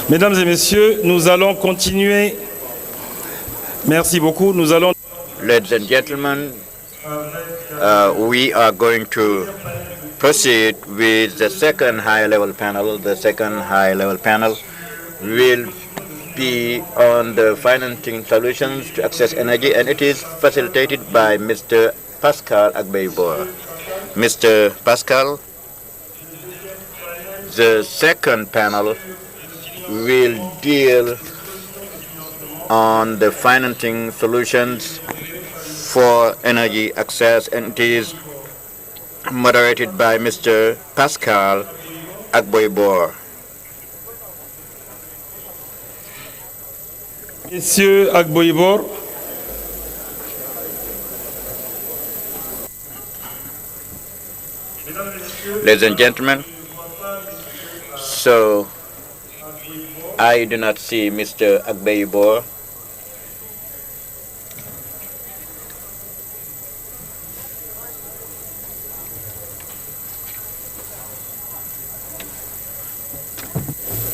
Mesdames et messieurs, nous allons continuer. Merci beaucoup. Nous allons. Ladies and gentlemen, we are going to proceed with the second high-level panel. The second high-level panel will be on the financing solutions to access energy, and it is facilitated by Mr. Pascal Agbeibor. Mr. Pascal, the second panel will deal on the financing solutions for energy access, and it is moderated by Mr. Pascal Agboibor. Monsieur Agboibor. Ladies and gentlemen, so I do not see Mr. Agbeibor.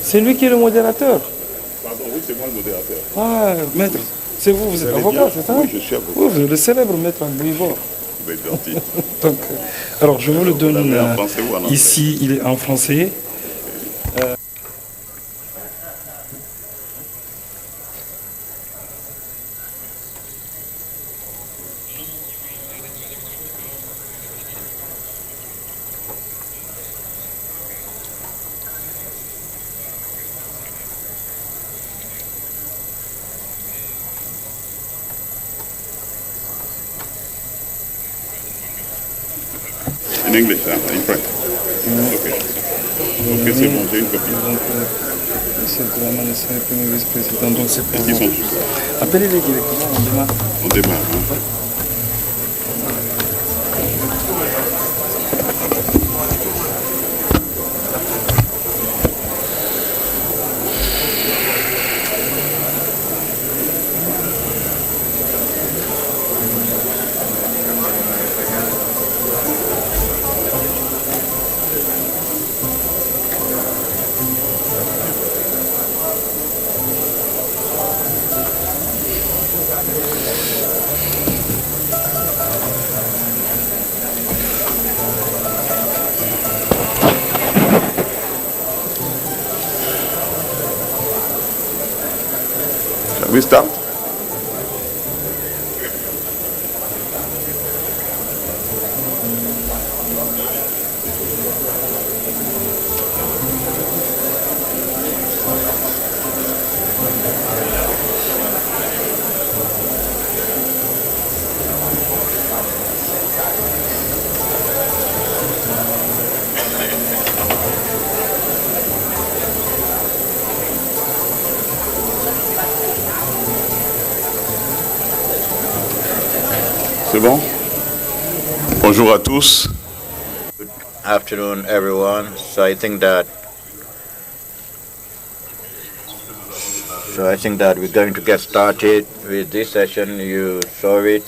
C'est lui qui est le modérateur. Pardon, oui, c'est moi le modérateur. Ah, maître, c'est vous, vous êtes avocat, c'est ça? Oui, je suis avocat. Oui, vous êtes le célèbre maître Agboibor. Vous êtes gentil. Donc, alors, je vous le donne en français ou en anglais? ici, il est en français. In English, in French. Ok. Ok, c'est bon, j'ai une copie. C'est vraiment le premier vice-président, donc c'est pour Est-ce qu'ils vous. sont tous là? Appelez-les directement, on démarre. On démarre, hein? Shall we start? C'est bon? Bonjour à tous. Good afternoon, everyone. So I think that we're going to get started with this session. You saw it.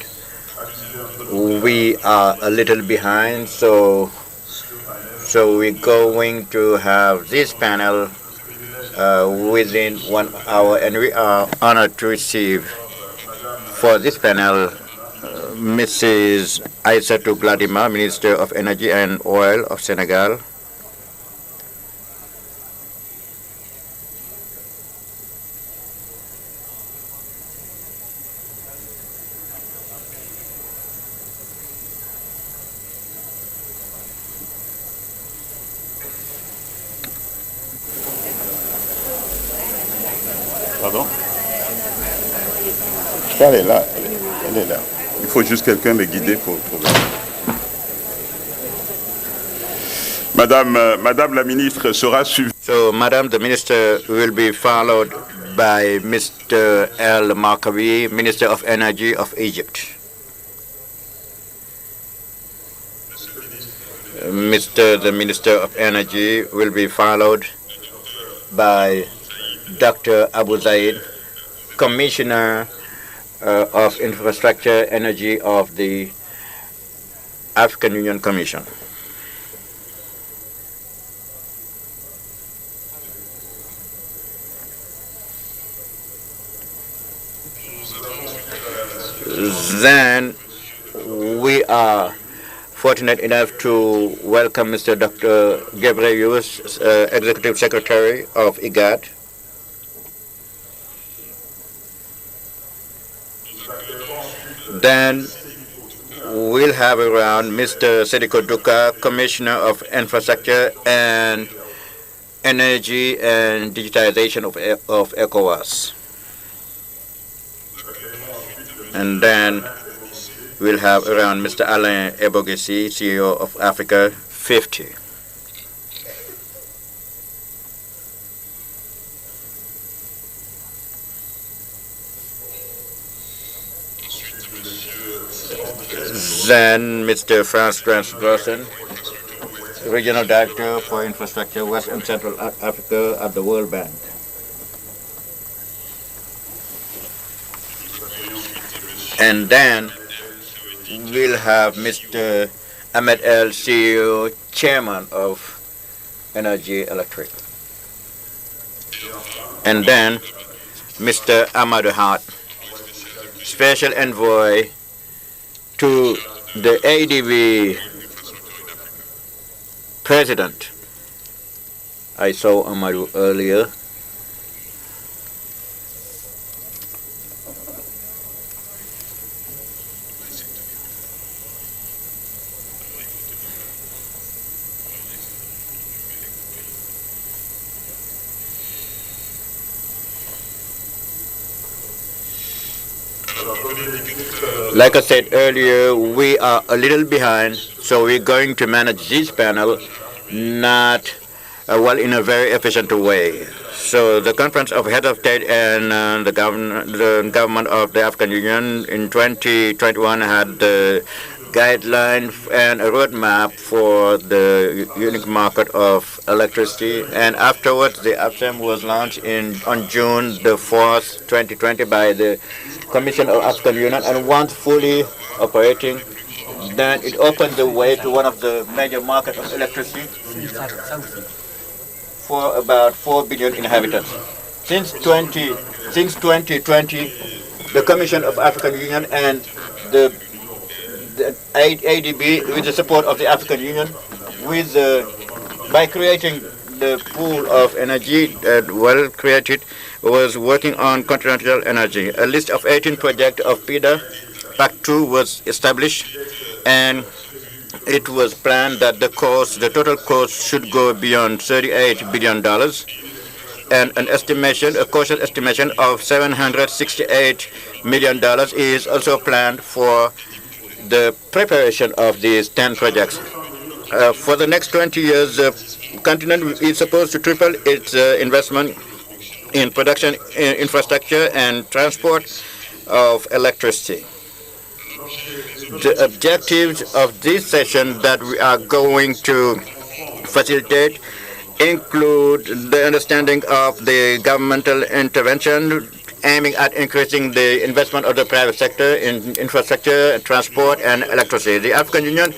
We are a little behind, so we're going to have this panel within 1 hour, and we are honored to receive for this panel Mrs. Aïssatou Gladima, Minister of Energy and Oil of Senegal. Pardon? Elle est là. Elle est là. Il faut juste quelqu'un les guider pour venir. Madame la ministre sera suivie. So, Madam the Minister will be followed by Mr. El Markawi, Minister of Energy of Egypt. Mr. the Minister of Energy will be followed by Dr. Abu Zaid, Commissioner of Infrastructure Energy of the African Union Commission. Then we are fortunate enough to welcome Mr. Dr. Gabriel, Executive Secretary of IGAD. Then we'll have around Mr. Sediko Duka, Commissioner of Infrastructure and Energy and Digitization of ECOWAS. And then we'll have around Mr. Alain Ebogesi, CEO of Africa 50. Then Mr. Franz Grossen, Regional Director for Infrastructure West and Central Africa at the World Bank. And then we'll have Mr. Ahmed El, CEO, Chairman of Energy Electric. And then Mr. Amadou Hart, Special Envoy to the ADB President. I saw Amadou earlier. Like I said earlier, we are a little behind, so we're going to manage this panel not in a very efficient way. So the Conference of Heads of State and the government of the African Union in 2021 had the guideline and a roadmap for the unique market of electricity, and afterwards the AFSEM was launched on June the 4th, 2020 by the Commission of African Union, and once fully operating, then it opened the way to one of the major markets of electricity for about 4 billion inhabitants. Since 2020, the Commission of African Union and the ADB, with the support of the African Union, by creating the pool of energy well created, was working on continental energy. A list of 18 projects of PIDA Pact 2 was established, and it was planned that the total cost should go beyond $38 billion, and a cautious estimation of $768 million is also planned for the preparation of these 10 projects. For the next 20 years, the continent is supposed to triple its investment in production, infrastructure, and transport of electricity. The objectives of this session that we are going to facilitate include the understanding of the governmental intervention aiming at increasing the investment of the private sector in infrastructure, transport, and electricity. The African Union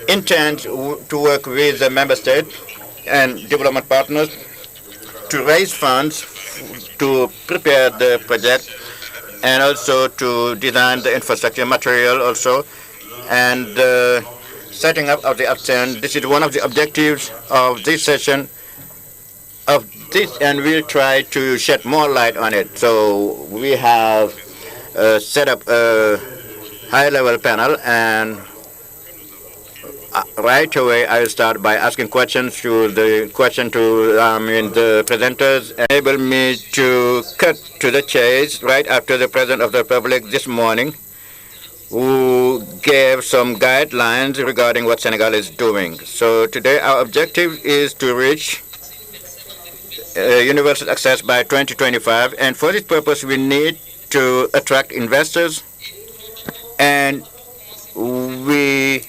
intends to work with the member states and development partners to raise funds to prepare the project and also to design the infrastructure material also, and setting up of the upturn. This is one of the objectives of this session of this, and we'll try to shed more light on it. So we have set up a high-level panel, and right away I'll start by asking questions to the presenters. Enable me to cut to the chase right after the President of the Republic this morning, who gave some guidelines regarding what Senegal is doing. So today our objective is to reach universal access by 2025, and for this purpose we need to attract investors, and we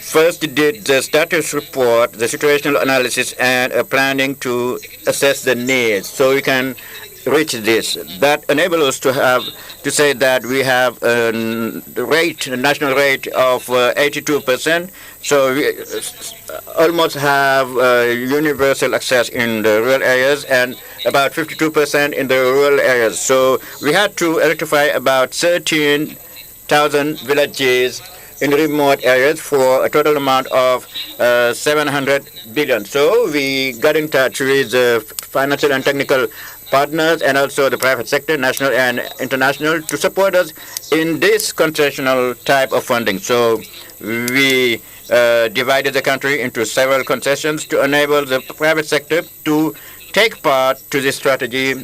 first did the status report, the situational analysis, and a planning to assess the needs so we can reach this. That enables us to say that we have a national rate of 82%. So we almost have universal access in the rural areas and about 52% in the rural areas. So we had to electrify about 13,000 villages in remote areas for a total amount of 700 billion. So we got in touch with the financial and technical partners and also the private sector, national and international, to support us in this concessional type of funding. So we divided the country into several concessions to enable the private sector to take part to this strategy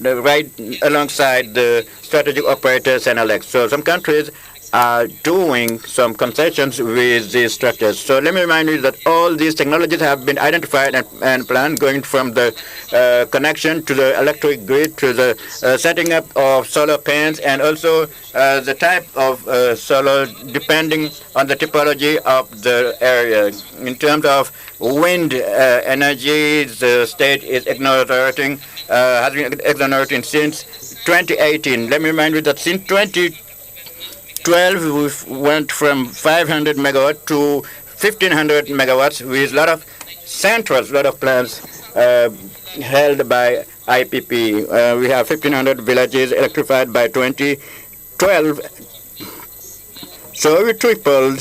right alongside the strategic operators and elect. So some countries are doing some concessions with these structures. So let me remind you that all these technologies have been identified and planned, going from the connection to the electric grid to the setting up of solar panels, and also the type of solar depending on the typology of the area. In terms of wind energy, the state is has been exonerating since 2018. Let me remind you that since 2012, we went from 500 megawatt to 1,500 megawatts with a lot of centers, a lot of plants held by IPP. We have 1,500 villages electrified by 2012. So we tripled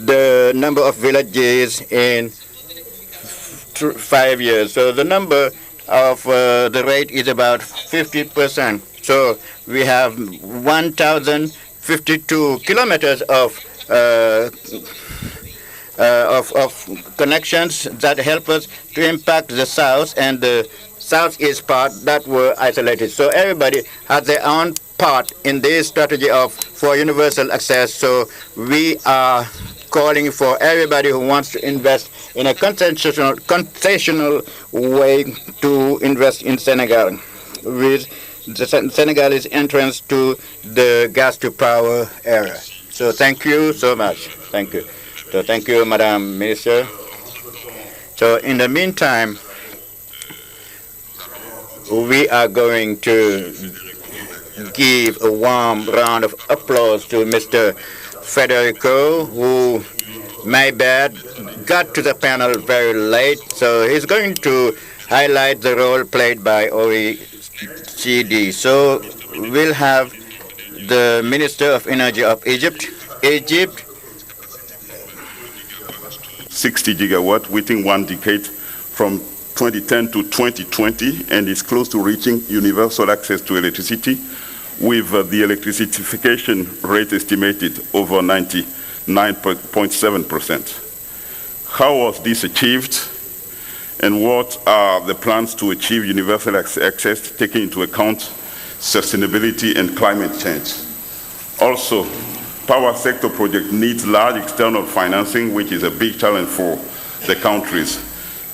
the number of villages in 5 years. So the number of the rate is about 50%. So we have 1,052 kilometers of connections that help us to impact the south and the southeast part that were isolated. So everybody has their own part in this strategy for universal access. So we are calling for everybody who wants to invest in a concessional way to invest in Senegal, with the Senegalese entrance to the gas to power era. So thank you so much. Thank you. So thank you, Madam Minister. So in the meantime, we are going to give a warm round of applause to Mr. Federico, who, my bad, got to the panel very late. So he's going to highlight the role played by OECD. So we'll have the Minister of Energy of Egypt. 60 gigawatt within 1 decade from 2010 to 2020, and is close to reaching universal access to electricity, with the electrification rate estimated over 99.7%. How was this achieved, and what are the plans to achieve universal access, taking into account sustainability and climate change? Also, power sector project needs large external financing, which is a big challenge for the countries.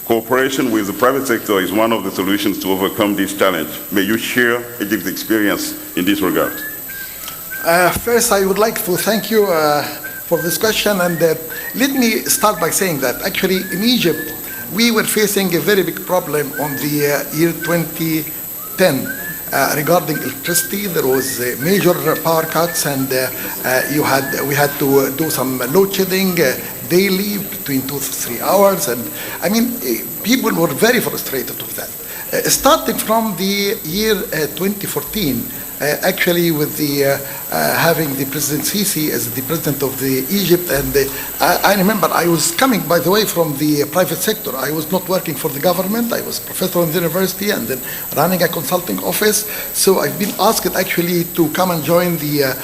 Cooperation with the private sector is one of the solutions to overcome this challenge. May you share Egypt's experience in this regard? First, I would like to thank you for this question, and let me start by saying that actually in Egypt, we were facing a very big problem on the year 2010 regarding electricity. There was major power cuts, and we had to do some load shedding daily between 2 to 3 hours, and I mean, people were very frustrated with that. Starting from the year 2014, actually with the having the President Sisi as the president of the Egypt, and I remember I was coming, by the way, from the private sector. I was not working for the government. I was a professor in the university and then running a consulting office. So I've been asked actually to come and join the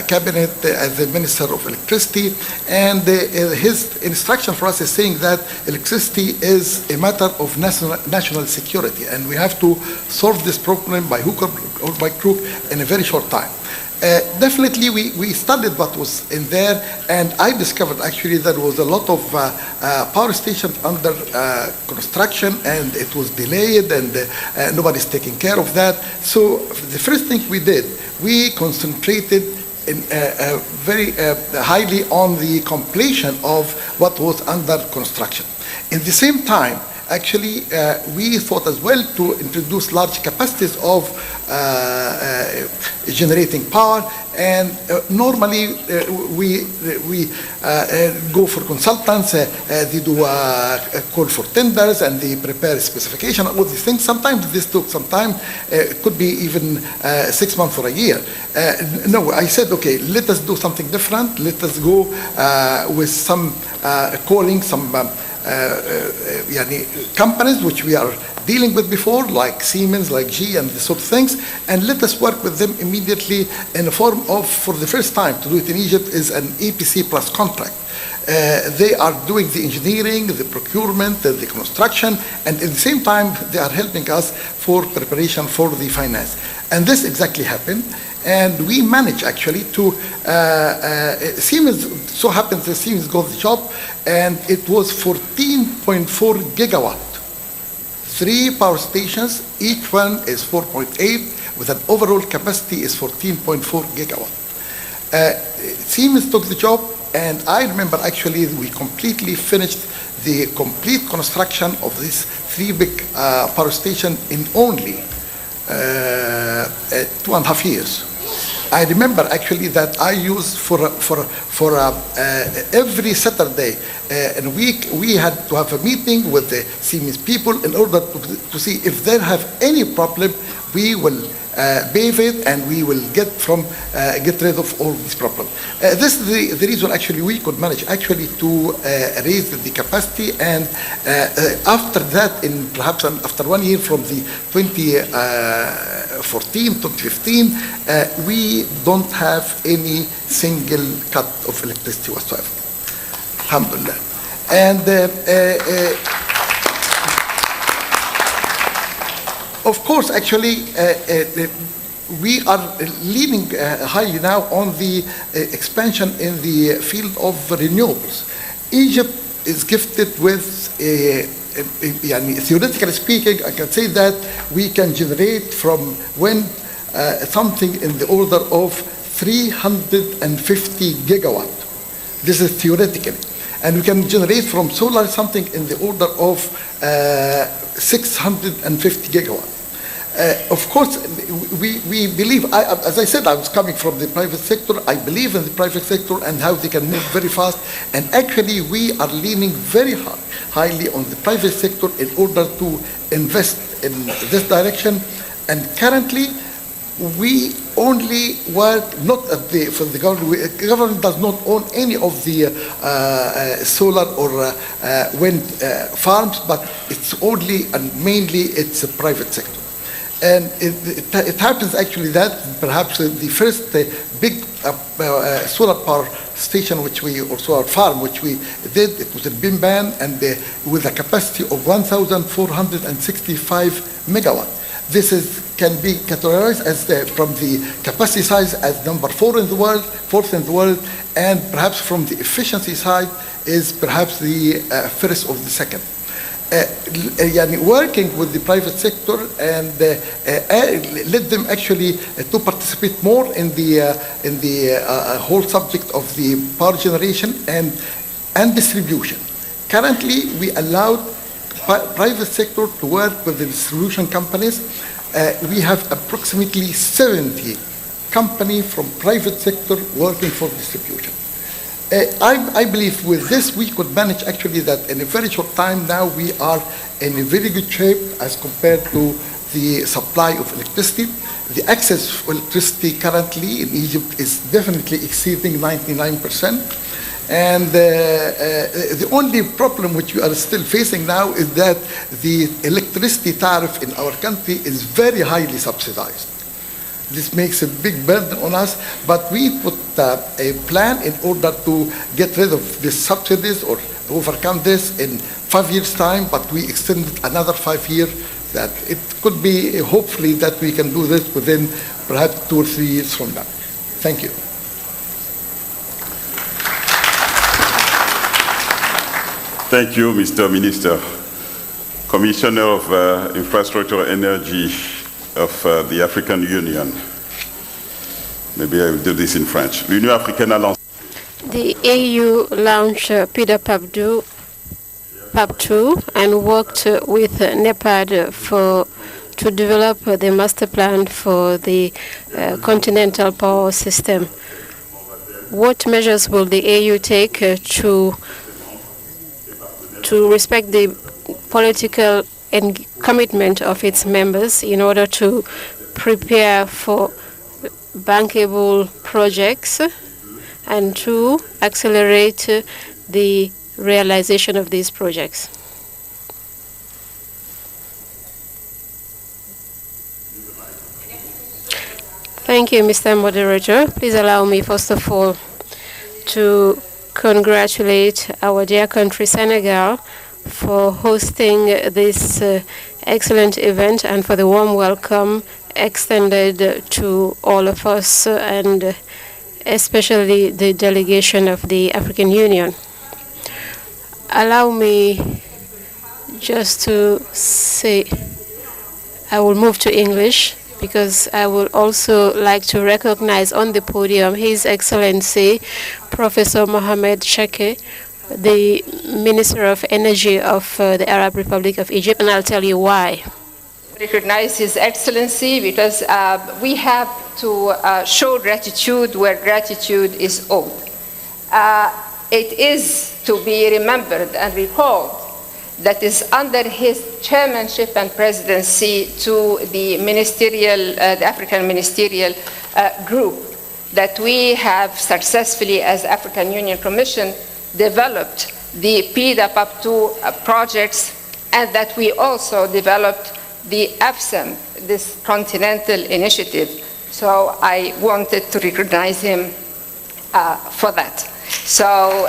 cabinet as the Minister of Electricity, and his instruction for us is saying that electricity is a matter of national security, and we have to solve this problem by hook or by crook in a very short time. Definitely, we studied what was in there, and I discovered actually there was a lot of power stations under construction, and it was delayed, and nobody's taking care of that. So the first thing we did, we concentrated very highly on the completion of what was under construction. In the same time, actually, we thought as well to introduce large capacities of generating power, and normally we go for consultants, they do call for tenders, and they prepare specification, all these things. Sometimes this took some time, it could be even 6 months or a year. No, I said, okay, let us do something different. Let us go with some calling some companies which we are dealing with before, like Siemens, like GE, and this sort of things, and let us work with them immediately in the form of, for the first time, to do it in Egypt, is an EPC plus contract. They are doing the engineering, the procurement, the construction, and at the same time, they are helping us for preparation for the finance. And this exactly happened. And we managed actually to, Siemens, so happens that Siemens got the job, and it was 14.4 gigawatt. 3 power stations, each one is 4.8, with an overall capacity is 14.4 gigawatt. Siemens took the job, and I remember actually we completely finished the complete construction of these 3 big power stations in only 2.5 years. I remember actually that I used for every Saturday in a week, we had to have a meeting with the Siemens people in order to see if they have any problem, we will pave it, and we will get rid of all these problems. This is the reason actually we could manage actually to raise the capacity, and after that, in perhaps after 1 year from the 2014, 2015, we don't have any single cut of electricity whatsoever. Alhamdulillah. And of course, actually, we are leaning highly now on the expansion in the field of renewables. Egypt is gifted with, theoretically speaking, I can say that we can generate from wind something in the order of 350 gigawatt. This is theoretically. And we can generate from solar something in the order of 650 gigawatt. Of course, we believe, as I said, I was coming from the private sector. I believe in the private sector and how they can move very fast. And actually, we are leaning very highly on the private sector in order to invest in this direction. And currently, we only work not for the government. The government does not own any of the solar or wind farms, but it's only and mainly it's a private sector. And it happens actually that perhaps the first big solar power station or solar farm which we did, it was in Bimban, and with a capacity of 1,465 megawatt. This can be categorized as from the capacity size as number 4 in the world, 4th in the world, and perhaps from the efficiency side is perhaps the first or the second. يعني working with the private sector and let them actually to participate more in the whole subject of the power generation and distribution. Currently, we allowed private sector to work with the distribution companies. We have approximately 70 companies from private sector working for distribution. I believe with this we could manage actually that in a very short time now we are in a very good shape as compared to the supply of electricity. The access of electricity currently in Egypt is definitely exceeding 99%. And the only problem which we are still facing now is that the electricity tariff in our country is very highly subsidized. This makes a big burden on us, but we put a plan in order to get rid of these subsidies or overcome this in 5 years' time, but we extended another 5 years. That it could be, hopefully, that we can do this within perhaps 2 or 3 years from now. Thank you. Thank you, Mr. Minister. Commissioner of Infrastructure and Energy of the African Union. Maybe I will do this in French. L'Union africaine a lancé. The AU launched PAP2 and worked with NEPAD to develop the master plan for the continental power system. What measures will the AU take to respect the political and commitment of its members in order to prepare for bankable projects and to accelerate the realization of these projects? Thank you, Mr. Moderator. Please allow me, first of all, to congratulate our dear country, Senegal, for hosting this excellent event and for the warm welcome extended to all of us and especially the delegation of the African Union. Allow me just to say, I will move to English because I would also like to recognize on the podium His Excellency Professor Mohamed Sheke, the Minister of Energy of the Arab Republic of Egypt, and I'll tell you why. Recognize His Excellency because we have to show gratitude where gratitude is owed. It is to be remembered and recalled that is under his chairmanship and presidency to the the African ministerial group that we have successfully, as African Union Commission, developed the PDAPAP2 projects, and that we also developed the AFSEM, this continental initiative. So I wanted to recognize him for that. So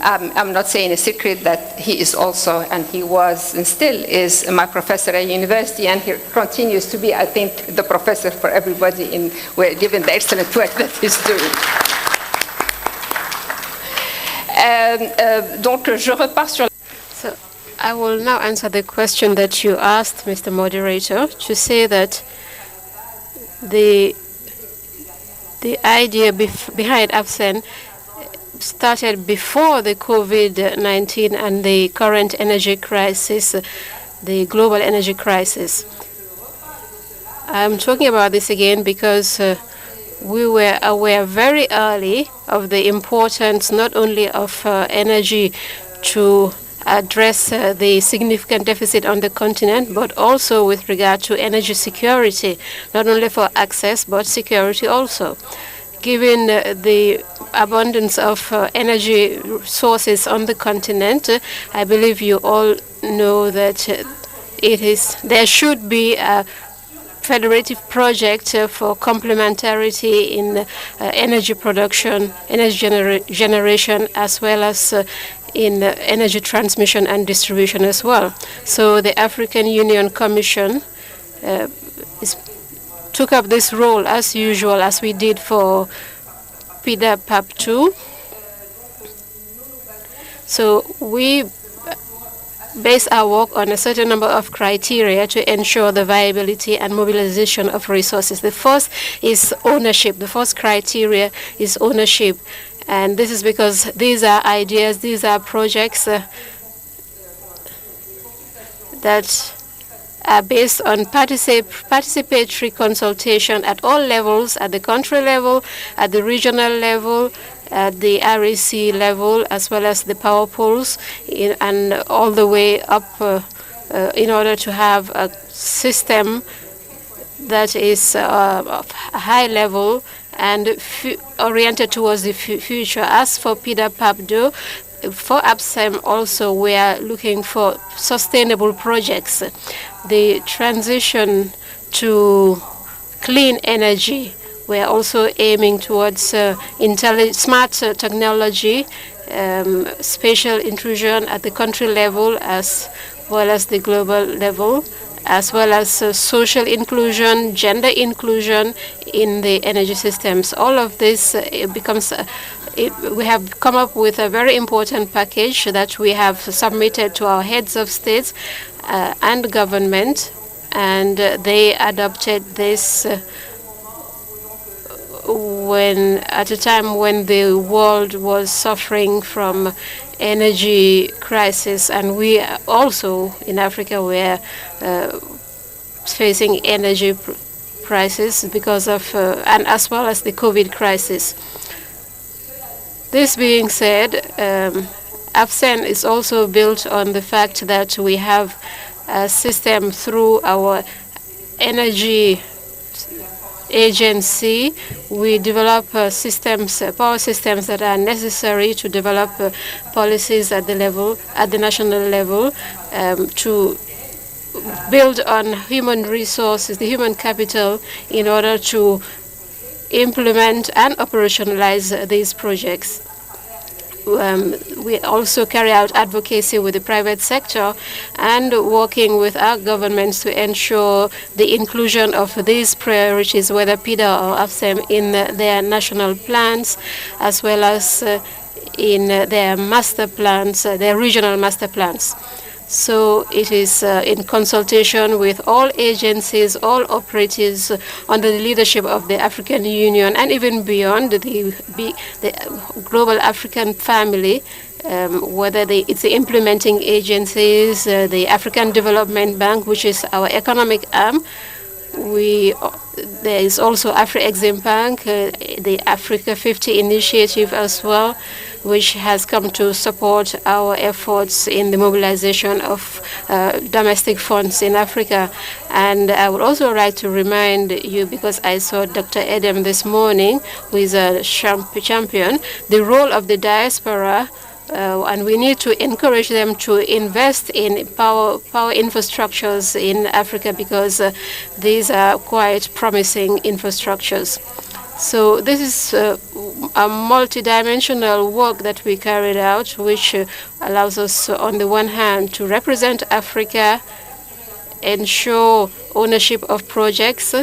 I'm not saying a secret that he is also, and he was and still is, my professor at university, and he continues to be, I think, the professor for everybody given the excellent work that he's doing. So I will now answer the question that you asked, Mr. Moderator, to say that the idea behind AFSEN started before the COVID-19 and the current energy crisis, the global energy crisis. I'm talking about this again because we were aware very early of the importance not only of energy to address the significant deficit on the continent, but also with regard to energy security, not only for access, but security also. Given the abundance of energy sources on the continent, I believe you all know that there should be a federative project for complementarity in energy production, energy generation, as well as in energy transmission and distribution as well. So the African Union Commission took up this role as usual, as we did for PDAPAP2, So we base our work on a certain number of criteria to ensure the viability and mobilization of resources. The first is ownership. The first criteria is ownership. And this is because these are ideas, these are projects that are based on participatory consultation at all levels, at the country level, at the regional level, at the REC level, as well as the power pools, and all the way up in order to have a system that is of high level and oriented towards the future. As for PIDA-PAPDO, for APSEM also, we are looking for sustainable projects. The transition to clean energy, we are also aiming towards smart technology, spatial intrusion at the country level as well as the global level, as well as social inclusion, gender inclusion in the energy systems. All of this we have come up with a very important package that we have submitted to our heads of states and government, and they adopted this at a time when the world was suffering from energy crisis, and we also in Africa were facing energy crisis because of and as well as the COVID crisis. This being said, AFSEN is also built on the fact that we have a system through our energy agency. We develop power systems that are necessary to develop policies at the national level, to build on human resources, the human capital, in order to implement and operationalize these projects. We also carry out advocacy with the private sector and working with our governments to ensure the inclusion of these priorities, whether PIDA or AFSEM, in their national plans, as well as in their master plans, their regional master plans. So it is in consultation with all agencies, all operatives under the leadership of the African Union and even beyond the global African family, whether it's the implementing agencies, the African Development Bank, which is our economic arm. There is also Afri-Exim Bank, the Africa 50 initiative as well, which has come to support our efforts in the mobilization of domestic funds in Africa. And I would also like to remind you, because I saw Dr. Edem this morning, who is a champion, the role of the diaspora. And we need to encourage them to invest in power infrastructures in Africa, because these are quite promising infrastructures. So this is a multidimensional work that we carried out, which allows us, on the one hand, to represent Africa, ensure ownership of projects,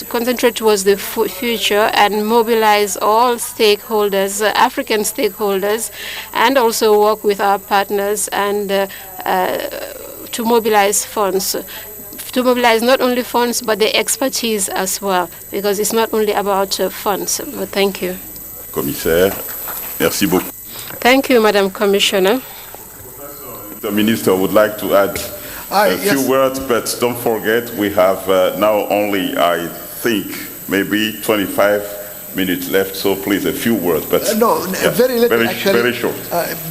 concentrate towards the future, and mobilize all stakeholders, African stakeholders, and also work with our partners and to mobilize funds. To mobilize not only funds, but the expertise as well, because it's not only about funds. But thank you. Commissaire, merci beaucoup. Thank you, Madam Commissioner. The Minister would like to add a few words, but don't forget we have now only, I think, maybe 25 minutes left, so please, a few words. But very little, actually. Very short.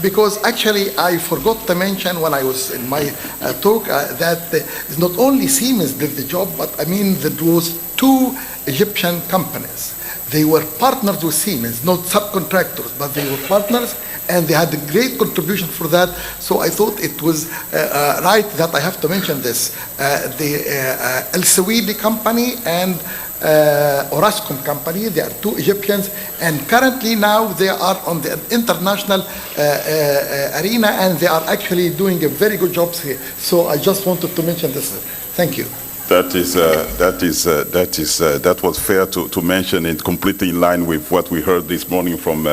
Because actually, I forgot to mention when I was in my talk that not only Siemens did the job, but I mean, there was 2 Egyptian companies. They were partners with Siemens, not subcontractors, but they were partners, and they had a great contribution for that. So I thought it was right that I have to mention this. The El Sawidi company and Orascom company, they are 2 Egyptians, and currently now they are on the international arena, and they are actually doing a very good job here. So I just wanted to mention this. Thank you. That was fair to mention, and completely in line with what we heard this morning from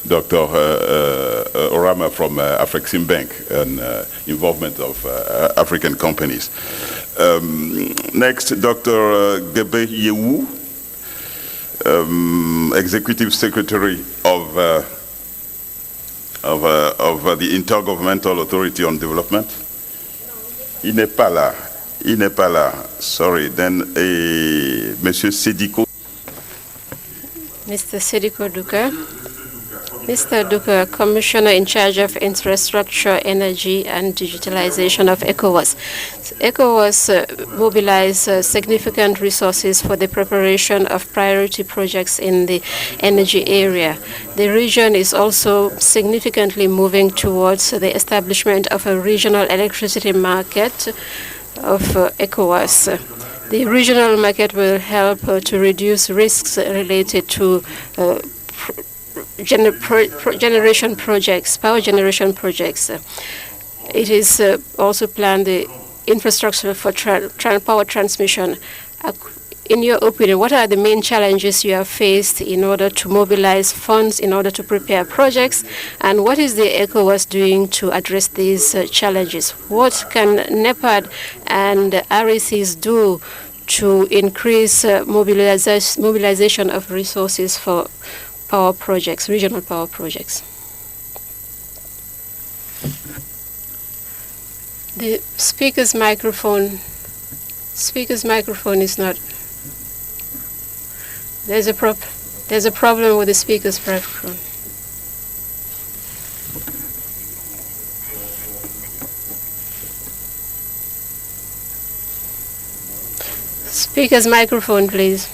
Dr. Orama from Afrexim Bank and involvement of African companies. Next, Dr. Gebe Yewu, Executive Secretary of the Intergovernmental Authority on Development. Il n'est pas là. Sorry. Then, Monsieur Sediko. Mr. Sediko Duka. Mr. Duka, Commissioner in charge of Infrastructure, Energy and Digitalization of ECOWAS. ECOWAS mobilized significant resources for the preparation of priority projects in the energy area. The region is also significantly moving towards the establishment of a regional electricity market of ECOWAS. The regional market will help to reduce risks related to power generation projects. It is also planned the infrastructure for power transmission. In your opinion, what are the main challenges you have faced in order to mobilize funds in order to prepare projects, and what is the ECOWAS doing to address these challenges? What can NEPAD and RECs do to increase mobilization of resources for power projects, regional power projects? The speaker's microphone is not. There's a problem with the speaker's microphone. Speaker's microphone, please.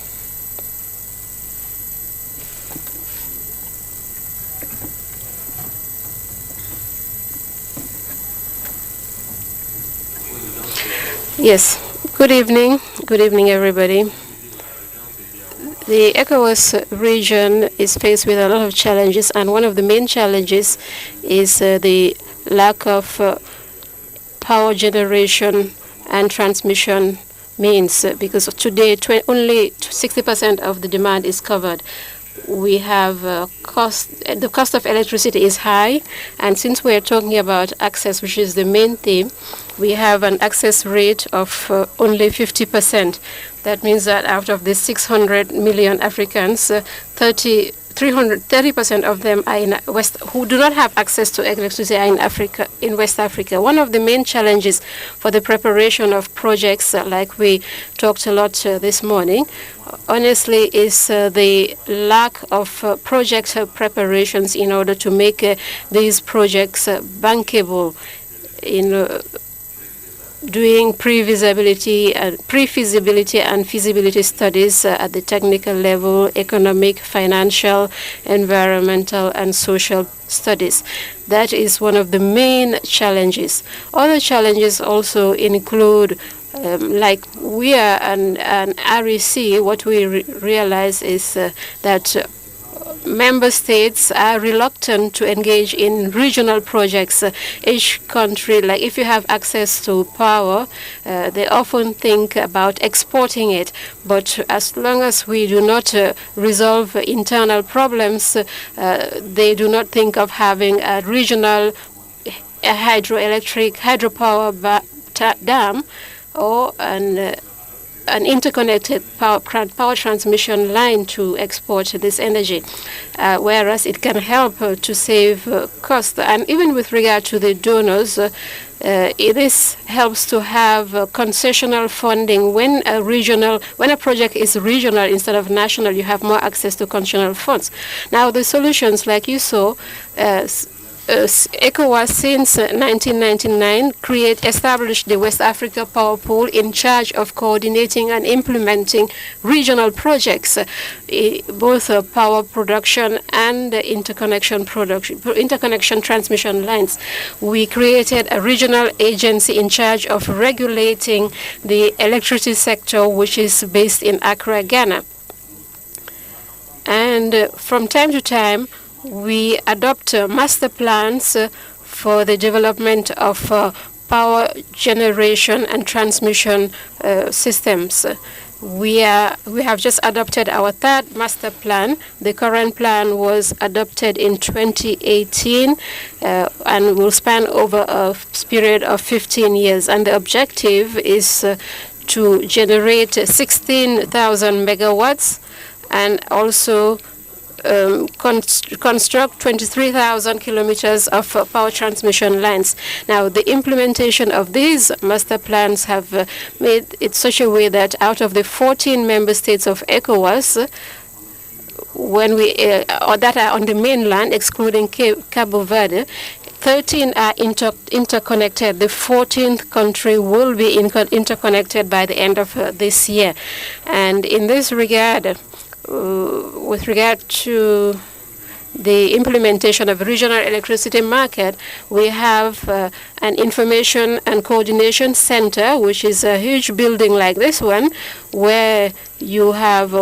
Yes. Good evening. Good evening, everybody. The ECOWAS region is faced with a lot of challenges, and one of the main challenges is the lack of power generation and transmission means, because today only 60% of the demand is covered. We have the cost of electricity is high, and since we are talking about access, which is the main theme, we have an access rate of only 50%. That means that out of the 600 million Africans, 30% of them are in who do not have access to electricity are in West Africa. One of the main challenges for the preparation of projects, like we talked a lot this morning, honestly, is the lack of project preparations in order to make these projects bankable. Doing pre-feasibility and feasibility studies at the technical level, economic, financial, environmental, and social studies. That is one of the main challenges. Other challenges also include, like we are an REC, what we realize is that member states are reluctant to engage in regional projects. Each country, like if you have access to power, they often think about exporting it. But as long as we do not resolve internal problems, they do not think of having a regional hydropower dam or an interconnected power transmission line to export this energy, whereas it can help to save cost. And even with regard to the donors, this helps to have concessional funding. When a project is regional instead of national, you have more access to concessional funds. Now, the solutions, like you saw, ECOWAS since 1999 established the West Africa Power Pool in charge of coordinating and implementing regional projects, both power production and interconnection transmission lines. We created a regional agency in charge of regulating the electricity sector, which is based in Accra, Ghana. And from time to time, we adopt master plans for the development of power generation and transmission systems. We have just adopted our third master plan. The current plan was adopted in 2018 and will span over a period of 15 years. And the objective is to generate 16,000 megawatts and also construct 23,000 kilometers of power transmission lines. Now, the implementation of these master plans have made it such a way that out of the 14 member states of ECOWAS, when we that are on the mainland, excluding Cabo Verde, 13 are interconnected. The 14th country will be interconnected by the end of this year. And in this regard, with regard to the implementation of regional electricity market, we have an information and coordination center, which is a huge building like this one, where you have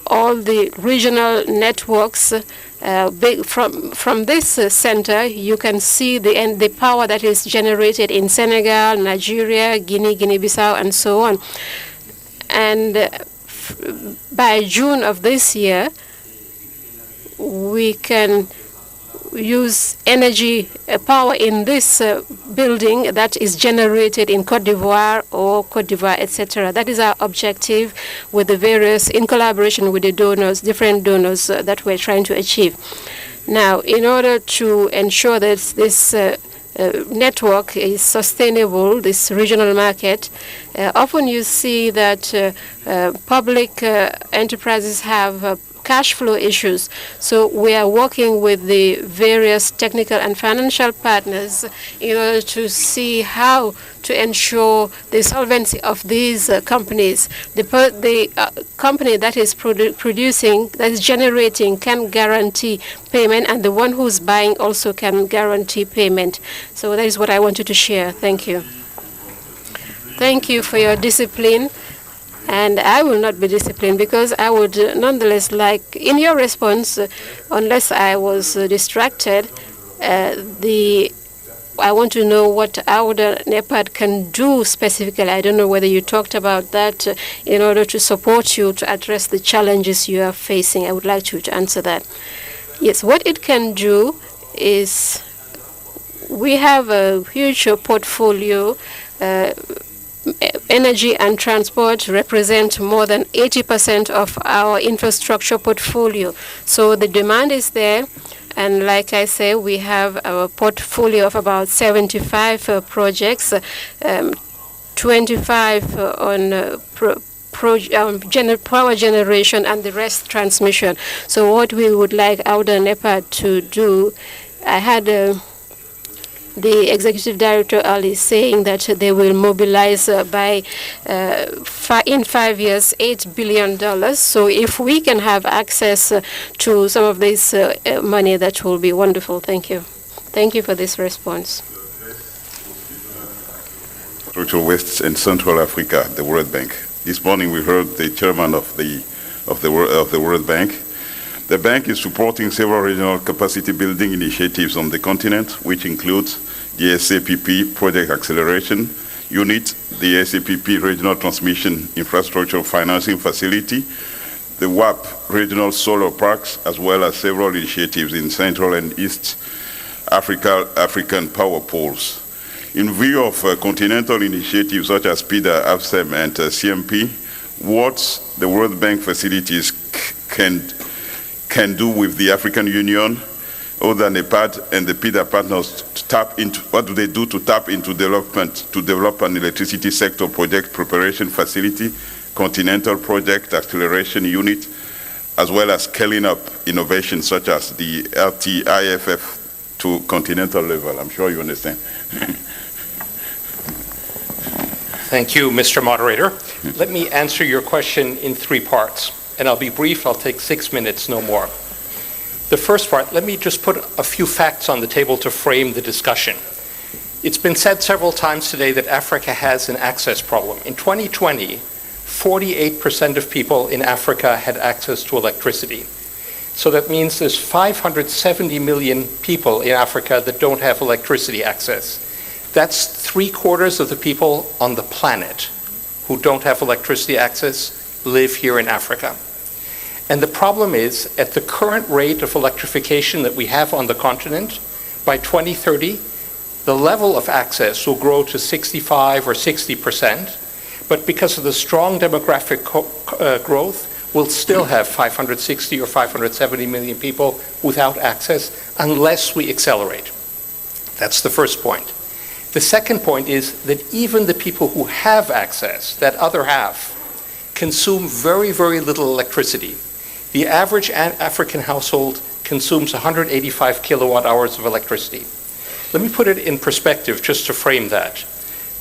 all the regional networks. From this center, you can see the power that is generated in Senegal, Nigeria, Guinea-Bissau, and so on. And by June of this year, we can use energy power in this building that is generated in Côte d'Ivoire, etc. That is our objective with the various, in collaboration with the donors, different donors that we're trying to achieve. Now, in order to ensure that this network is sustainable, this regional market, often you see that public enterprises have cash flow issues. So we are working with the various technical and financial partners in order to see how to ensure the solvency of these companies. The company that is producing, that is generating, can guarantee payment, and the one who's buying also can guarantee payment. So that is what I wanted to share. Thank you. Thank you for your discipline. And I will not be disciplined because I would nonetheless like, in your response, unless I was distracted, I want to know what our NEPAD can do specifically. I don't know whether you talked about that in order to support you to address the challenges you are facing. I would like you to answer that. Yes, what it can do is we have a huge portfolio. Energy and transport represent more than 80% of our infrastructure portfolio. So the demand is there. And like I say, we have a portfolio of about 75 projects, 25 on power generation, and the rest transmission. So what we would like our NEPAD to do, I had the executive director Ali saying that they will mobilize by in 5 years $8 billion. So if we can have access to some of this money, that will be wonderful. Thank you. Thank you for this response. West and Central Africa, the World Bank. This morning we heard the chairman of the World Bank. The bank is supporting several regional capacity building initiatives on the continent, which includes the SAPP Project Acceleration Unit, the SAPP Regional Transmission Infrastructure Financing Facility, the WAP Regional Solar Parks, as well as several initiatives in Central and East African power pools. In view of continental initiatives such as PIDA, AFSEM, and CMP, what the World Bank facilities can do with the African Union, other than NEPAD and the PIDA partners, to tap into, what do they do to tap into development, to develop an electricity sector project preparation facility, continental project acceleration unit, as well as scaling up innovations such as the LTIFF to continental level. I'm sure you understand. Thank you, Mr. Moderator. Let me answer your question in 3 parts, and I'll be brief. I'll take 6 minutes, no more. The first part, let me just put a few facts on the table to frame the discussion. It's been said several times today that Africa has an access problem. In 2020, 48% of people in Africa had access to electricity. So that means there's 570 million people in Africa that don't have electricity access. That's 3/4 of the people on the planet who don't have electricity access live here in Africa. And the problem is, at the current rate of electrification that we have on the continent, by 2030, the level of access will grow to 65 or 60%, but because of the strong demographic growth, we'll still have 560 or 570 million people without access unless we accelerate. That's the first point. The second point is that even the people who have access, that other half, consume very, very little electricity. The average African household consumes 185 kilowatt hours of electricity. Let me put it in perspective just to frame that.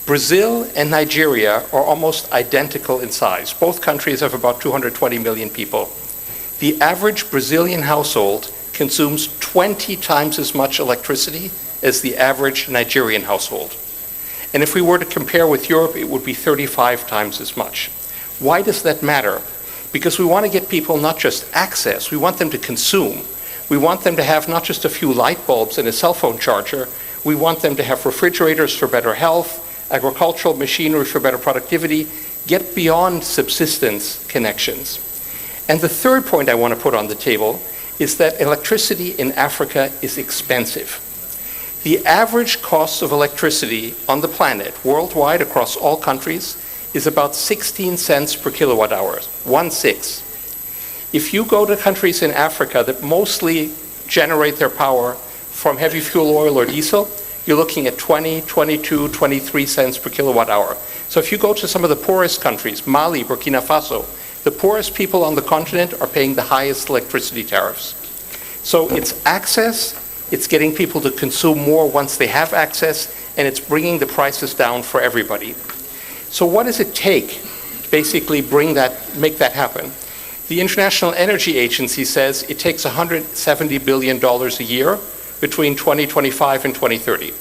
Brazil and Nigeria are almost identical in size. Both countries have about 220 million people. The average Brazilian household consumes 20 times as much electricity as the average Nigerian household. And if we were to compare with Europe, it would be 35 times as much. Why does that matter? Because we want to get people not just access, we want them to consume. We want them to have not just a few light bulbs and a cell phone charger, we want them to have refrigerators for better health, agricultural machinery for better productivity, get beyond subsistence connections. And the third point I want to put on the table is that electricity in Africa is expensive. The average cost of electricity on the planet, worldwide across all countries, is about 16 cents per kilowatt hour, 1/6. If you go to countries in Africa that mostly generate their power from heavy fuel oil or diesel, you're looking at 20, 22, 23 cents per kilowatt hour. So if you go to some of the poorest countries, Mali, Burkina Faso, the poorest people on the continent are paying the highest electricity tariffs. So it's access, it's getting people to consume more once they have access, and it's bringing the prices down for everybody. So what does it take to basically make that happen? The International Energy Agency says it takes $170 billion a year between 2025 and 2030.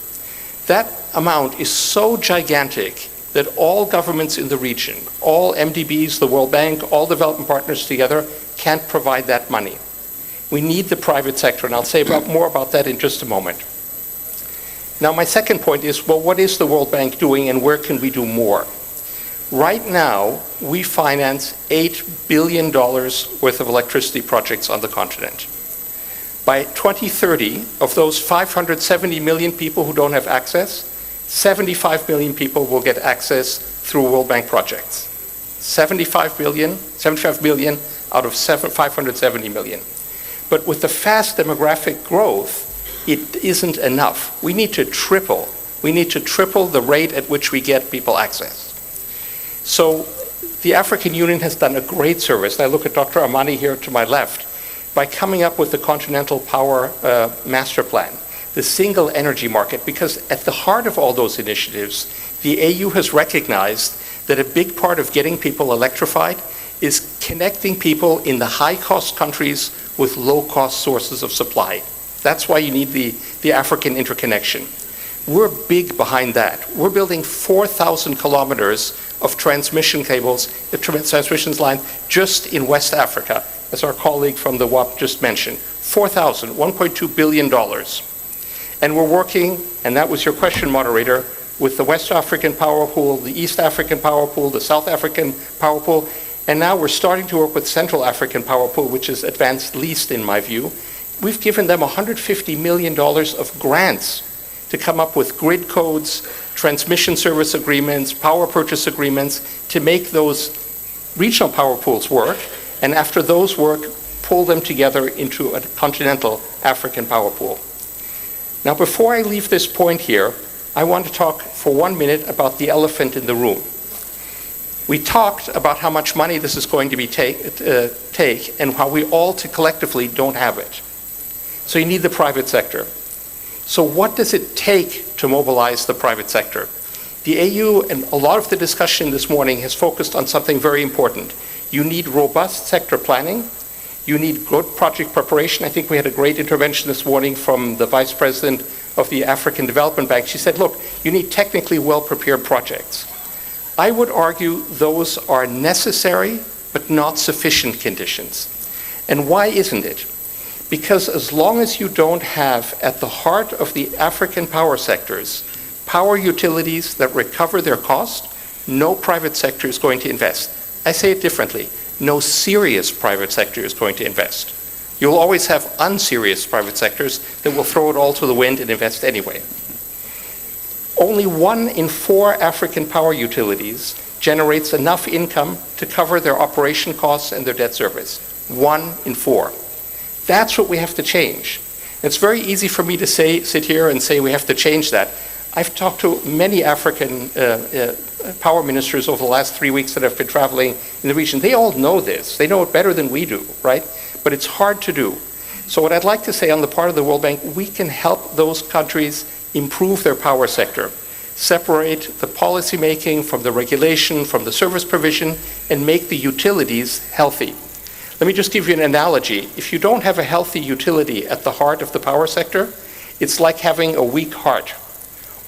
That amount is so gigantic that all governments in the region, all MDBs, the World Bank, all development partners together can't provide that money. We need the private sector, and I'll say more about that in just a moment. Now, my second point is, well, what is the World Bank doing and where can we do more? Right now, we finance $8 billion worth of electricity projects on the continent. By 2030, of those 570 million people who don't have access, 75 million people will get access through World Bank projects. 75 million out of 570 million. But with the fast demographic growth, it isn't enough. We need to triple the rate at which we get people access. So the African Union has done a great service. I look at Dr. Amani here to my left, by coming up with the Continental Power Master Plan, the single energy market, because at the heart of all those initiatives, the AU has recognized that a big part of getting people electrified is connecting people in the high-cost countries with low-cost sources of supply. That's why you need the African interconnection. We're big behind that. We're building 4,000 kilometers of transmission cables, the transmission line, just in West Africa, as our colleague from the WAP just mentioned. 4,000, $1.2 billion. And we're working, and that was your question, moderator, with the West African Power Pool, the East African Power Pool, the South African Power Pool, and now we're starting to work with Central African Power Pool, which is advanced least in my view. We've given them $150 million of grants to come up with grid codes, transmission service agreements, power purchase agreements, to make those regional power pools work, and after those work, pull them together into a continental African power pool. Now, before I leave this point here, I want to talk for 1 minute about the elephant in the room. We talked about how much money this is going to be take and how we all collectively don't have it. So you need the private sector. So what does it take to mobilize the private sector? The AU and a lot of the discussion this morning has focused on something very important. You need robust sector planning. You need good project preparation. I think we had a great intervention this morning from the Vice President of the African Development Bank. She said, look, you need technically well-prepared projects. I would argue those are necessary but not sufficient conditions. And why isn't it? Because as long as you don't have at the heart of the African power sectors power utilities that recover their cost, no private sector is going to invest. I say it differently. No serious private sector is going to invest. You'll always have unserious private sectors that will throw it all to the wind and invest anyway. Only 1 in 4 African power utilities generates enough income to cover their operation costs and their debt service. 1 in 4. That's what we have to change. It's very easy for me to sit here and say we have to change that. I've talked to many African power ministers over the last 3 weeks that have been traveling in the region. They all know this. They know it better than we do, right? But it's hard to do. So what I'd like to say on the part of the World Bank, we can help those countries improve their power sector, separate the policy making from the regulation, from the service provision, and make the utilities healthy. Let me just give you an analogy. If you don't have a healthy utility at the heart of the power sector, it's like having a weak heart.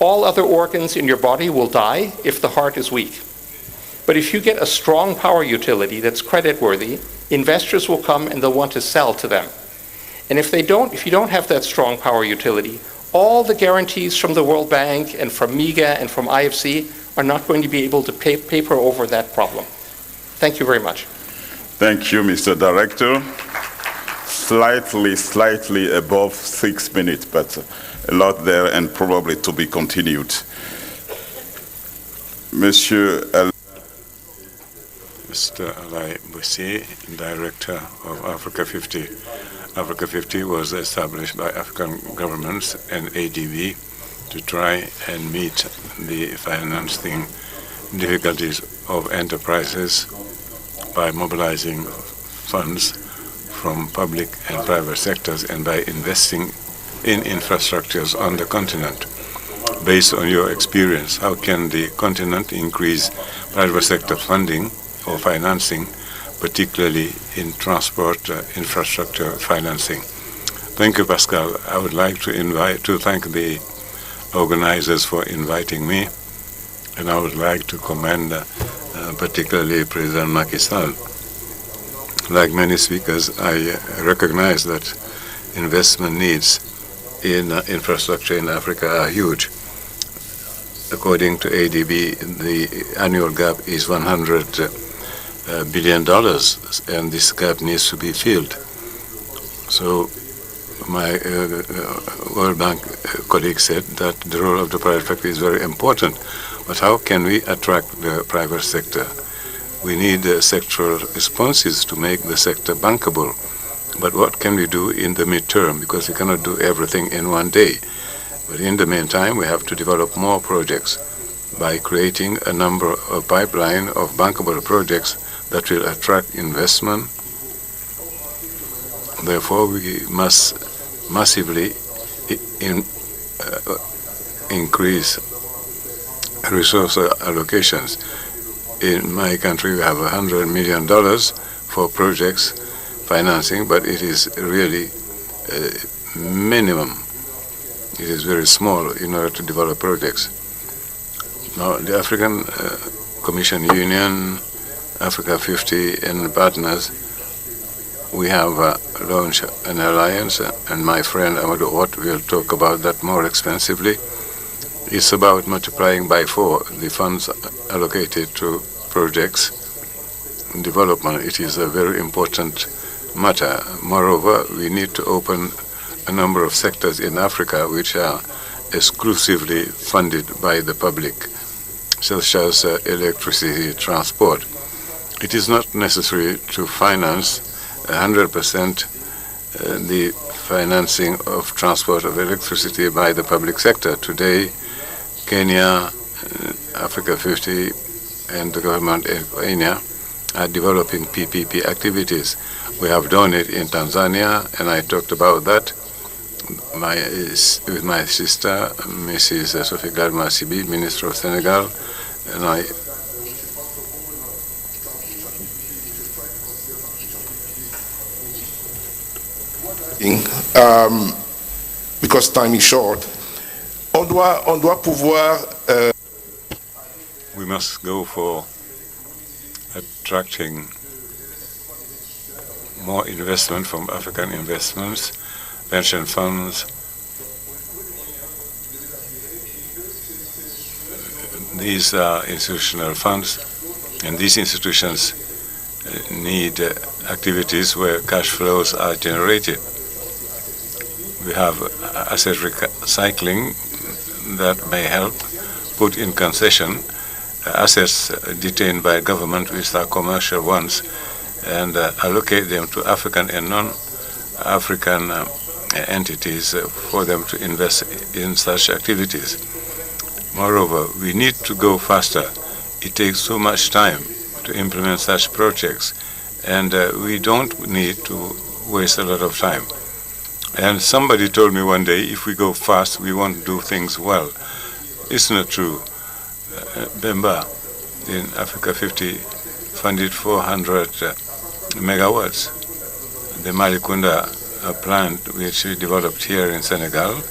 All other organs in your body will die if the heart is weak. But if you get a strong power utility that's creditworthy, investors will come and they'll want to sell to them. And if you don't have that strong power utility, all the guarantees from the World Bank and from MIGA and from IFC are not going to be able to paper over that problem. Thank you very much. Thank you, Mr. Director. Slightly above 6 minutes, but a lot there and probably to be continued. Mr. Alain Boussi, Director of Africa 50. Africa 50 was established by African governments and ADB to try and meet the financing difficulties of enterprises by mobilizing funds from public and private sectors and by investing in infrastructures on the continent. Based on your experience, how can the continent increase private sector funding or financing, particularly in transport infrastructure financing? Thank you, Pascal. I would like to thank the organizers for inviting me, and I would like to commend particularly President Macky Sall. Like many speakers, I recognize that investment needs in infrastructure in Africa are huge. According to ADB, the annual gap is $100 billion, and this gap needs to be filled. So my World Bank colleague said that the role of the private sector is very important, but how can we attract the private sector? We need sectoral responses to make the sector bankable. But what can we do in the midterm? Because we cannot do everything in one day. But in the meantime, we have to develop more projects by creating a pipeline of bankable projects that will attract investment. Therefore, we must massively increase resource allocations. In my country, we have $100 million for projects financing, but it is really minimum. It is very small in order to develop projects. Now, the African Commission Union, Africa 50, and partners, we have launched an alliance, and my friend Amadou Hott will talk about that more extensively. It's about multiplying by 4 the funds allocated to projects development. It is a very important matter. Moreover, we need to open a number of sectors in Africa which are exclusively funded by the public, such as electricity, transport. It is not necessary to finance 100% the financing of transport of electricity by the public sector. Today, Kenya, Africa 50, and the government of Kenya are developing PPP activities. We have done it in Tanzania, and I talked about that with my sister, Mrs. Sophie Gladma Sibi, Minister of Senegal, and I. Because time is short, on doit pouvoir. We must go for attracting more investment from African investments, pension funds, These are institutional funds, and these institutions need activities where cash flows are generated. We have asset recycling that may help put in concession assets detained by government, which are commercial ones, and allocate them to African and non-African entities for them to invest in such activities. Moreover, we need to go faster. It takes so much time to implement such projects, and we don't need to waste a lot of time. And somebody told me one day, if we go fast, we won't do things well. It's not true. Bemba in Africa 50 funded 400 megawatts. The Malikunda plant, which we developed here in Senegal,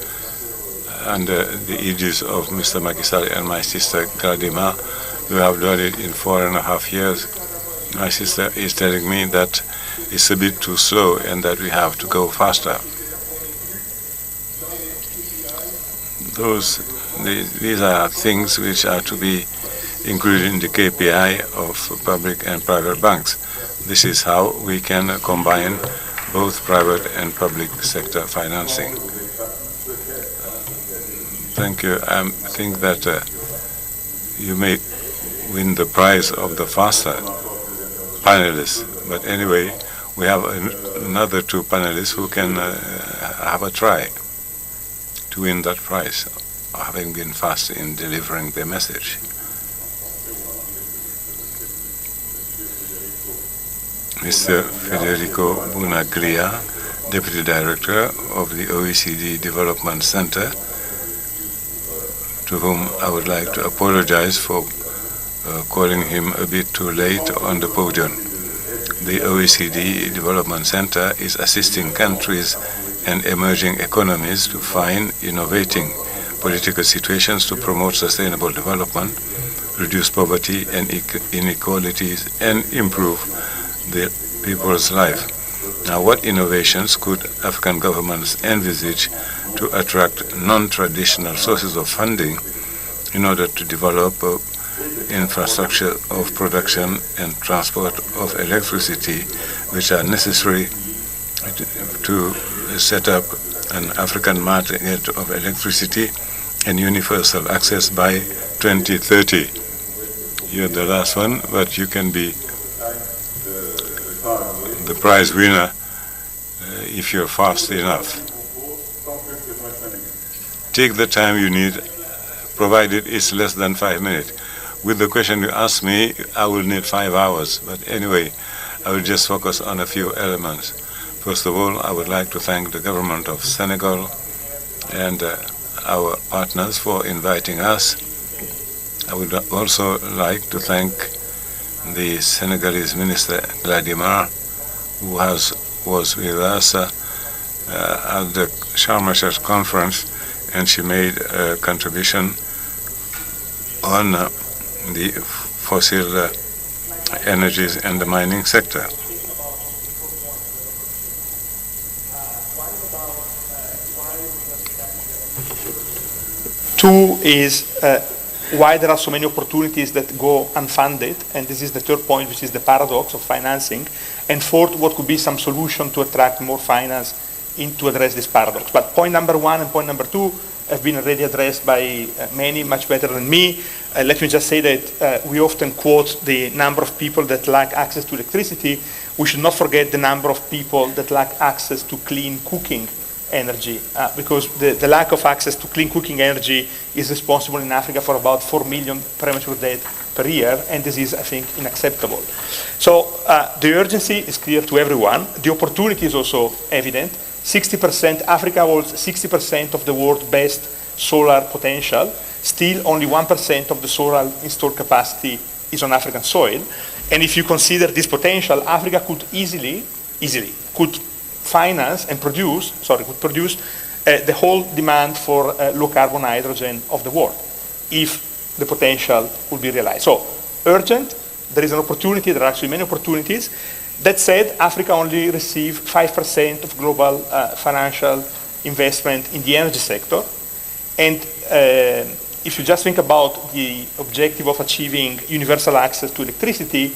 under the aegis of Mr. Macky Sall and my sister Gladima, we have done it in 4.5 years. My sister is telling me that it's a bit too slow and that we have to go faster. These are things which are to be included in the KPI of public and private banks. This is how we can combine both private and public sector financing. Thank you. I think that you may win the prize of the faster panelists, but anyway, we have another two panelists who can have a try to win that prize, having been fast in delivering the message. Mr. Federico Bunaglia, Deputy Director of the OECD Development Center, to whom I would like to apologize for calling him a bit too late on the podium. The OECD Development Center is assisting countries and emerging economies to find innovating political situations to promote sustainable development, reduce poverty and inequalities, and improve the people's life. Now, what innovations could African governments envisage to attract non-traditional sources of funding in order to develop infrastructure of production and transport of electricity, which are necessary to set up an African market of electricity and universal access by 2030. You're the last one, but you can be the prize winner if you're fast enough. Take the time you need, provided it's less than 5 minutes. With the question you asked me, I will need 5 hours, but anyway, I will just focus on a few elements. First of all, I would like to thank the government of Senegal and our partners for inviting us. I would also like to thank the Senegalese Minister Gladima, who was with us at the Sharm el-Sheikh conference, and she made a contribution on the fossil energies and the mining sector. Two is why there are so many opportunities that go unfunded, and this is the third point, which is the paradox of financing. And fourth, what could be some solution to attract more finance to address this paradox. But point number one and point number two have been already addressed by many, much better than me. Let me just say that we often quote the number of people that lack access to electricity. We should not forget the number of people that lack access to clean cooking energy, because the lack of access to clean cooking energy is responsible in Africa for about 4 million premature deaths per year, and this is, I think, unacceptable. So the urgency is clear to everyone. The opportunity is also evident. 60%, Africa holds 60% of the world's best solar potential. Still, only 1% of the solar installed capacity is on African soil. And if you consider this potential, Africa could could finance and produce the whole demand for low carbon hydrogen of the world, if the potential would be realized. So, urgent, there is an opportunity, there are actually many opportunities. That said, Africa only receives 5% of global financial investment in the energy sector. And if you just think about the objective of achieving universal access to electricity,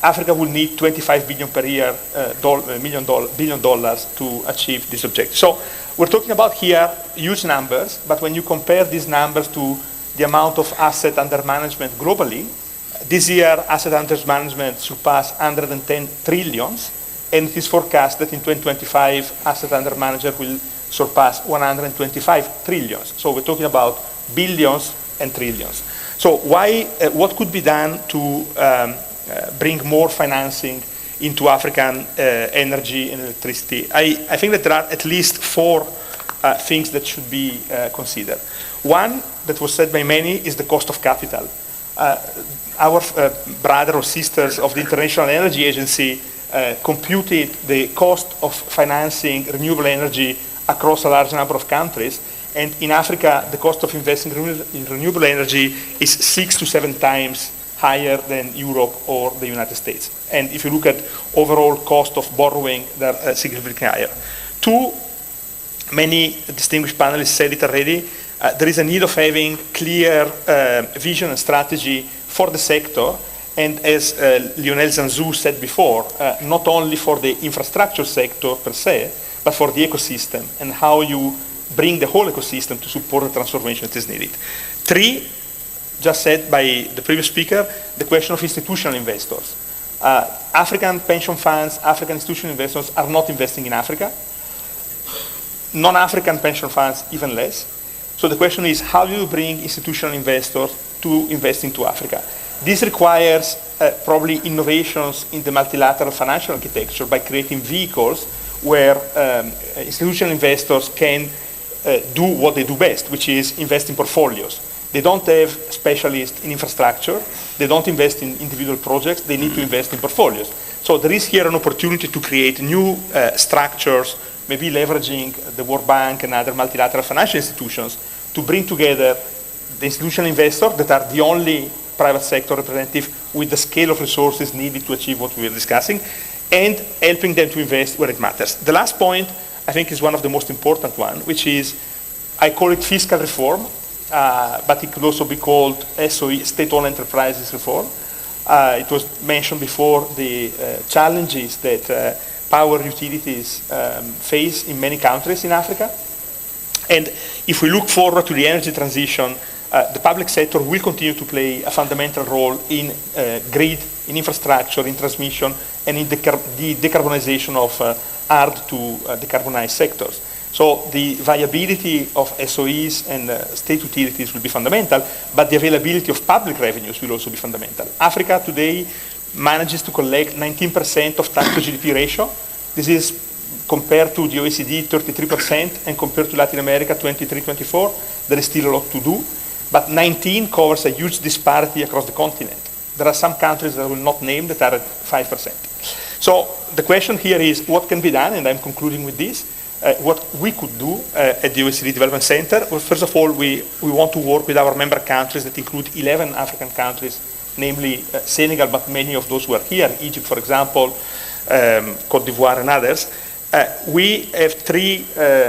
Africa will need 25 billion per year, billion dollars to achieve this objective. So we're talking about here huge numbers, but when you compare these numbers to the amount of asset under management globally, this year asset under management surpassed 110 trillions, and it is forecast that in 2025 asset under management will surpass 125 trillions. So we're talking about billions and trillions. So what could be done to bring more financing into African energy and electricity? I think that there are at least four things that should be considered. One that was said by many is the cost of capital. Our brother or sisters of the International Energy Agency computed the cost of financing renewable energy across a large number of countries, and in Africa the cost of investing in renewable energy is 6 to 7 times higher than Europe or the United States. And if you look at overall cost of borrowing, they're significantly higher. Two, many distinguished panelists said it already, there is a need of having clear vision and strategy for the sector, and as Lionel Zanzou said before, not only for the infrastructure sector per se, but for the ecosystem and how you bring the whole ecosystem to support the transformation that is needed. Three, just said by the previous speaker, the question of institutional investors. African pension funds, African institutional investors are not investing in Africa. Non-African pension funds, even less. So the question is, how do you bring institutional investors to invest into Africa? This requires probably innovations in the multilateral financial architecture by creating vehicles where institutional investors can do what they do best, which is invest in portfolios. They don't have specialists in infrastructure. They don't invest in individual projects. They need to invest in portfolios. So there is here an opportunity to create new structures, maybe leveraging the World Bank and other multilateral financial institutions to bring together the institutional investors that are the only private sector representative with the scale of resources needed to achieve what we are discussing, and helping them to invest where it matters. The last point, I think, is one of the most important one, which is, I call it fiscal reform, but it could also be called SOE, state-owned enterprises reform. It was mentioned before the challenges that power utilities face in many countries in Africa. And if we look forward to the energy transition, the public sector will continue to play a fundamental role in grid, in infrastructure, in transmission, and in the decarbonization of hard to decarbonize sectors. So the viability of SOEs and state utilities will be fundamental, but the availability of public revenues will also be fundamental. Africa today manages to collect 19% of tax to GDP ratio. This is compared to the OECD 33%, and compared to Latin America 23-24. There is still a lot to do, but 19 covers a huge disparity across the continent. There are some countries that I will not name that are at 5%. So the question here is, what can be done? And I'm concluding with this. What we could do at the OECD Development Center. Well, first of all, we want to work with our member countries that include 11 African countries, namely Senegal, but many of those who are here, Egypt, for example, Cote d'Ivoire and others. We have three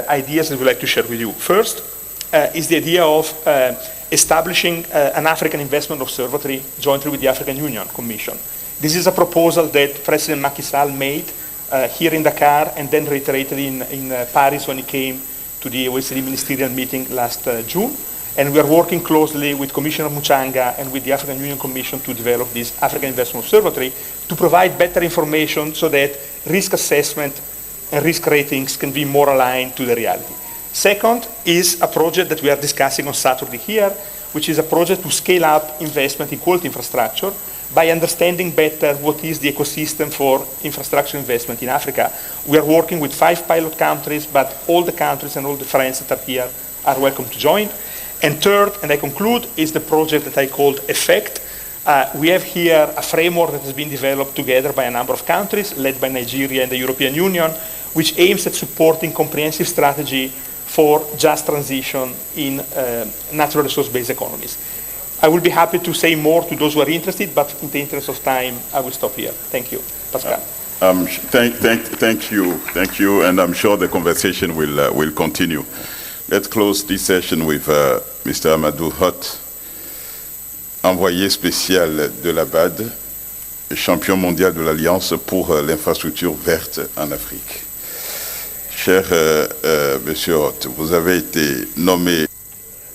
ideas that we'd like to share with you. First is the idea of establishing an African Investment Observatory jointly with the African Union Commission. This is a proposal that President Macky Sall made here in Dakar, and then reiterated in Paris when he came to the OECD ministerial meeting last June. And we are working closely with Commissioner Muchanga and with the African Union Commission to develop this African Investment Observatory to provide better information so that risk assessment and risk ratings can be more aligned to the reality. Second is a project that we are discussing on Saturday here, which is a project to scale up investment in quality infrastructure by understanding better what is the ecosystem for infrastructure investment in Africa. We are working with 5 pilot countries, but all the countries and all the friends that are here are welcome to join. And third, and I conclude, is the project that I called EFFECT. We have here a framework that has been developed together by a number of countries, led by Nigeria and the European Union, which aims at supporting comprehensive strategy for just transition in natural resource-based economies. I will be happy to say more to those who are interested, but in the interest of time, I will stop here. Thank you. Pascal. Thank you, and I'm sure the conversation will continue. Let's close this session with Mr. Amadou Hott, envoyé spécial de la BAD, champion mondial de l'Alliance pour l'infrastructure verte en Afrique. Cher Monsieur Hott, vous avez été nommé.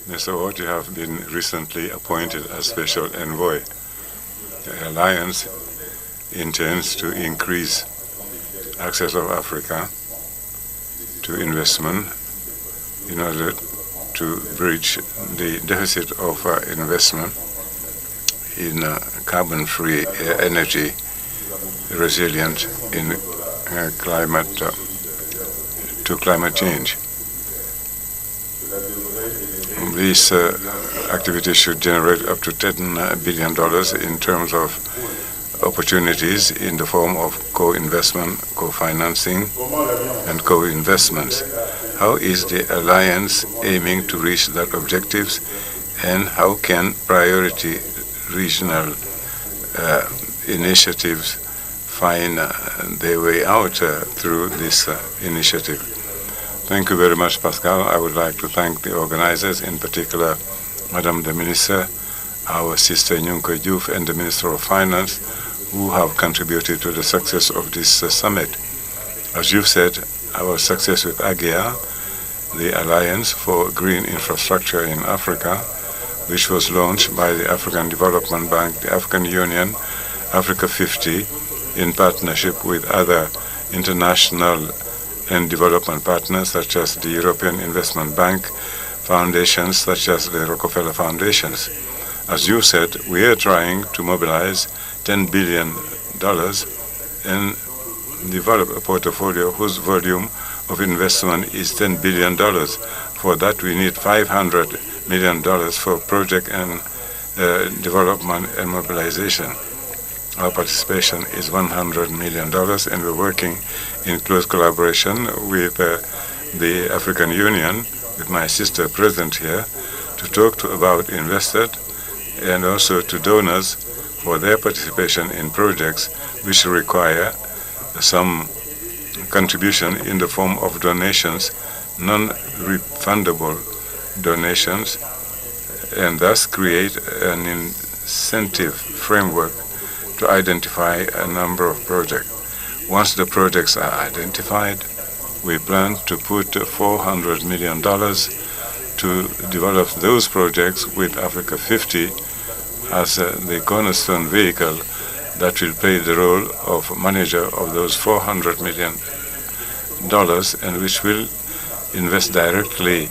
Mr. Hott, you have been recently appointed as special envoy. The Alliance intends to increase access of Africa to investment in order to bridge the deficit of investment in carbon-free energy resilient in climate to climate change. These activities should generate up to $10 billion in terms of opportunities in the form of co-investment, co-financing, and co-investments. How is the Alliance aiming to reach that objectives, and how can priority regional initiatives find their way out through this initiative? Thank you very much, Pascal. I would like to thank the organizers, in particular, Madame the Minister, our sister Nyunko Diouf, and the Minister of Finance, who have contributed to the success of this summit. As you've said, our success with AGEA, the Alliance for Green Infrastructure in Africa, which was launched by the African Development Bank, the African Union, Africa 50, in partnership with other international and development partners such as the European Investment Bank, foundations such as the Rockefeller Foundations. As you said, we are trying to mobilize $10 billion and develop a portfolio whose volume of investment is $10 billion. For that, we need $500 million for project and development and mobilization. Our participation is $100 million, and we're working in close collaboration with the African Union, with my sister present here, to talk about investors and also to donors for their participation in projects which require some contribution in the form of donations, non-refundable donations, and thus create an incentive framework to identify a number of projects. Once the projects are identified, we plan to put $400 million to develop those projects with Africa 50 as the cornerstone vehicle that will play the role of manager of those $400 million and which will invest directly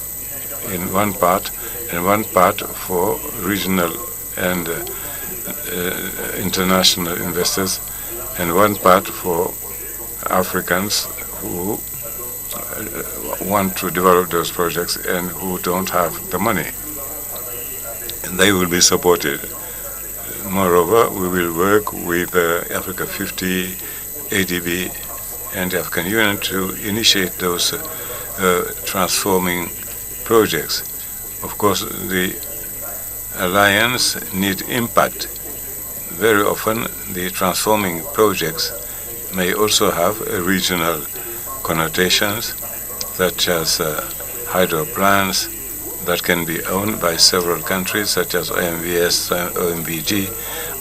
in one part and one part for regional and international investors and one part for Africans who want to develop those projects and who don't have the money. And they will be supported. Moreover, we will work with Africa 50, ADB, and the African Union to initiate those transforming projects. Of course, the Alliance needs impact. Very often, the transforming projects may also have regional connotations, such as hydro plants that can be owned by several countries, such as OMVS, OMVG.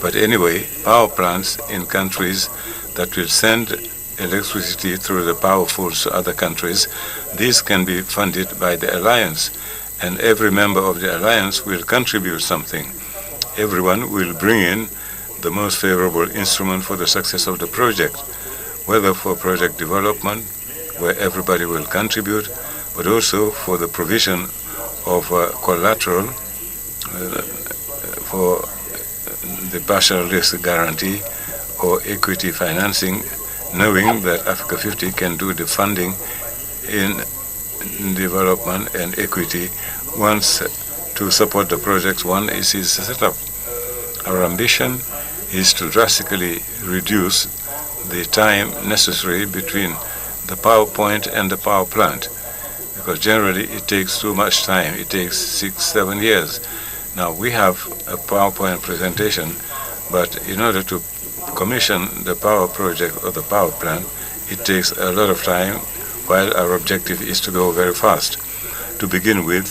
But anyway, power plants in countries that will send electricity through the power pools to other countries, these can be funded by the Alliance. And every member of the Alliance will contribute something. Everyone will bring in the most favorable instrument for the success of the project, whether for project development, where everybody will contribute, but also for the provision of collateral for the partial risk guarantee or equity financing, knowing that Africa 50 can do the funding in development and equity once to support the projects one is set up. Our ambition is to drastically reduce the time necessary between the power point and the power plant, because generally it takes too much time. It takes 6-7 years. Now we have a PowerPoint presentation, but in order to commission the power project or the power plant, it takes a lot of time, while our objective is to go very fast. To begin with,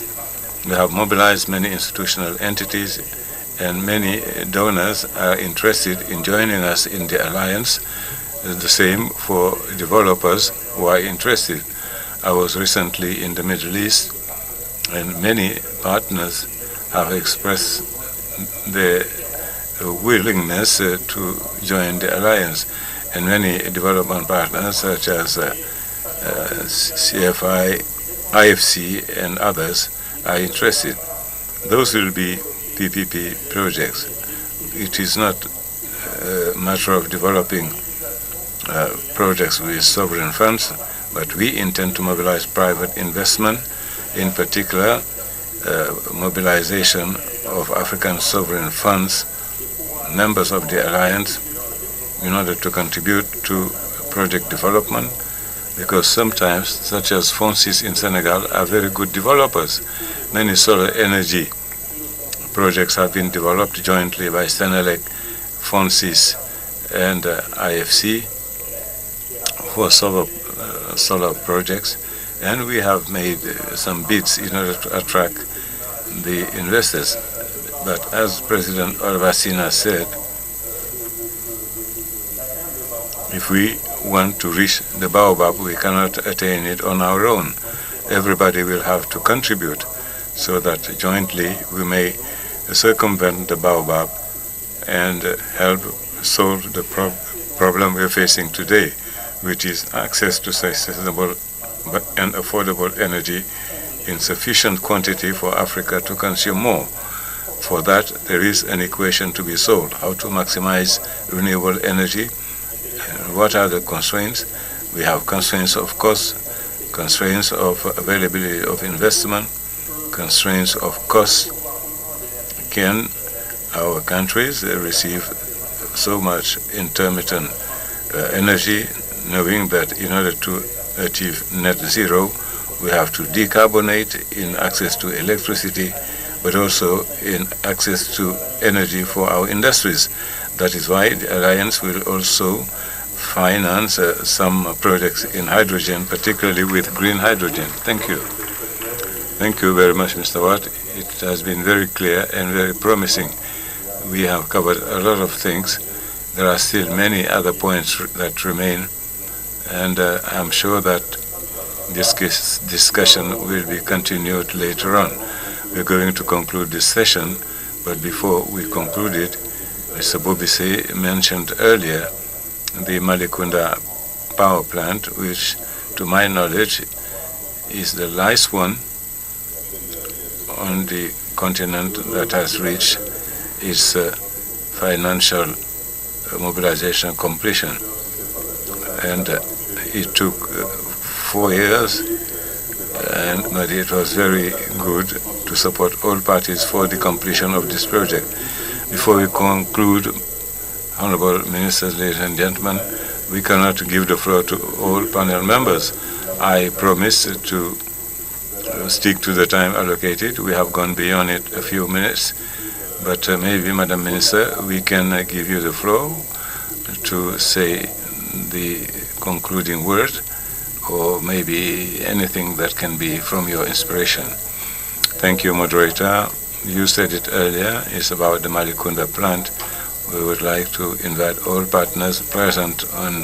we have mobilized many institutional entities, and many donors are interested in joining us in the alliance. The same for developers who are interested. I was recently in the Middle East, and many partners have expressed their willingness to join the alliance, and many development partners such as CFI, IFC, and others are interested. Those will be PPP projects. It is not a matter of developing projects with sovereign funds, but we intend to mobilize private investment, in particular mobilization of African sovereign funds, members of the alliance, in order to contribute to project development, because sometimes, such as FONSIS in Senegal, are very good developers. Many solar energy projects have been developed jointly by Senelec, FONSIS, and IFC for solar projects, and we have made some bids in order to attract the investors. But as President Olvasina said, if we want to reach the baobab, we cannot attain it on our own. Everybody will have to contribute so that jointly we may circumvent the baobab and help solve the problem we're facing today, which is access to sustainable and affordable energy in sufficient quantity for Africa to consume more. For that, there is an equation to be solved: how to maximize renewable energy. What are the constraints? We have constraints of cost, constraints of availability of investment, constraints of cost. Can our countries receive so much intermittent energy, knowing that in order to achieve net zero, we have to decarbonate in access to electricity, but also in access to energy for our industries. That is why the Alliance will also finance some projects in hydrogen, particularly with green hydrogen. Thank you. Thank you very much, Mr. Watt. It has been very clear and very promising. We have covered a lot of things. There are still many other points that remain, and I'm sure that this discussion will be continued later on. We're going to conclude this session, but before we conclude it, Mr. Bobise mentioned earlier the Malikunda power plant, which, to my knowledge, is the last one on the continent that has reached its financial mobilization completion. And it took 4 years, but it was very good to support all parties for the completion of this project. Before we conclude, Honorable Ministers, ladies and gentlemen, we cannot give the floor to all panel members. I promise to stick to the time allocated. We have gone beyond it a few minutes, but maybe, Madam Minister, we can give you the floor to say the concluding word, or maybe anything that can be from your inspiration. Thank you, Moderator. You said it earlier, it's about the Malikunda plant. We would like to invite all partners present on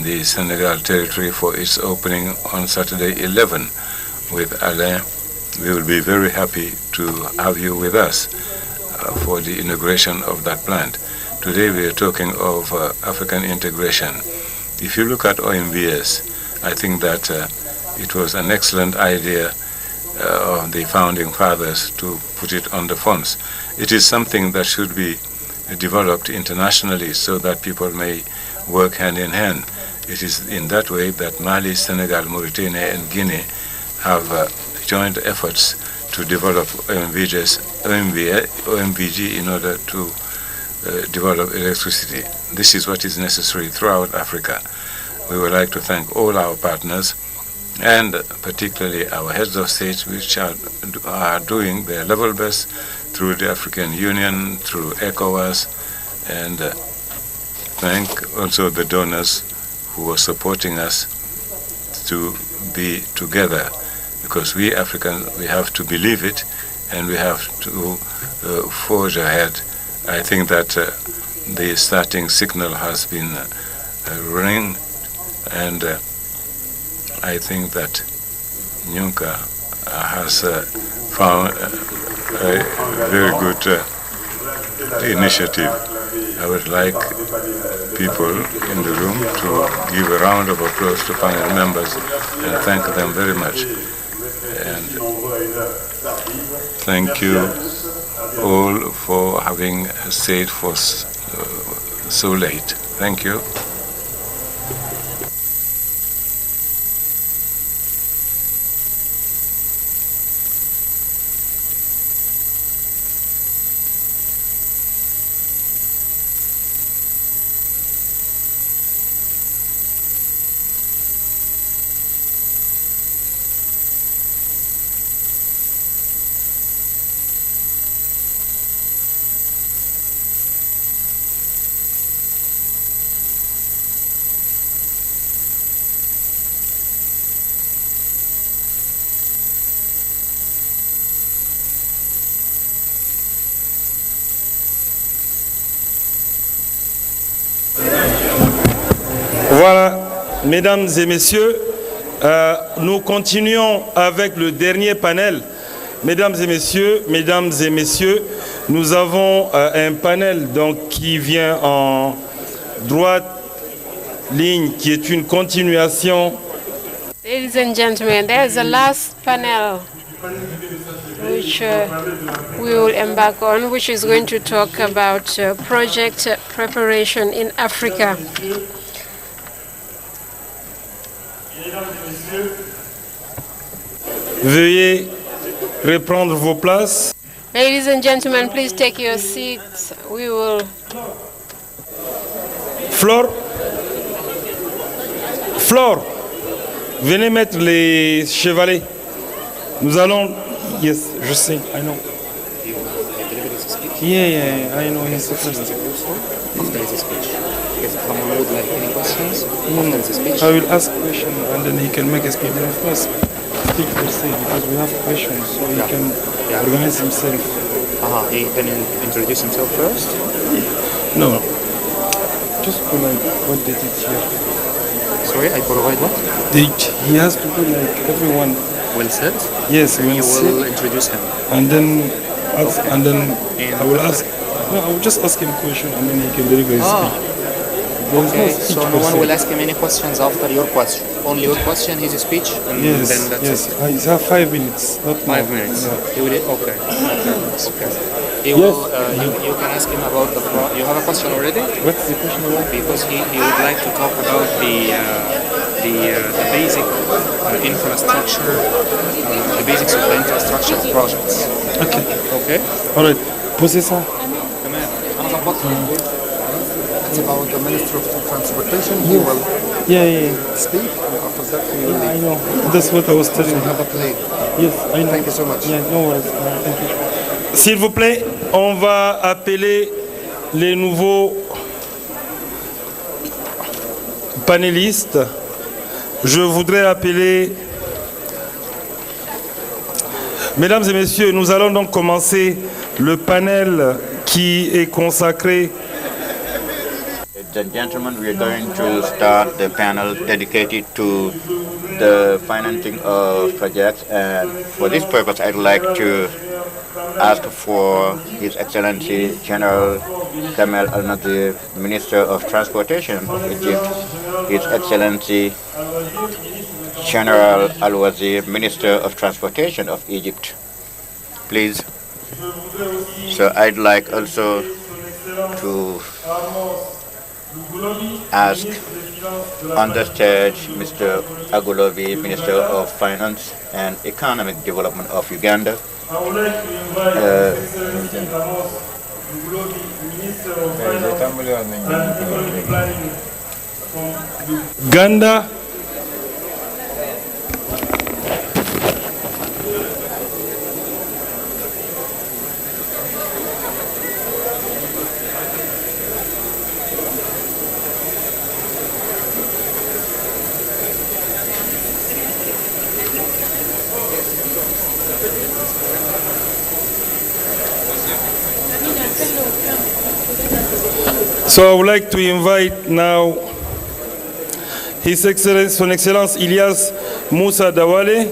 the Senegal territory for its opening on Saturday 11 with Alain. We will be very happy to have you with us for the inauguration of that plant. Today we are talking of African integration. If you look at OMVS, I think that it was an excellent idea of the founding fathers to put it on the funds. It is something that should be developed internationally so that people may work hand in hand. It is in that way that Mali, Senegal, Mauritania, and Guinea have joined efforts to develop OMVG in order to develop electricity. This is what is necessary throughout Africa. We would like to thank all our partners, and particularly our heads of states, which are doing their level best through the African Union, through ECOWAS, and thank also the donors who are supporting us to be together, because we Africans, we have to believe it, and we have to forge ahead. I think that the starting signal has been ring, and I think that Nyunka has found a very good initiative. I would like people in the room to give a round of applause to panel members and thank them very much. And thank you all for having stayed for so late. Thank you. Voilà, mesdames et messieurs, nous continuons avec le dernier panel. Mesdames et messieurs, nous avons un panel donc, qui vient en droite ligne, qui est une continuation. Ladies and gentlemen, there's the last panel which we will embark on, which is going to talk about project preparation in Africa. Veuillez reprendre vos places. Ladies and gentlemen, please take your seats. We will. Flore, venez mettre les chevalets. Nous allons. Yes, je sais, I know. Yeah, I know. He's the first. After his speech. If someone would like any questions, after his speech. I will ask question and then he can make a speech. Of course, speak per se because we have questions, so he can organize himself. He can introduce himself first? No. Just put like what they did here. Sorry, I provide what? He has to do like everyone. Will sit? Yes, and will you sit. will introduce him. And then I will ask. No, I will just ask him a question and then he can deliver his speech. Okay, so no one will ask him any questions after your question. Only your question, his speech, and then that's it. Yes. He has 5 minutes, not 5 minutes. Yeah. He will. Okay. He will. You can ask him about the. You have a question already? What's the question about? Because he would like to talk about the basic infrastructure, the basics of the infrastructure projects. Okay. All right. Posez ça. It's about the Minister of Transportation. He will speak, and after that we will I know. That's what I was telling you. have a play. Yes, I know. Thank you so much. Yeah, no worries. Thank you. S'il vous plaît, on va appeler les nouveaux panélistes. Je voudrais appeler... Mesdames et messieurs, nous allons donc commencer le panel qui est consacré... Ladies and gentlemen, we are going to start the panel dedicated to the financing of projects, and for this purpose I'd like to ask for His Excellency General Kamel Al-Nazir, Minister of Transportation of Egypt, His Excellency General Al-Wazir, Minister of Transportation of Egypt. Please. So I'd like also to ask on the stage Mr. Agulobi, Minister of Finance and Economic Development of Uganda. Uganda. So I would like to invite now His Excellency, Son Excellence Ilyas Moussa Dawale,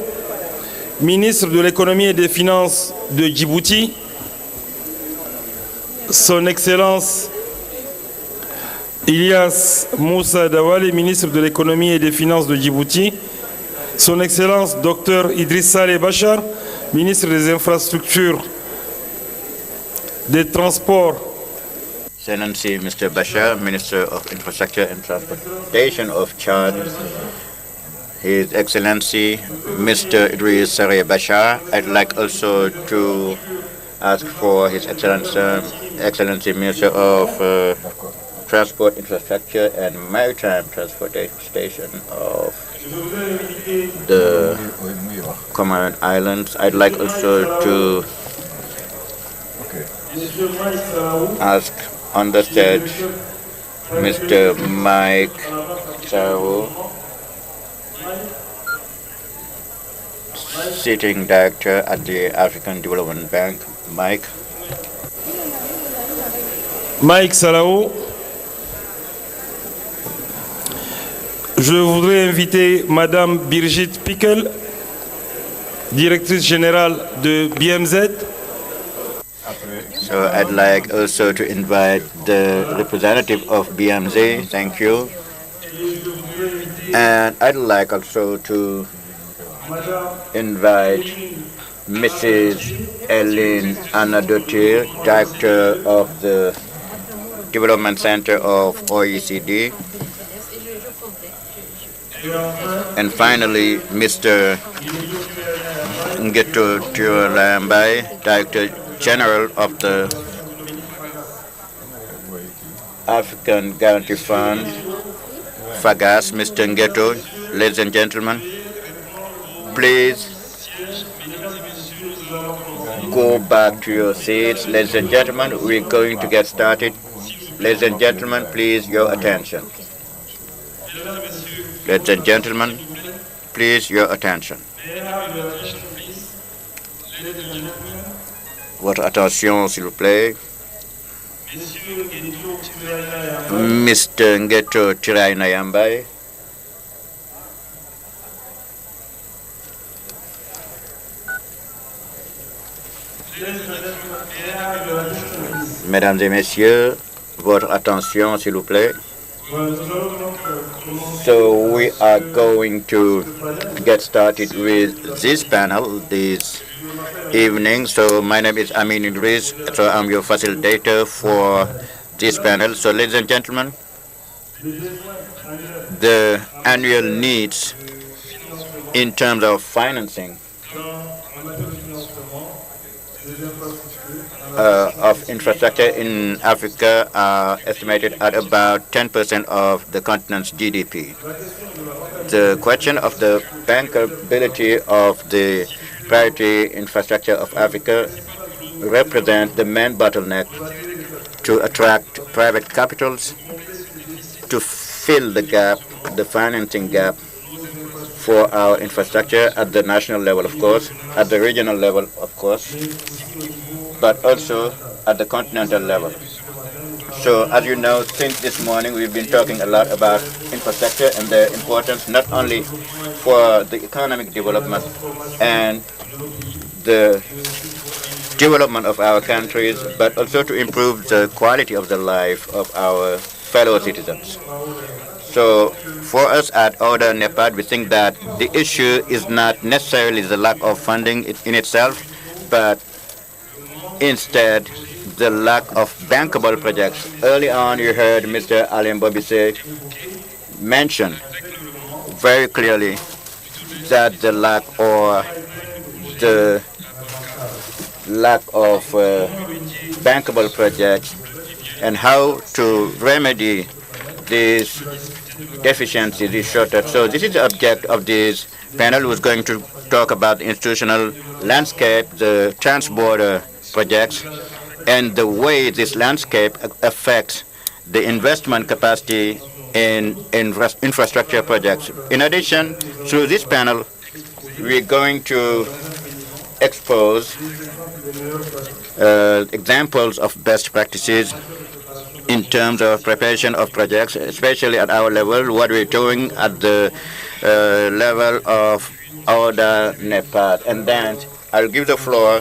ministre de l'économie et des finances de Djibouti, Son Excellence Ilyas Moussa Dawale, ministre de l'économie et des finances de Djibouti, Son Excellence Dr Idriss Saleh Bachar, ministre des infrastructures, des transports. Excellency Mr. Bashar, Minister of Infrastructure and Transportation of Chad, His Excellency Mr. Idriss Saleh Bachar. I'd like also to ask for His Excellency Minister of Transport, Infrastructure and Maritime Transportation of the Comoran Islands. I'd like also to ask on the stage Mr. Mike Chao, Sitting Director at the African Development Bank. Mike Salao. Je voudrais inviter Madame Birgit Pickel, directrice générale de BMZ. So I'd like also to invite the representative of BMZ. Thank you. And I'd like also to invite Mrs. Ellen Anadotir, Director of the Development Center of OECD. And finally, Mr. Ngeto Tiolambai, Director General of the African Guarantee Fund, FAGAS. Mr. Ngeto, ladies and gentlemen, please go back to your seats. Ladies and gentlemen, we're going to get started. Ladies and gentlemen, please, your attention. Ladies and gentlemen, please, your attention. Votre attention, s'il vous plaît. Mr. Ngeto Tirainayambai. Mesdames et messieurs, votre attention, s'il vous plaît. So we are going to get started with this panel this evening. So my name is Amin Idris. So I'm your facilitator for this panel. So ladies and gentlemen, the annual needs in terms of financing of infrastructure in Africa are estimated at about 10% of the continent's GDP. The question of the bankability of the priority infrastructure of Africa represents the main bottleneck to attract private capitals to fill the gap, the financing gap for our infrastructure at the national level, of course, at the regional level, of course, but also at the continental level. So as you know, since this morning we've been talking a lot about infrastructure and their importance not only for the economic development and the development of our countries, but also to improve the quality of the life of our fellow citizens. So for us at Order NEPAD, we think that the issue is not necessarily the lack of funding in itself, but instead the lack of bankable projects. Early on, you heard Mr. Alain Bobisse mention very clearly that the lack of bankable projects and how to remedy these deficiencies, these shortages. So this is the object of this panel, who is going to talk about the institutional landscape, the trans-border projects, and the way this landscape affects the investment capacity in infrastructure projects. In addition, through this panel, we're going to expose examples of best practices in terms of preparation of projects, especially at our level, what we're doing at the level of ODA, NEPAD. And then I'll give the floor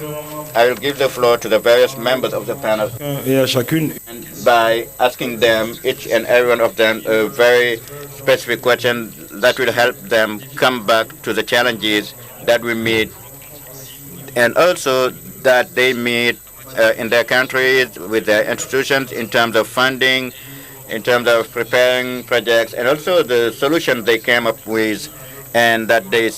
to the various members of the panel by asking them, each and every one of them, a very specific question that will help them come back to the challenges that we meet, and also that they meet in their countries with their institutions in terms of funding, in terms of preparing projects, and also the solutions they came up with and that they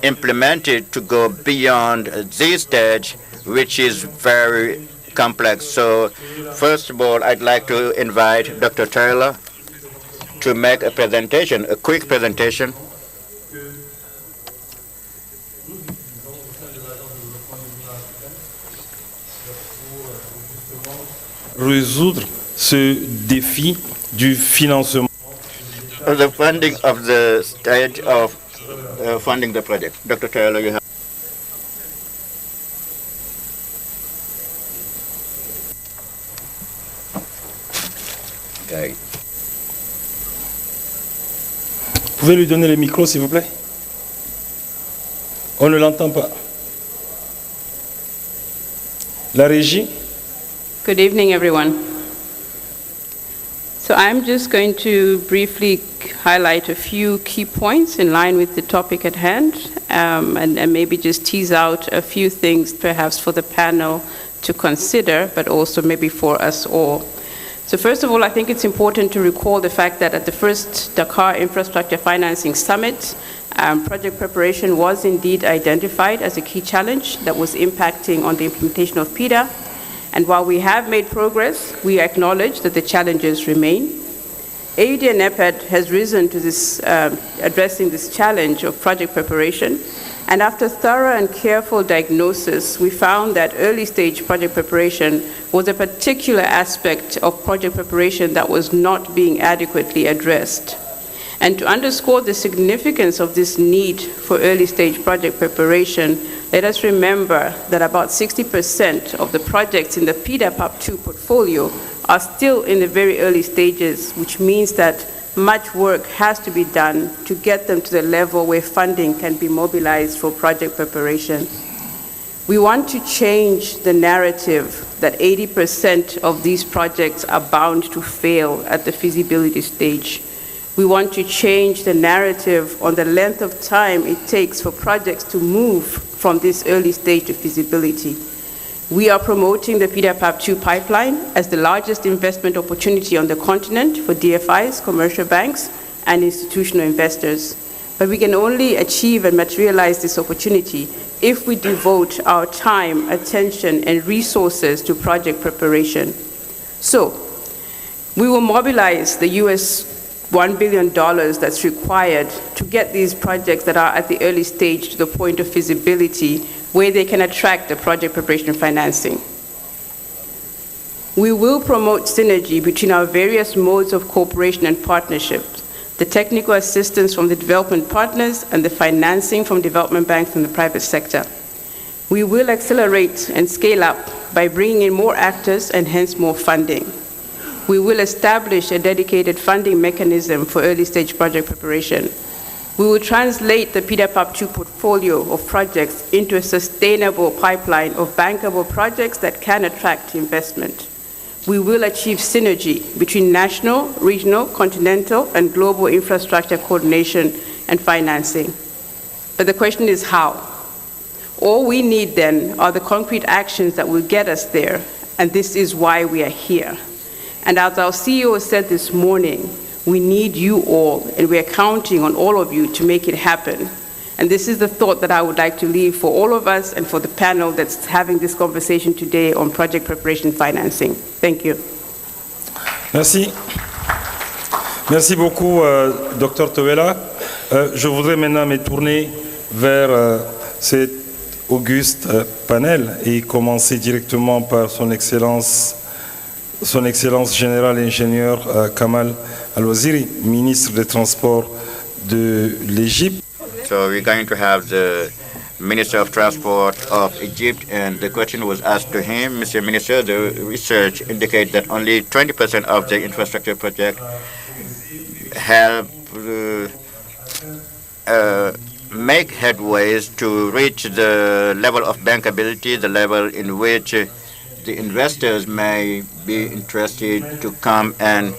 implemented to go beyond this stage, which is very complex. So first of all, I'd like to invite Dr. Taylor to make a presentation, a quick presentation. Résoudre ce défi du financement. The funding of the stage of funding the project. Dr. Taylor, you have. Okay. Vous pouvez lui donner le micro, s'il vous plaît? On ne l'entend pas. La régie? Good evening, everyone. So I'm just going to briefly highlight a few key points in line with the topic at hand, and maybe just tease out a few things perhaps for the panel to consider, but also maybe for us all. So first of all, I think it's important to recall the fact that at the first Dakar Infrastructure Financing Summit, project preparation was indeed identified as a key challenge that was impacting on the implementation of PIDA. And while we have made progress, we acknowledge that the challenges remain. AUD and NEPAD has risen to this, addressing this challenge of project preparation. And after thorough and careful diagnosis, we found that early stage project preparation was a particular aspect of project preparation that was not being adequately addressed. And to underscore the significance of this need for early stage project preparation, let us remember that about 60% of the projects in the PIDA PAP2 portfolio are still in the very early stages, which means that much work has to be done to get them to the level where funding can be mobilized for project preparation. We want to change the narrative that 80% of these projects are bound to fail at the feasibility stage. We want to change the narrative on the length of time it takes for projects to move from this early stage to feasibility. We are promoting the PIDA PAP2 pipeline as the largest investment opportunity on the continent for DFIs, commercial banks, and institutional investors. But we can only achieve and materialize this opportunity if we devote our time, attention, and resources to project preparation. So, we will mobilize the US $1 billion that's required to get these projects that are at the early stage to the point of feasibility where they can attract the project preparation financing. We will promote synergy between our various modes of cooperation and partnerships, the technical assistance from the development partners and the financing from development banks and the private sector. We will accelerate and scale up by bringing in more actors and hence more funding. We will establish a dedicated funding mechanism for early stage project preparation. We will translate the PIDA PAP2 portfolio of projects into a sustainable pipeline of bankable projects that can attract investment. We will achieve synergy between national, regional, continental, and global infrastructure coordination and financing. But the question is how? All we need then are the concrete actions that will get us there, and this is why we are here. And as our CEO said this morning, we need you all, and we are counting on all of you to make it happen. And this is the thought that I would like to leave for all of us and for the panel that's having this conversation today on project preparation financing. Thank you. Merci. Merci beaucoup, Dr. Towela. Je voudrais maintenant me tourner vers cet auguste panel et commencer directement par son Excellence générale ingénieur Kamal Al-Waziri, ministre des Transports de l'Égypte. So we're going to have the Minister of Transport of Egypt, and the question was asked to him, Mr. Minister, the research indicates that only 20% of the infrastructure project help make headways to reach the level of bankability, the level in which the investors may be interested to come and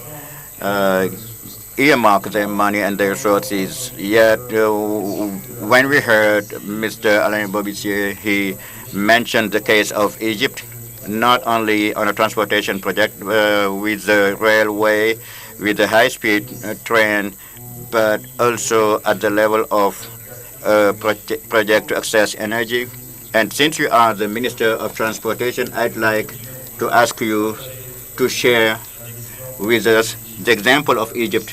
earmark their money and their resources. Yet, when we heard Mr. Alain Bobissier, he mentioned the case of Egypt, not only on a transportation project with the railway, with the high-speed train, but also at the level of project to access energy. And since you are the Minister of Transportation, I'd like to ask you to share with us the example of Egypt,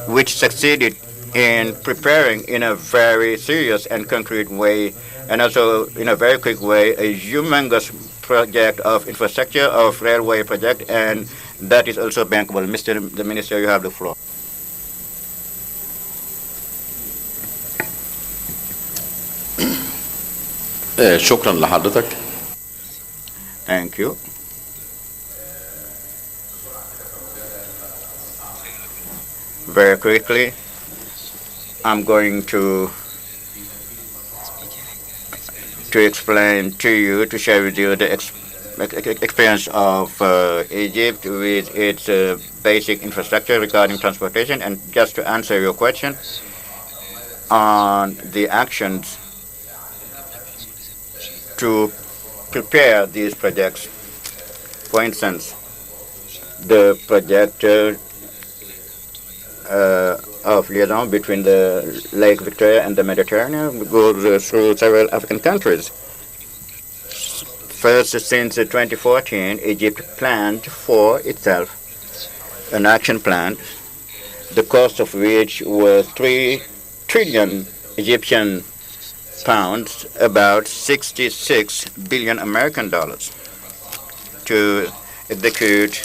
which succeeded in preparing in a very serious and concrete way, and also in a very quick way, a humongous project of infrastructure, of railway project, and that is also bankable. Mr. the Minister, you have the floor. شكرا لحضرتك. Thank you. Very quickly, I'm going to explain to you, to share with you the experience of Egypt with its basic infrastructure regarding transportation, and just to answer your question on the actions to prepare these projects. For instance, the project of liaison between the Lake Victoria and the Mediterranean goes through several African countries. First, since 2014, Egypt planned for itself an action plan, the cost of which was 3 trillion Egyptian pounds, about 66 billion American dollars, to execute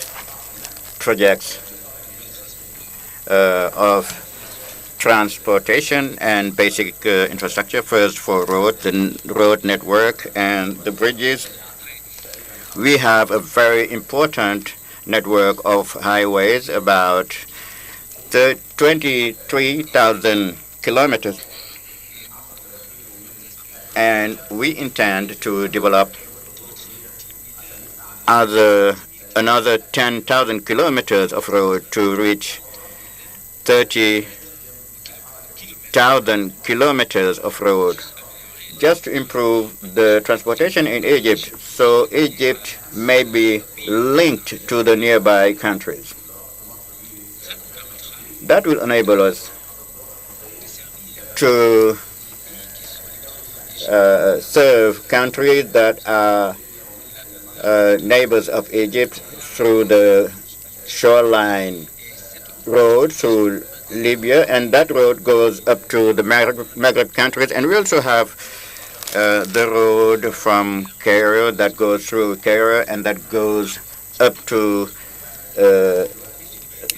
projects of transportation and basic infrastructure, first for the road network and the bridges. We have a very important network of highways, about 23,000 kilometers, and we intend to develop another 10,000 kilometers of road to reach 30,000 kilometers of road, just to improve the transportation in Egypt, so Egypt may be linked to the nearby countries. That will enable us to serve countries that are neighbors of Egypt through the shoreline road through Libya, and that road goes up to the Maghreb countries. And we also have the road from Cairo that goes through Cairo and that goes up to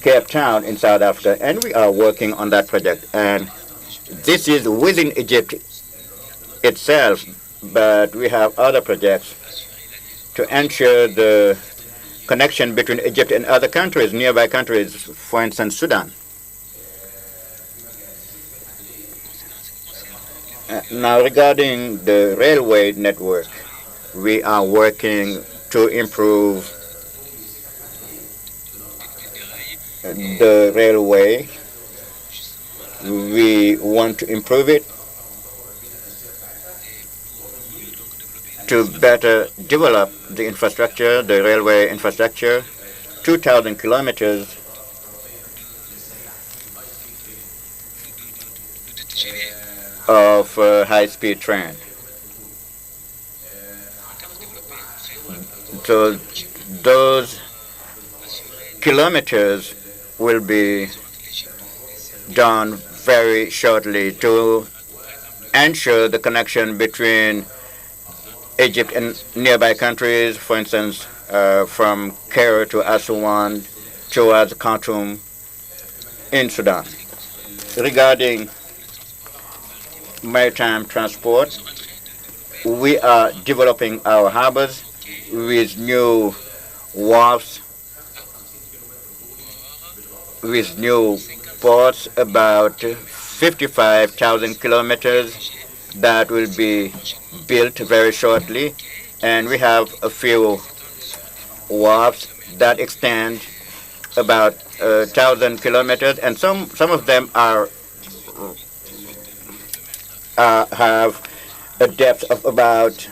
Cape Town in South Africa, and we are working on that project. And this is within Egypt itself, but we have other projects to ensure the connection between Egypt and other countries, nearby countries, for instance, Sudan. Now, regarding the railway network, we are working to improve the railway. We want to improve it to better develop the infrastructure, the railway infrastructure, 2,000 kilometers of high-speed train. So those kilometers will be done very shortly to ensure the connection between Egypt and nearby countries, for instance, from Cairo to Aswan towards Khartoum in Sudan. Regarding maritime transport. We are developing our harbors with new wharves, with new ports, about 55,000 kilometers that will be built very shortly. And we have a few wharves that extend about 1,000 kilometers, and some of them have a depth of about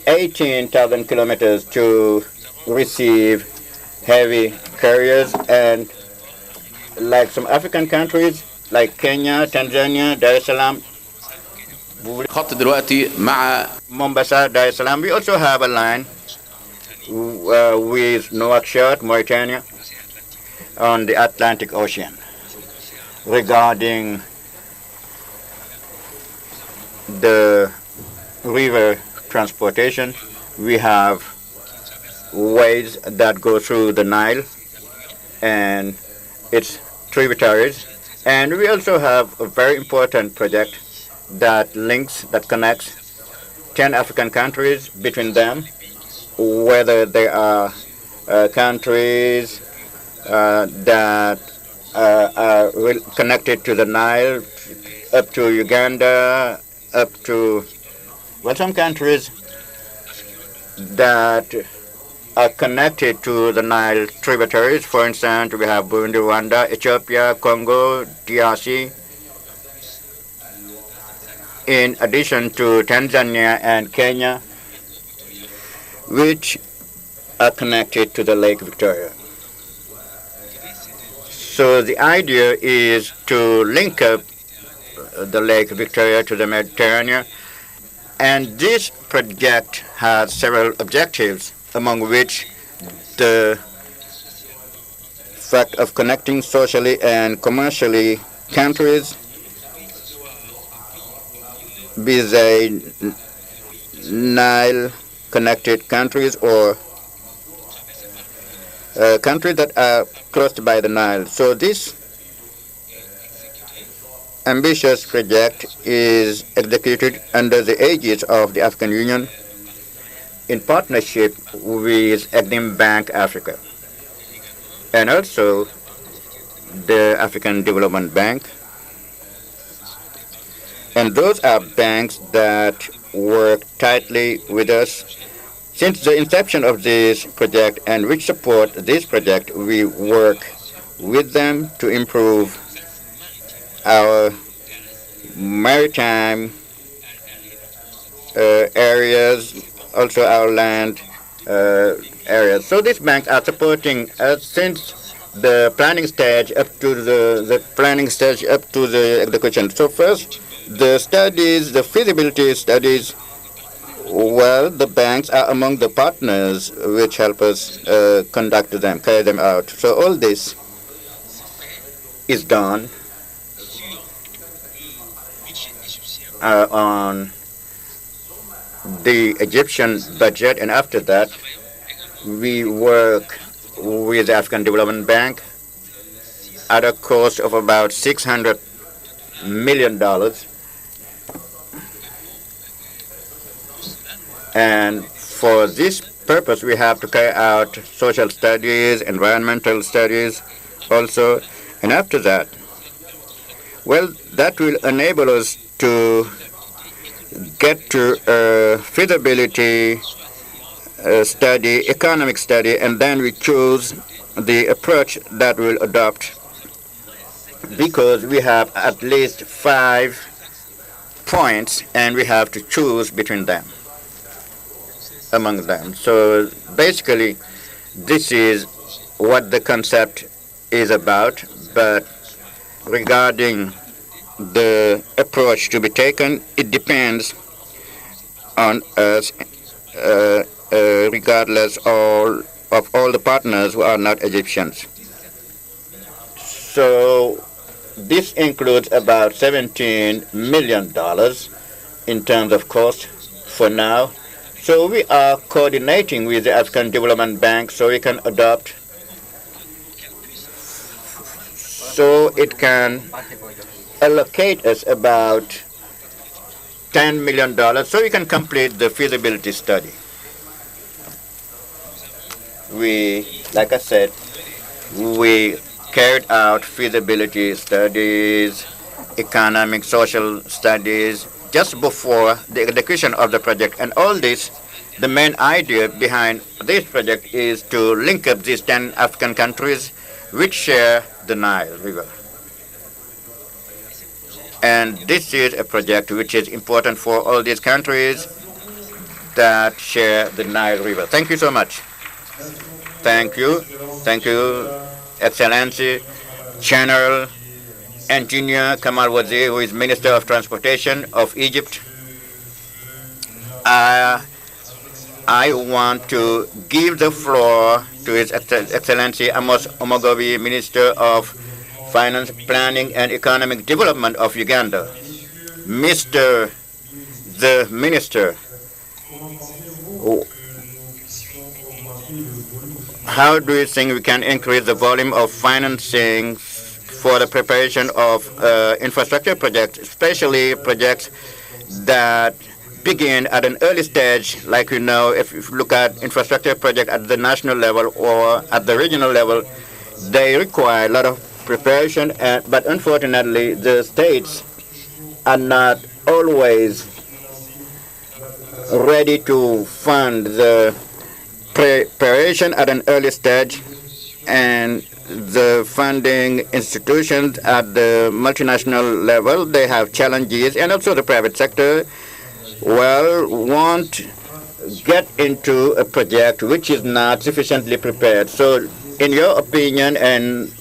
18,000 kilometers to receive heavy carriers. And like some African countries like Kenya, Tanzania, Dar es Salaam, Mombasa, Dar es Salaam, we also have a line with Nouakchott, Mauritania, on the Atlantic Ocean. Regarding the river transportation, we have ways that go through the Nile and its tributaries. And we also have a very important project that connects 10 African countries between them, whether they are countries that are connected to the Nile, up to Uganda, up to, well, some countries that are connected to the Nile tributaries. For instance, we have Burundi, Rwanda, Ethiopia, Congo, DRC, in addition to Tanzania and Kenya, which are connected to the Lake Victoria. So the idea is to link up the Lake Victoria to the Mediterranean, and this project has several objectives, among which the fact of connecting socially and commercially countries, be they Nile-connected countries or countries that are close by the Nile. So this ambitious project is executed under the aegis of the African Union in partnership with Exim Bank Africa and also the African Development Bank. And those are banks that work tightly with us since the inception of this project, and which support this project. We work with them to improve our maritime areas, also our land areas. So these banks are supporting us since the planning stage up to the execution. So first, the studies, the feasibility studies, well, the banks are among the partners which help us conduct them, carry them out. So all this is done on the Egyptian budget, and after that we work with the African Development Bank at a cost of about $600 million. And for this purpose, we have to carry out social studies, environmental studies also. And after that, well, that will enable us to get to a feasibility study, economic study, and then we choose the approach that we'll adopt, because we have at least 5 points and we have to choose between them, among them. So basically, this is what the concept is about, but regarding the approach to be taken, it depends on us, regardless of all the partners who are not Egyptians. So this includes about $17 million in terms of cost for now. So we are coordinating with the African Development Bank so we can adopt, so it can allocate us about $10 million so we can complete the feasibility study. Like I said, we carried out feasibility studies, economic, social studies, just before the execution of the project. And all this, the main idea behind this project is to link up these 10 African countries which share the Nile River. And this is a project which is important for all these countries that share the Nile River. Thank you so much. Thank you. Thank you, Excellency, General Engineer Kamal Wazir, who is Minister of Transportation of Egypt. I want to give the floor to His Excellency Amos Omogobi, Minister of Finance, Planning and Economic Development of Uganda. Mr. the Minister, how do you think we can increase the volume of financing for the preparation of infrastructure projects, especially projects that begin at an early stage? Like, if you look at infrastructure projects at the national level or at the regional level, they require a lot of preparation, but unfortunately the states are not always ready to fund the preparation at an early stage, and the funding institutions at the multinational level, they have challenges, and also the private sector won't get into a project which is not sufficiently prepared. So in your opinion, and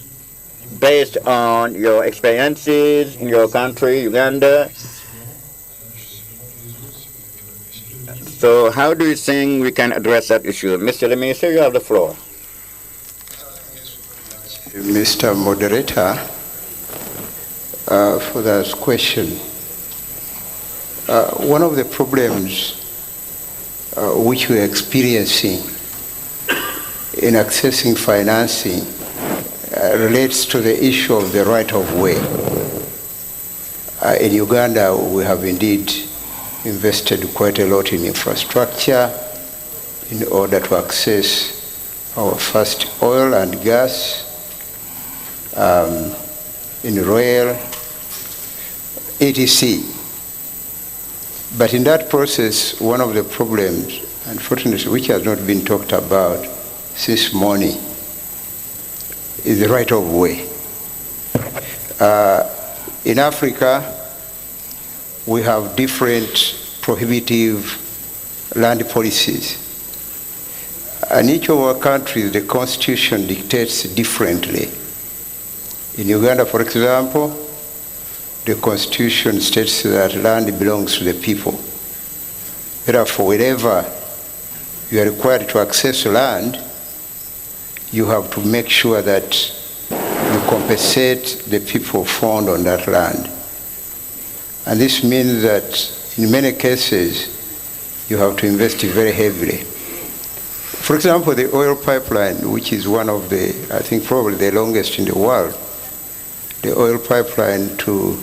based on your experiences in your country, Uganda, so how do you think we can address that issue? Mr. the Minister, you have the floor. Mr. Moderator, for that question. One of the problems which we are experiencing in accessing financing relates to the issue of the right of way. In Uganda, we have indeed invested quite a lot in infrastructure in order to access our first oil and gas, in rail, etc. But in that process, one of the problems, unfortunately, which has not been talked about since morning, is the right of way. In Africa, we have different prohibitive land policies. And each of our countries, the constitution dictates differently. In Uganda, for example, the constitution states that land belongs to the people. Therefore, wherever you are required to access land, you have to make sure that you compensate the people found on that land. And this means that in many cases, you have to invest very heavily. For example, the oil pipeline, which is one of the, I think probably the longest in the world, the oil pipeline to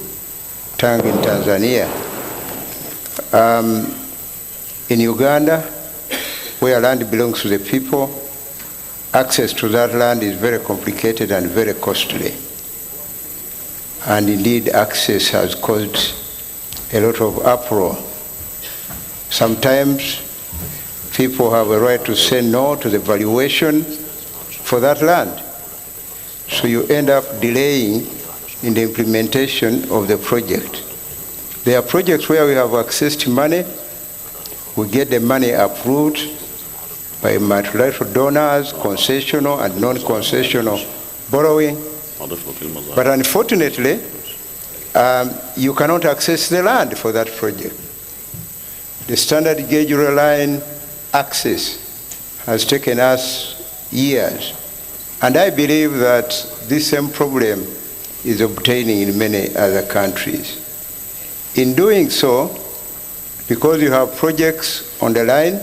Tanga in Tanzania. In Uganda, where land belongs to the people, access to that land is very complicated and very costly. And indeed, access has caused a lot of uproar. Sometimes people have a right to say no to the valuation for that land. So you end up delaying in the implementation of the project. There are projects where we have accessed money, we get the money approved by multilateral donors, concessional and non-concessional borrowing. But unfortunately, you cannot access the land for that project. The standard gauge rail line access has taken us years. And I believe that this same problem is obtaining in many other countries. In doing so, because you have projects on the line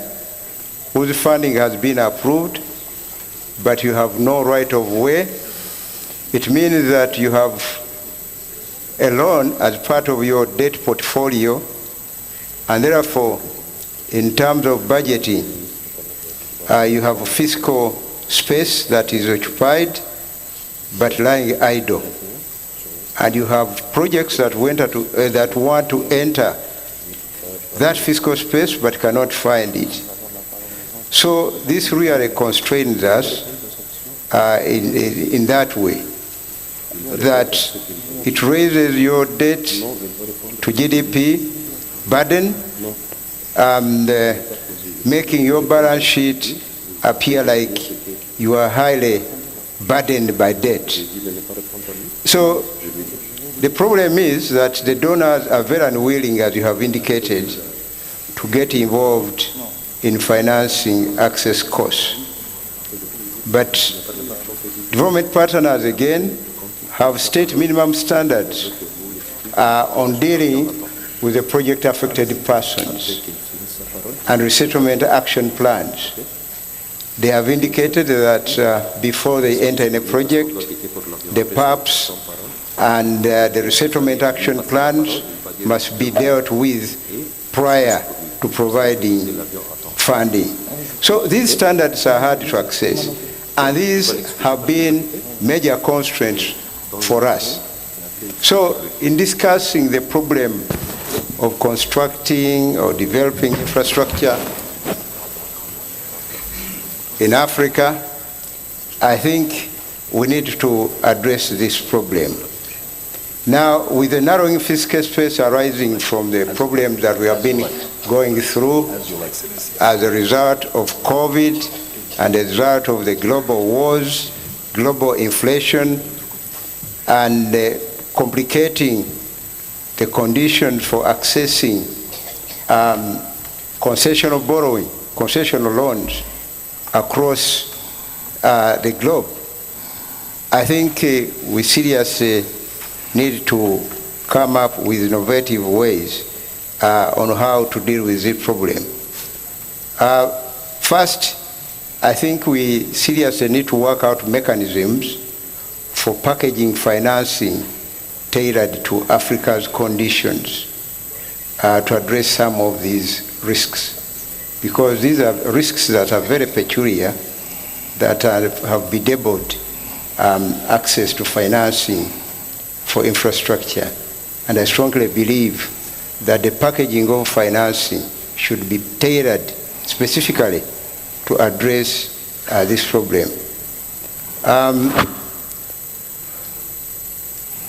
whose funding has been approved, but you have no right of way, it means that you have a loan as part of your debt portfolio And therefore, in terms of budgeting, you have a fiscal space that is occupied but lying idle. And you have projects that want to enter that fiscal space but cannot find it. So this really constrains us in that way, that it raises your debt to GDP burden and making your balance sheet appear like you are highly burdened by debt. So the problem is that the donors are very unwilling, as you have indicated, to get involved in financing access costs. But development partners, again, have state minimum standards on dealing with the project-affected persons and resettlement action plans. They have indicated that before they enter in a project, the PAPs and the resettlement action plans must be dealt with prior to providing funding. So these standards are hard to access, and these have been major constraints for us. So in discussing the problem of constructing or developing infrastructure in Africa, I think we need to address this problem. Now, with the narrowing fiscal space arising from the problems that we have been going through as a result of COVID and as a result of the global wars, global inflation, and complicating the conditions for accessing concessional borrowing, concessional loans across the globe, I think we seriously need to come up with innovative ways on how to deal with this problem. First, I think we seriously need to work out mechanisms for packaging financing tailored to Africa's conditions to address some of these risks, because these are risks that are very peculiar, that have bedeviled access to financing for infrastructure. And I strongly believe that the packaging of financing should be tailored specifically to address this problem.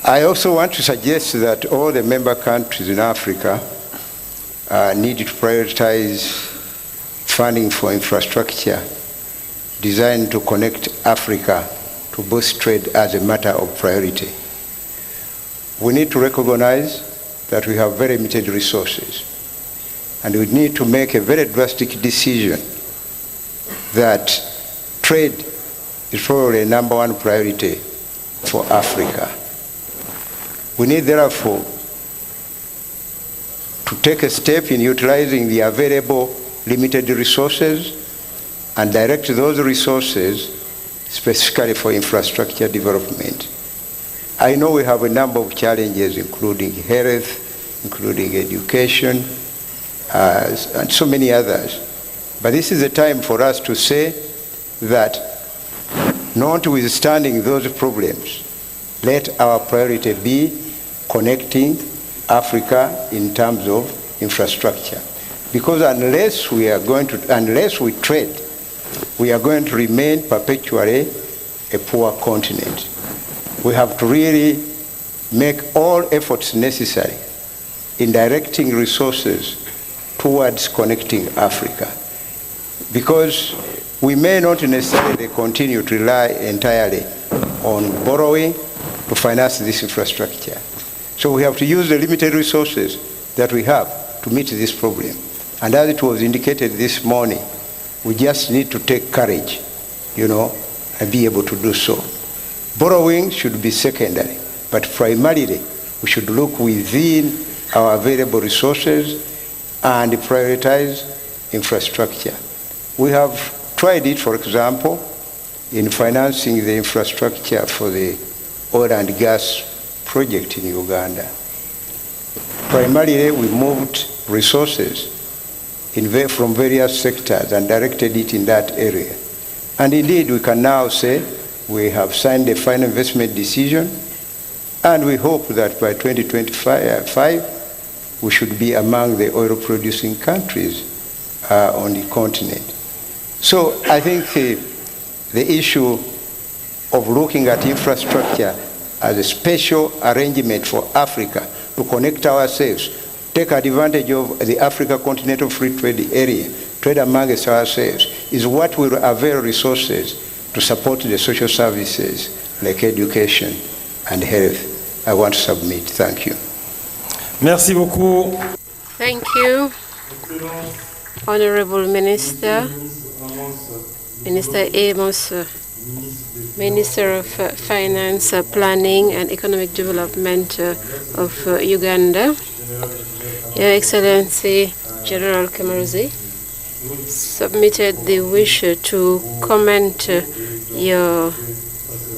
I also want to suggest that all the member countries in Africa need to prioritize funding for infrastructure designed to connect Africa to boost trade as a matter of priority. We need to recognize that we have very limited resources, and we need to make a very drastic decision that trade is probably a number one priority for Africa. We need, therefore, to take a step in utilizing the available limited resources and direct those resources specifically for infrastructure development. I know we have a number of challenges, including health, including education, and so many others. But this is a time for us to say that, notwithstanding those problems, let our priority be connecting Africa in terms of infrastructure. Because unless we trade, we are going to remain perpetually a poor continent. We have to really make all efforts necessary in directing resources towards connecting Africa. Because we may not necessarily continue to rely entirely on borrowing to finance this infrastructure. So we have to use the limited resources that we have to meet this problem. And as it was indicated this morning, we just need to take courage, and be able to do so. Borrowing should be secondary, but primarily we should look within our available resources and prioritize infrastructure. We have tried it, for example, in financing the infrastructure for the oil and gas project in Uganda. Primarily, we moved resources from various sectors and directed it in that area. And indeed, we can now say we have signed a final investment decision, and we hope that by 2025, we should be among the oil-producing countries on the continent. So I think the issue of looking at infrastructure as a special arrangement for Africa to connect ourselves, take advantage of the Africa Continental Free Trade Area, trade amongst ourselves, is what will avail resources to support the social services like education and health. I want to submit. Thank you. Merci beaucoup. Thank you, Honorable Minister, Minister Amos, Minister of Finance, Planning and Economic Development of Uganda. Your Excellency General Kamaruzi submitted the wish to comment your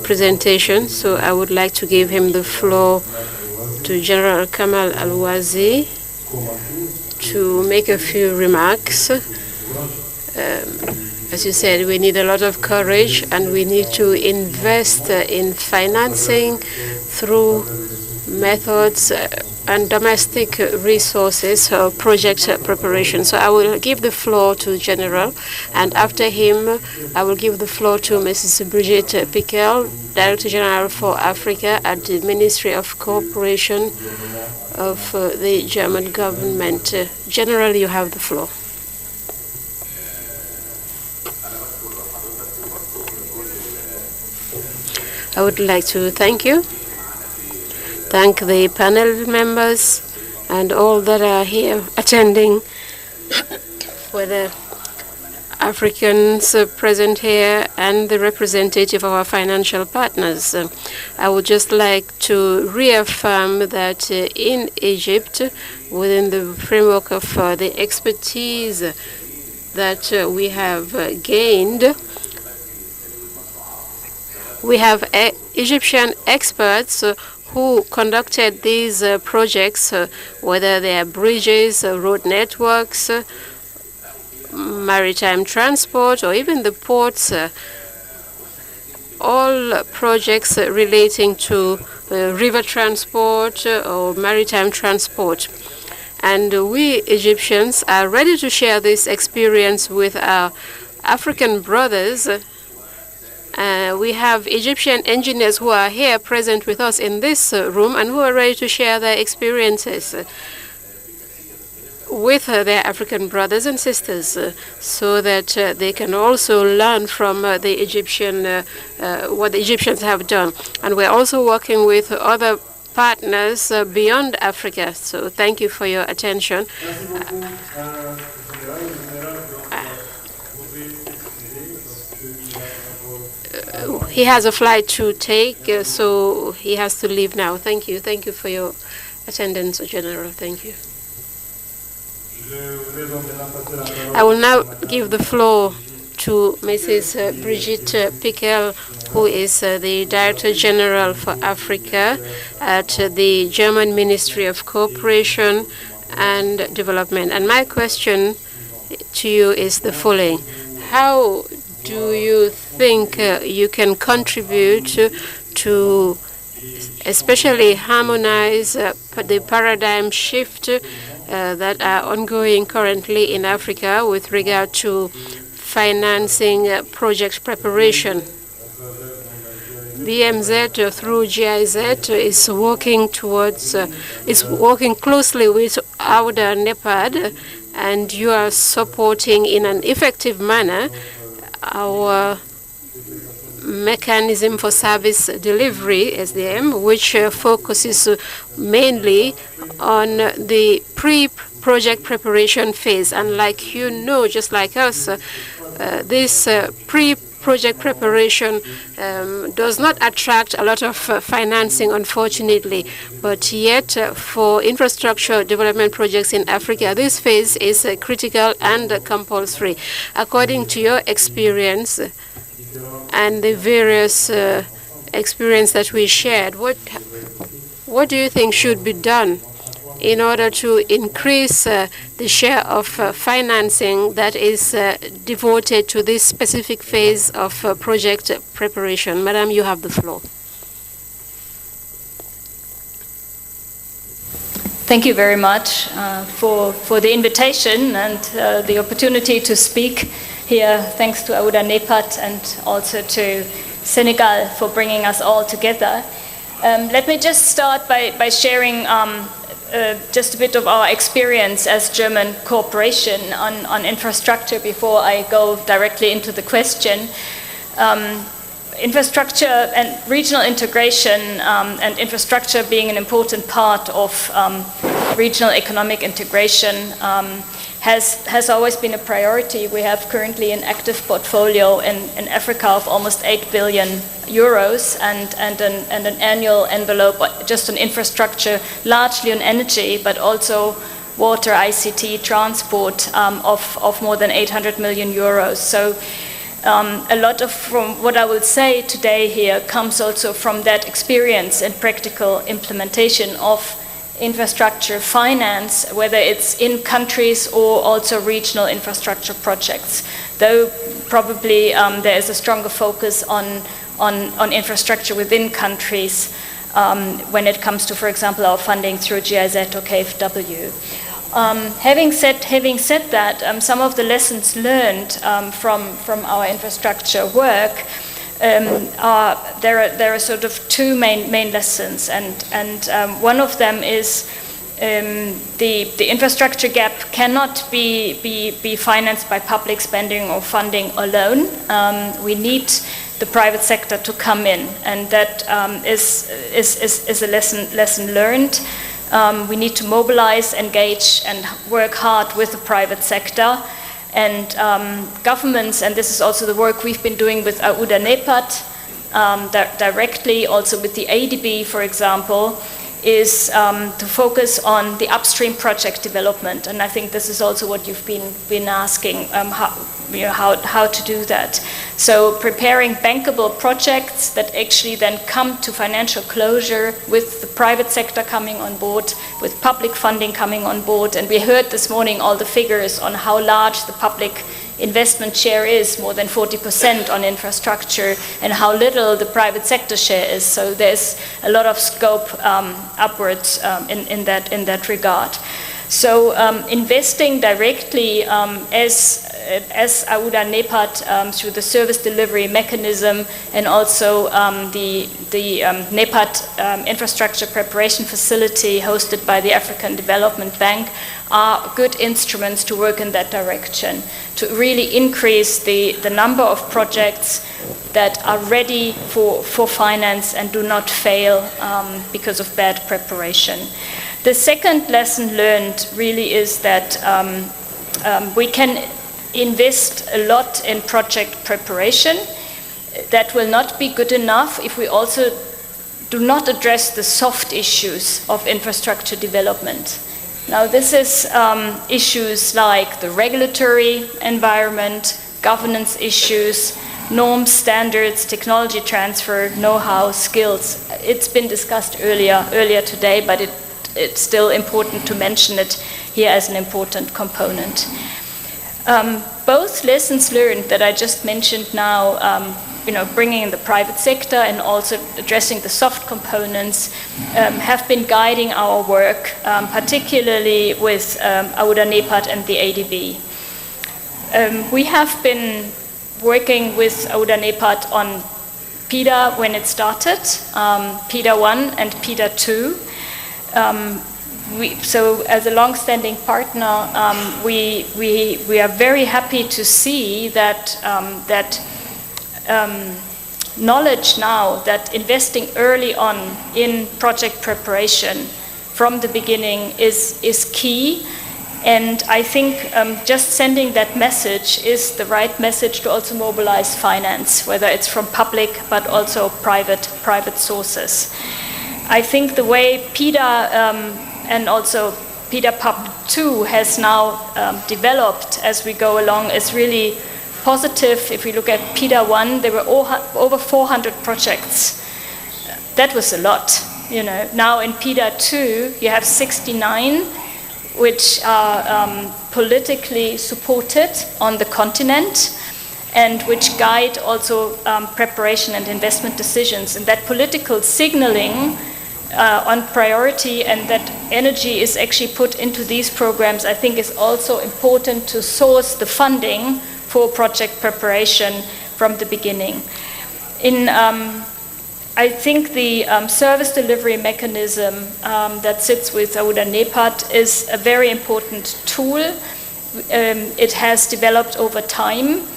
presentation, so I would like to give him the floor to General Kamal Alwazi to make a few remarks. As you said, we need a lot of courage, and we need to invest in financing through methods and domestic resources for project preparation. So I will give the floor to General, and after him, I will give the floor to Mrs. Brigitte Pickel, Director General for Africa at the Ministry of Cooperation of the German government. General, you have the floor. I would like to thank you. Thank the panel members and all that are here attending, whether Africans present here and the representative of our financial partners. I would just like to reaffirm that in Egypt, within the framework of the expertise that we have gained, we have Egyptian experts who conducted these projects, whether they are bridges, road networks, maritime transport, or even the ports, all projects relating to river transport or maritime transport. And we Egyptians are ready to share this experience with our African brothers. We have Egyptian engineers who are here present with us in this room and who are ready to share their experiences with their African brothers and sisters so that they can also learn from the Egyptian, what the Egyptians have done. And we're also working with other partners beyond Africa. So thank you for your attention. He has a flight to take, so he has to leave now. Thank you. Thank you for your attendance, General. Thank you. I will now give the floor to Mrs. Brigitte Pickel, who is the Director General for Africa at the German Ministry of Cooperation and Development. And my question to you is the following. How do you think you can contribute to especially harmonize the paradigm shift that are ongoing currently in Africa with regard to financing project preparation? BMZ through GIZ is working towards, is working closely with AUDA NEPAD, and you are supporting in an effective manner our mechanism for service delivery, SDM, which focuses mainly on the pre-project preparation phase. And like you know, just like us, this pre-project preparation does not attract a lot of financing, unfortunately. But yet, for infrastructure development projects in Africa, this phase is critical and compulsory. According to your experience and the various experience that we shared, what do you think should be done in order to increase the share of financing that is devoted to this specific phase of project preparation. Madam, you have the floor. Thank you very much for the invitation and the opportunity to speak here. Thanks to Aouda Nepat and also to Senegal for bringing us all together. Let me just start by sharing just a bit of our experience as German corporation on infrastructure before I go directly into the question. Infrastructure and regional integration and infrastructure being an important part of regional economic integration has always been a priority. We have currently an active portfolio in Africa of almost 8 billion euros and an annual envelope just on infrastructure, largely on energy, but also water, ICT, transport of more than 800 million euros. So a lot of from what I will say today here comes also from that experience and practical implementation of infrastructure finance, whether it's in countries or also regional infrastructure projects. Though probably there is a stronger focus on infrastructure within countries when it comes to, for example, our funding through GIZ or KfW. Having said that, some of the lessons learned from our infrastructure work there are sort of two main lessons, and one of them is the infrastructure gap cannot be financed by public spending or funding alone. We need the private sector to come in, and that is a lesson learned. We need to mobilize, engage, and work hard with the private sector. And governments, and this is also the work we've been doing with Aouda Nepat, directly, also with the ADB, for example, is to focus on the upstream project development. And I think this is also what you've been asking, how to do that. So preparing bankable projects that actually then come to financial closure with the private sector coming on board, with public funding coming on board. And we heard this morning all the figures on how large the public investment share is, more than 40% on infrastructure, and how little the private sector share is. So there's a lot of scope upwards in that regard. So investing directly as Aouda Nepat through the service delivery mechanism and also the Nepat infrastructure preparation facility hosted by the African Development Bank are good instruments to work in that direction, to really increase the number of projects that are ready for finance and do not fail because of bad preparation. The second lesson learned really is that we can invest a lot in project preparation. That will not be good enough if we also do not address the soft issues of infrastructure development. Now, this is issues like the regulatory environment, governance issues, norms, standards, technology transfer, know-how, skills. It's been discussed earlier today, but it's still important to mention it here as an important component. Both lessons learned that I just mentioned now, bringing in the private sector and also addressing the soft components, have been guiding our work, particularly with Aouda Nepat and the ADB. We have been working with Aouda Nepat on PIDA when it started, PIDA 1 and PIDA 2. So as a long-standing partner, we are very happy to see that knowledge now that investing early on in project preparation from the beginning is key. And I think just sending that message is the right message to also mobilize finance, whether it's from public but also private sources. I think the way PIDA and also PIDA PUP 2 has now developed as we go along is really positive. If we look at PIDA 1, there were over 400 projects. That was a lot. Now in PIDA 2, you have 69, which are politically supported on the continent, and which guide also preparation and investment decisions. And that political signaling on priority and that energy is actually put into these programs, I think is also important to source the funding for project preparation from the beginning. I think the service delivery mechanism that sits with AUDA-NEPAD is a very important tool. It has developed over time.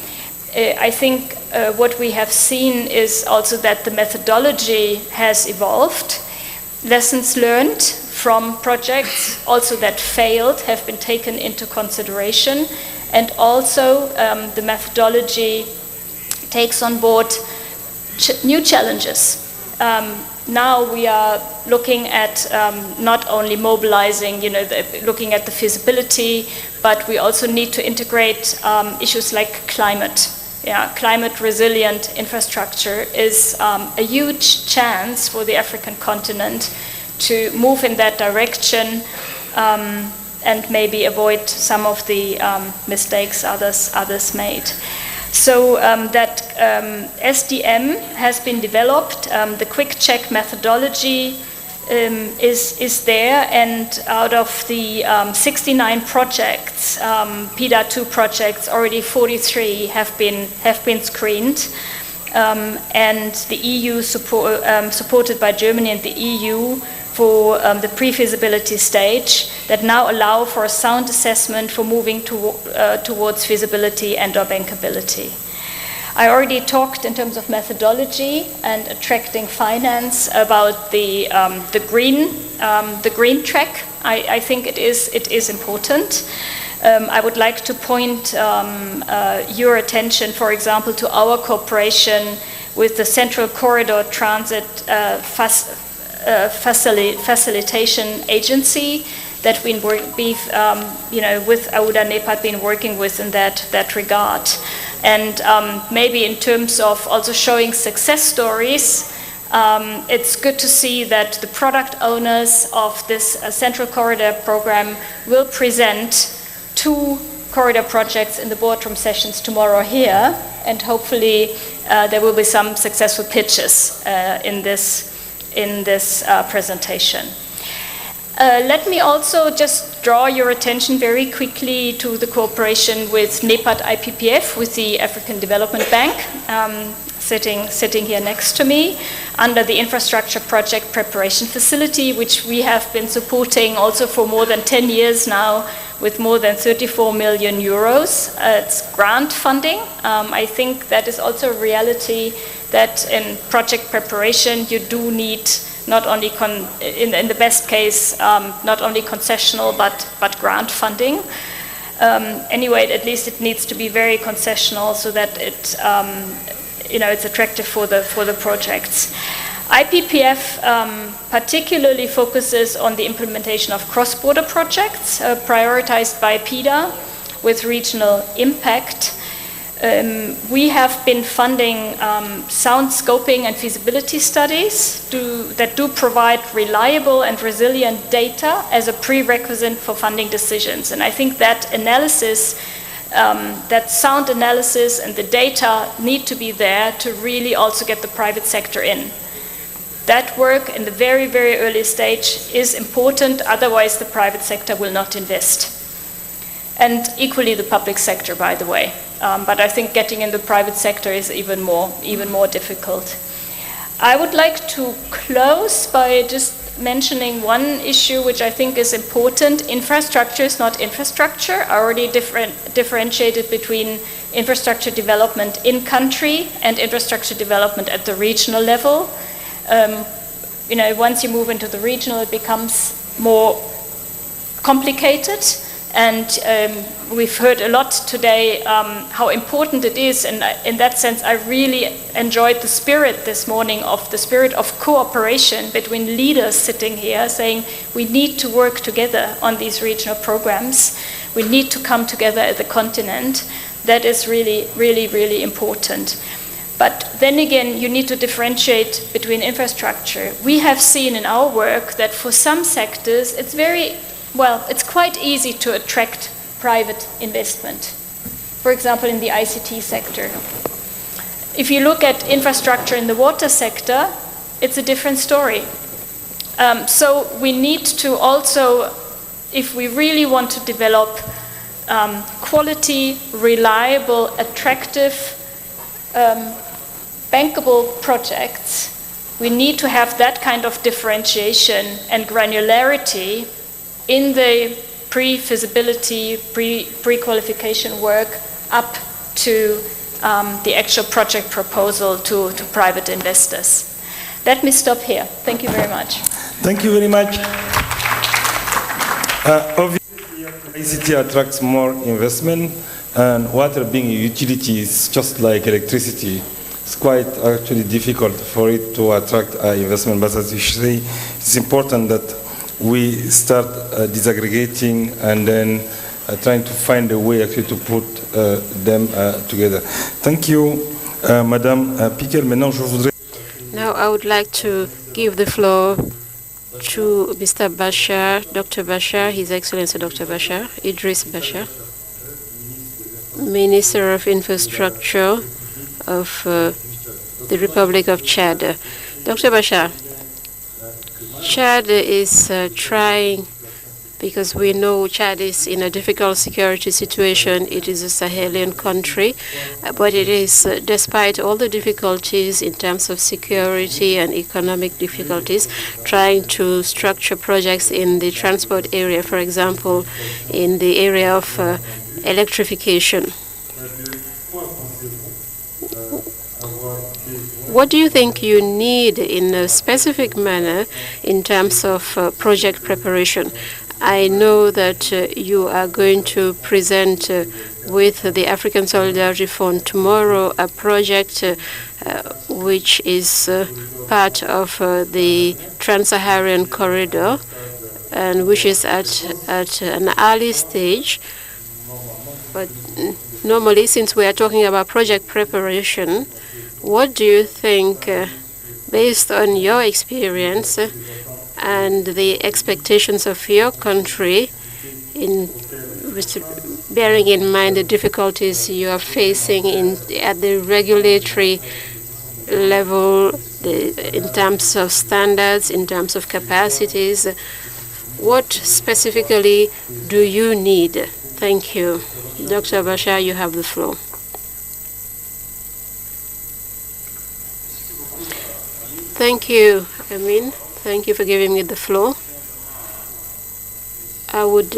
I think what we have seen is also that the methodology has evolved. Lessons learned from projects also that failed have been taken into consideration, and also the methodology takes on board new challenges. Now we are looking at not only mobilizing, looking at the feasibility, but we also need to integrate issues like climate. Climate resilient infrastructure is a huge chance for the African continent to move in that direction and maybe avoid some of the mistakes others made. So that SDM has been developed. The quick check methodology is there, and out of the 69 projects, PIDA 2 projects, already 43 have been screened, and the EU supported by Germany and the EU for the pre-feasibility stage that now allow for a sound assessment for moving towards feasibility and/or bankability. I already talked in terms of methodology and attracting finance about the green track. I think it is important. I would like to point your attention, for example, to our cooperation with the Central Corridor Transit Facilitation Agency that we've with AUDA-NEPAD been working with in that regard. And maybe in terms of also showing success stories, it's good to see that the product owners of this Central Corridor program will present 2 corridor projects in the boardroom sessions tomorrow here, and hopefully there will be some successful pitches in this presentation. Let me also just draw your attention very quickly to the cooperation with NEPAD IPPF, with the African Development Bank, sitting here next to me, under the Infrastructure Project Preparation Facility, which we have been supporting also for more than 10 years now, with more than 34 million euros. It's grant funding. I think that is also a reality that in project preparation you do need not only, in the best case, not only concessional but grant funding. Anyway, at least it needs to be very concessional so that it's attractive for the projects. IPPF particularly focuses on the implementation of cross-border projects prioritized by PIDA with regional impact. We have been funding sound scoping and feasibility studies that do provide reliable and resilient data as a prerequisite for funding decisions. And I think that analysis, that sound analysis and the data need to be there to really also get the private sector in. That work in the very, very early stage is important, otherwise the private sector will not invest. And equally the public sector, by the way. But I think getting in the private sector is even more difficult. I would like to close by just mentioning one issue which I think is important. Infrastructure is not infrastructure. I already differentiated between infrastructure development in country and infrastructure development at the regional level. Once you move into the regional, it becomes more complicated. And we've heard a lot today how important it is, and in that sense I really enjoyed the spirit this morning of the spirit of cooperation between leaders sitting here saying we need to work together on these regional programs, we need to come together as a continent. That is really, really, really important. But then again, you need to differentiate between infrastructure. We have seen in our work that for some sectors, it's quite easy to attract private investment. For example, in the ICT sector. If you look at infrastructure in the water sector, it's a different story. So we need to also, if we really want to develop quality, reliable, attractive, bankable projects, we need to have that kind of differentiation and granularity in the pre-feasibility, pre-qualification work up to the actual project proposal to private investors. Let me stop here. Thank you very much. Thank you very much. Obviously, ICT attracts more investment, and water being a utility is just like electricity. It's quite actually difficult for it to attract investment, but as you say, it's important that we start disaggregating and then trying to find a way actually to put them together. Thank you, Madame Piquel. Maintenant, je voudrais... Now I would like to give the floor to Mr. Bashar, Dr. Bashar, His Excellency Dr. Bashar, Idris Bashar, Minister of Infrastructure of the Republic of Chad. Dr. Bashar, Chad is trying, because we know Chad is in a difficult security situation. It is a Sahelian country, but it is, despite all the difficulties in terms of security and economic difficulties, trying to structure projects in the transport area, for example, in the area of electrification. What do you think you need in a specific manner in terms of project preparation? I know that you are going to present with the African Solidarity Fund tomorrow a project which is part of the Trans-Saharan Corridor and which is at an early stage. But normally, since we are talking about project preparation, what do you think, based on your experience and the expectations of your country, bearing in mind the difficulties you are facing at the regulatory level, in terms of standards, in terms of capacities, what specifically do you need? Thank you. Dr. Bashar, you have the floor. Thank you, Amin. Thank you for giving me the floor. I would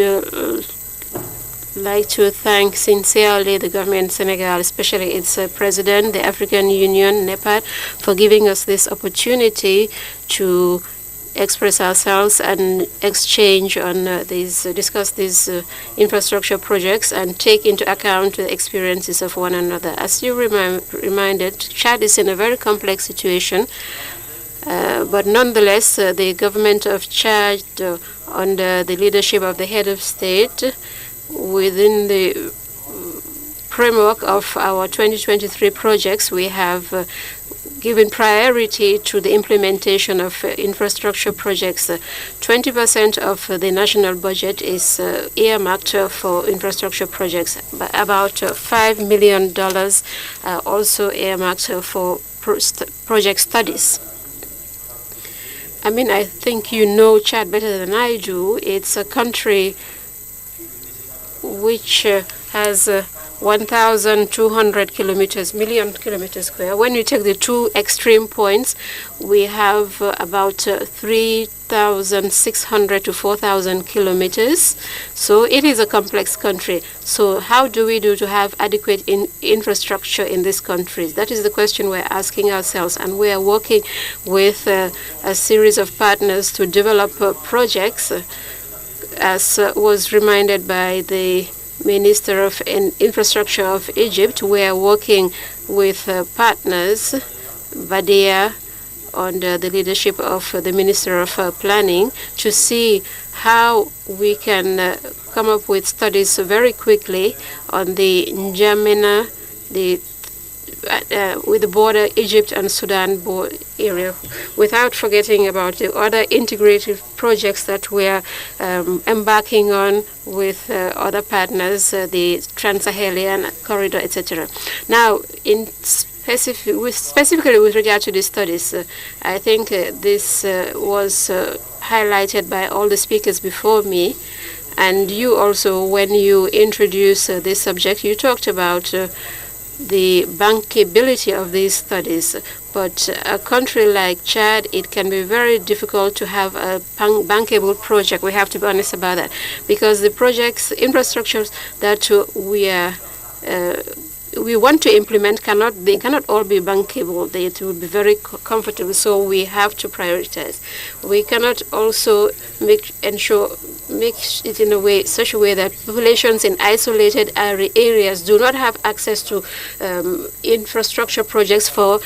like to thank sincerely the government of Senegal, especially its president, the African Union, NEPAD, for giving us this opportunity to express ourselves and exchange on discuss these infrastructure projects and take into account the experiences of one another. As you reminded, Chad is in a very complex situation. But nonetheless, the government of Chad, under the leadership of the head of state, within the framework of our 2023 projects, we have given priority to the implementation of infrastructure projects. 20% of the national budget is earmarked for infrastructure projects, but about $5 million also earmarked for project studies. I mean, I think you know Chad better than I do. It's a country which has 1,200 million kilometers square. When you take the two extreme points, we have about 3,600 to 4,000 kilometers. So it is a complex country. So how do we do to have adequate infrastructure in these countries? That is the question we're asking ourselves. And we are working with a series of partners to develop projects, as was reminded by the Minister of Infrastructure of Egypt. We are working with partners, Badia, under the leadership of the Minister of Planning, to see how we can come up with studies very quickly on the N'Djamena, the with the border, Egypt and Sudan area, without forgetting about the other integrated projects that we are embarking on with other partners, the Trans-Saharan Corridor, etc. Now, specifically with regard to the studies, I think this was highlighted by all the speakers before me. And you also, when you introduced this subject, you talked about the bankability of these studies. But a country like Chad, it can be very difficult to have a bankable project. We have to be honest about that, because the projects, infrastructures that we want to implement cannot all be bankable. It will be very comfortable. So we have to prioritize. We cannot also make it in such a way that populations in isolated areas do not have access to infrastructure projects for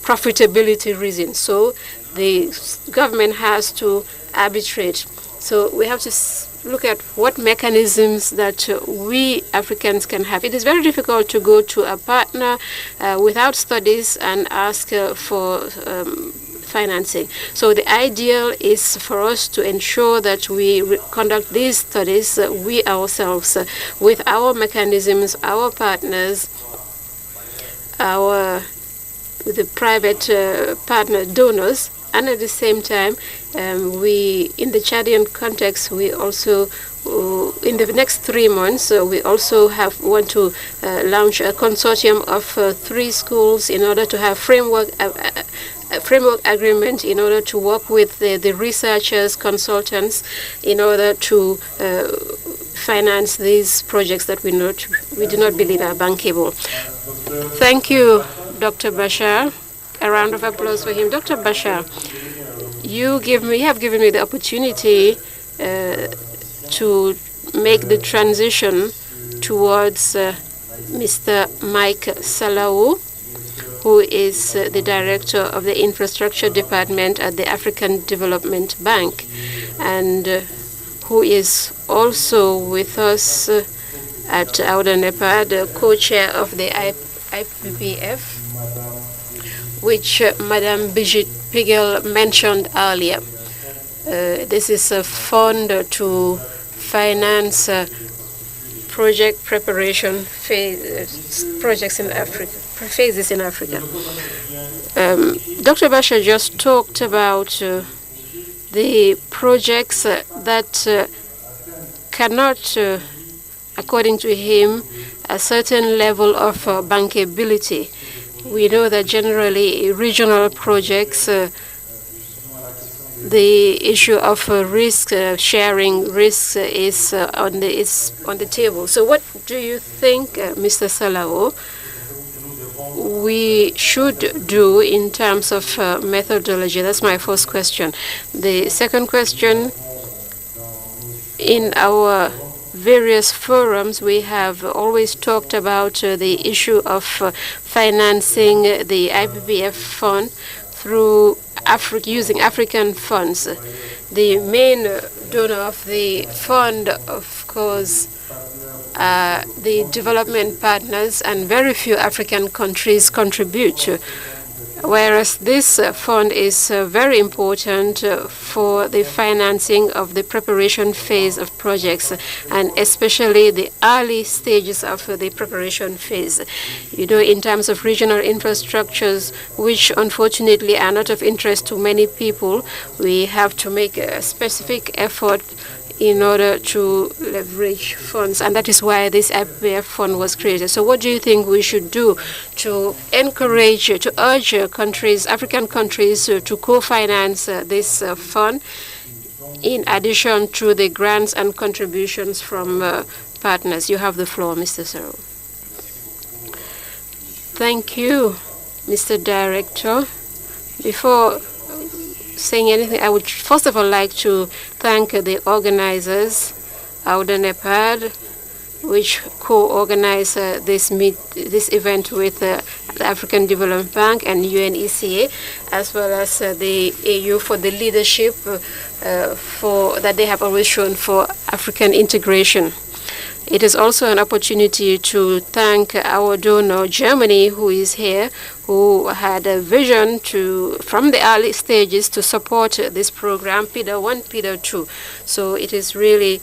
profitability reasons. So the government has to arbitrate. So we have to look at what mechanisms that we Africans can have. It is very difficult to go to a partner without studies and ask for financing. So the ideal is for us to ensure that we conduct these studies, we ourselves, with our mechanisms, our partners, with the private partner donors, and at the same time, we, in the Chadian context, we also, in the next 3 months, we also want to launch a consortium of 3 schools in order to have framework agreement in order to work with the researchers, consultants, in order to finance these projects that we do not believe are bankable. Thank you, Dr. Bashar. A round of applause for him. Dr. Bashar, you have given me the opportunity to make the transition towards Mr. Mike Salawu, who is the director of the infrastructure department at the African Development Bank, and who is also with us at Auda Nepa, the co-chair of the IPPF, which Madame Brigitte Pigel mentioned earlier. This is a fund to finance project preparation projects in Africa, phases in Africa. Dr. Bashar just talked about the projects that cannot, according to him, a certain level of bankability. We know that generally regional projects, the issue of sharing risks is on the table. So what do you think, Mr. Salawu, we should do in terms of methodology? That's my first question. The second question, in our various forums, we have always talked about the issue of financing the IPPF fund through using African funds. The main donor of the fund, of course, are the development partners, and very few African countries contribute. Whereas this fund is very important for the financing of the preparation phase of projects, and especially the early stages of the preparation phase. You know, in terms of regional infrastructures, which unfortunately are not of interest to many people, we have to make a specific effort in order to leverage funds, and that is why this IPPF fund was created. So what do you think we should do to encourage, to urge countries, African countries, to co-finance this fund, in addition to the grants and contributions from partners? You have the floor, Mr. Salawu. Thank you, Mr. Director. Before saying anything, I would first of all like to thank the organizers, Auda Nepad, which co-organized this event with the African Development Bank and UNECA, as well as the AU for the leadership that they have always shown for African integration. It is also an opportunity to thank our donor, Germany, who is here, who had a vision from the early stages to support this program, PIDA 1, PIDA 2. So it is really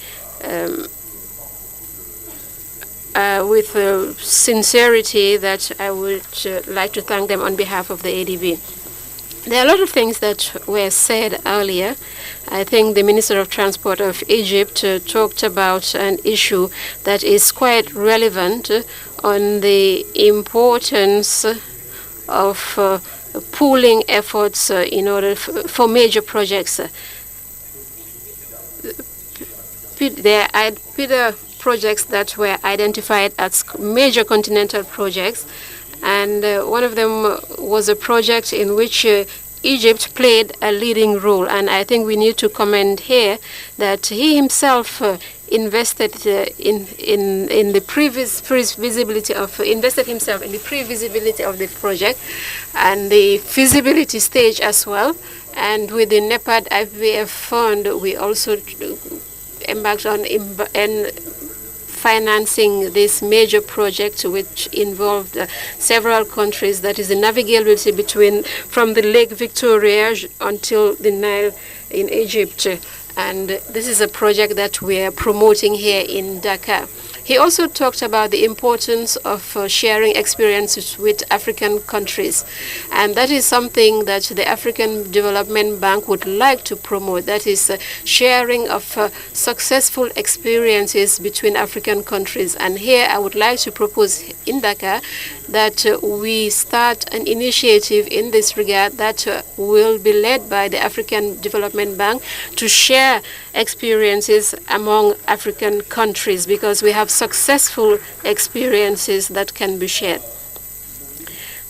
with sincerity that I would like to thank them on behalf of the ADB. There are a lot of things that were said earlier. I think the Minister of Transport of Egypt talked about an issue that is quite relevant on the importance of pooling efforts in order for major projects. There are PIDA projects that were identified as major continental projects, and one of them was a project in which Egypt played a leading role. And I think we need to commend here that he himself invested in the pre-visibility of the project and the feasibility stage as well. And with the NEPAD IVF fund, we also embarked on financing this major project, which involved several countries. That is the navigability from the Lake Victoria until the Nile in Egypt. And this is a project that we are promoting here in Dakar. He also talked about the importance of sharing experiences with African countries. And that is something that the African Development Bank would like to promote. That is sharing of successful experiences between African countries. And here I would like to propose in Dakar that we start an initiative in this regard that will be led by the African Development Bank to share experiences among African countries, because we have successful experiences that can be shared.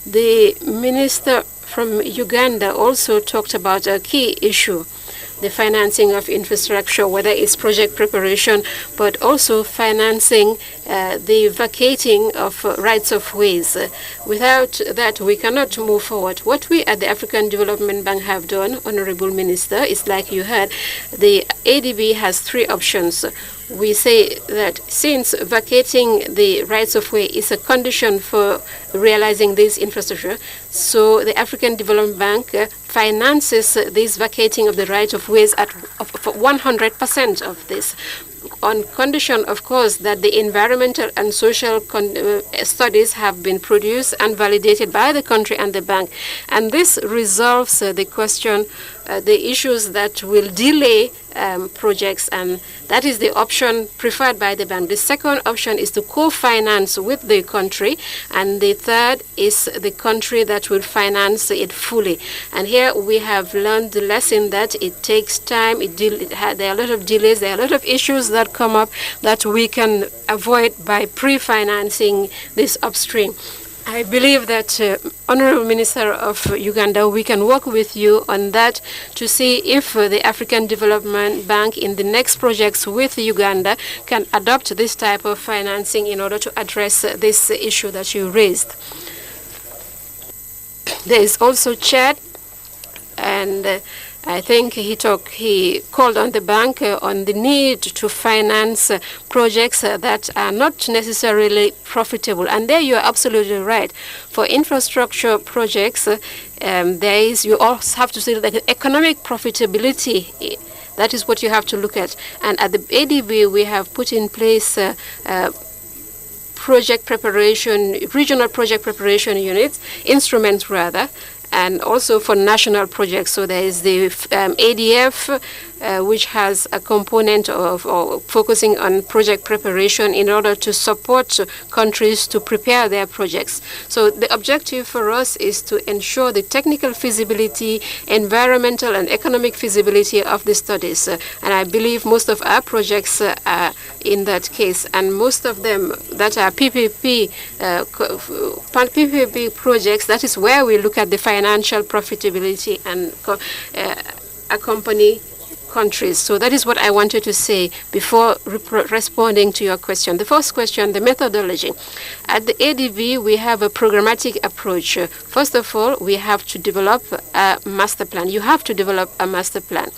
The minister from Uganda also talked about a key issue, the financing of infrastructure, whether it's project preparation, but also financing the vacating of rights of ways. Without that, we cannot move forward. What we at the African Development Bank have done, Honorable Minister, is like you heard, the ADB has three options. We say that since vacating the rights of way is a condition for realizing this infrastructure, so the African Development Bank finances this vacating of the right of ways at 100% of this, on condition, of course, that the environmental and social studies have been produced and validated by the country and the bank. And this resolves the question, the issues that will delay projects, and that is the option preferred by the bank. The second option is to co-finance with the country, and the third is the country that will finance it fully. And here we have learned the lesson that it takes time, there are a lot of delays, there are a lot of issues that come up that we can avoid by pre-financing this upstream. I believe that, Honorable Minister of Uganda, we can work with you on that to see if the African Development Bank in the next projects with Uganda can adopt this type of financing in order to address this issue that you raised. There is also Chad, and I think he called on the bank on the need to finance projects that are not necessarily profitable. And there you are absolutely right. For infrastructure projects, you also have to see the economic profitability. That is what you have to look at. And at the ADB, we have put in place project preparation, regional project preparation units, instruments rather, and also for national projects. So there is the ADF, which has a component of focusing on project preparation in order to support countries to prepare their projects. So the objective for us is to ensure the technical feasibility, environmental and economic feasibility of the studies. And I believe most of our projects are in that case, and most of them that are PPP projects, that is where we look at the financial profitability and accompany countries. So that is what I wanted to say before responding to your question. The first question, the methodology. At the ADB, we have a programmatic approach. First of all, we have to develop a master plan. You have to develop a master plan.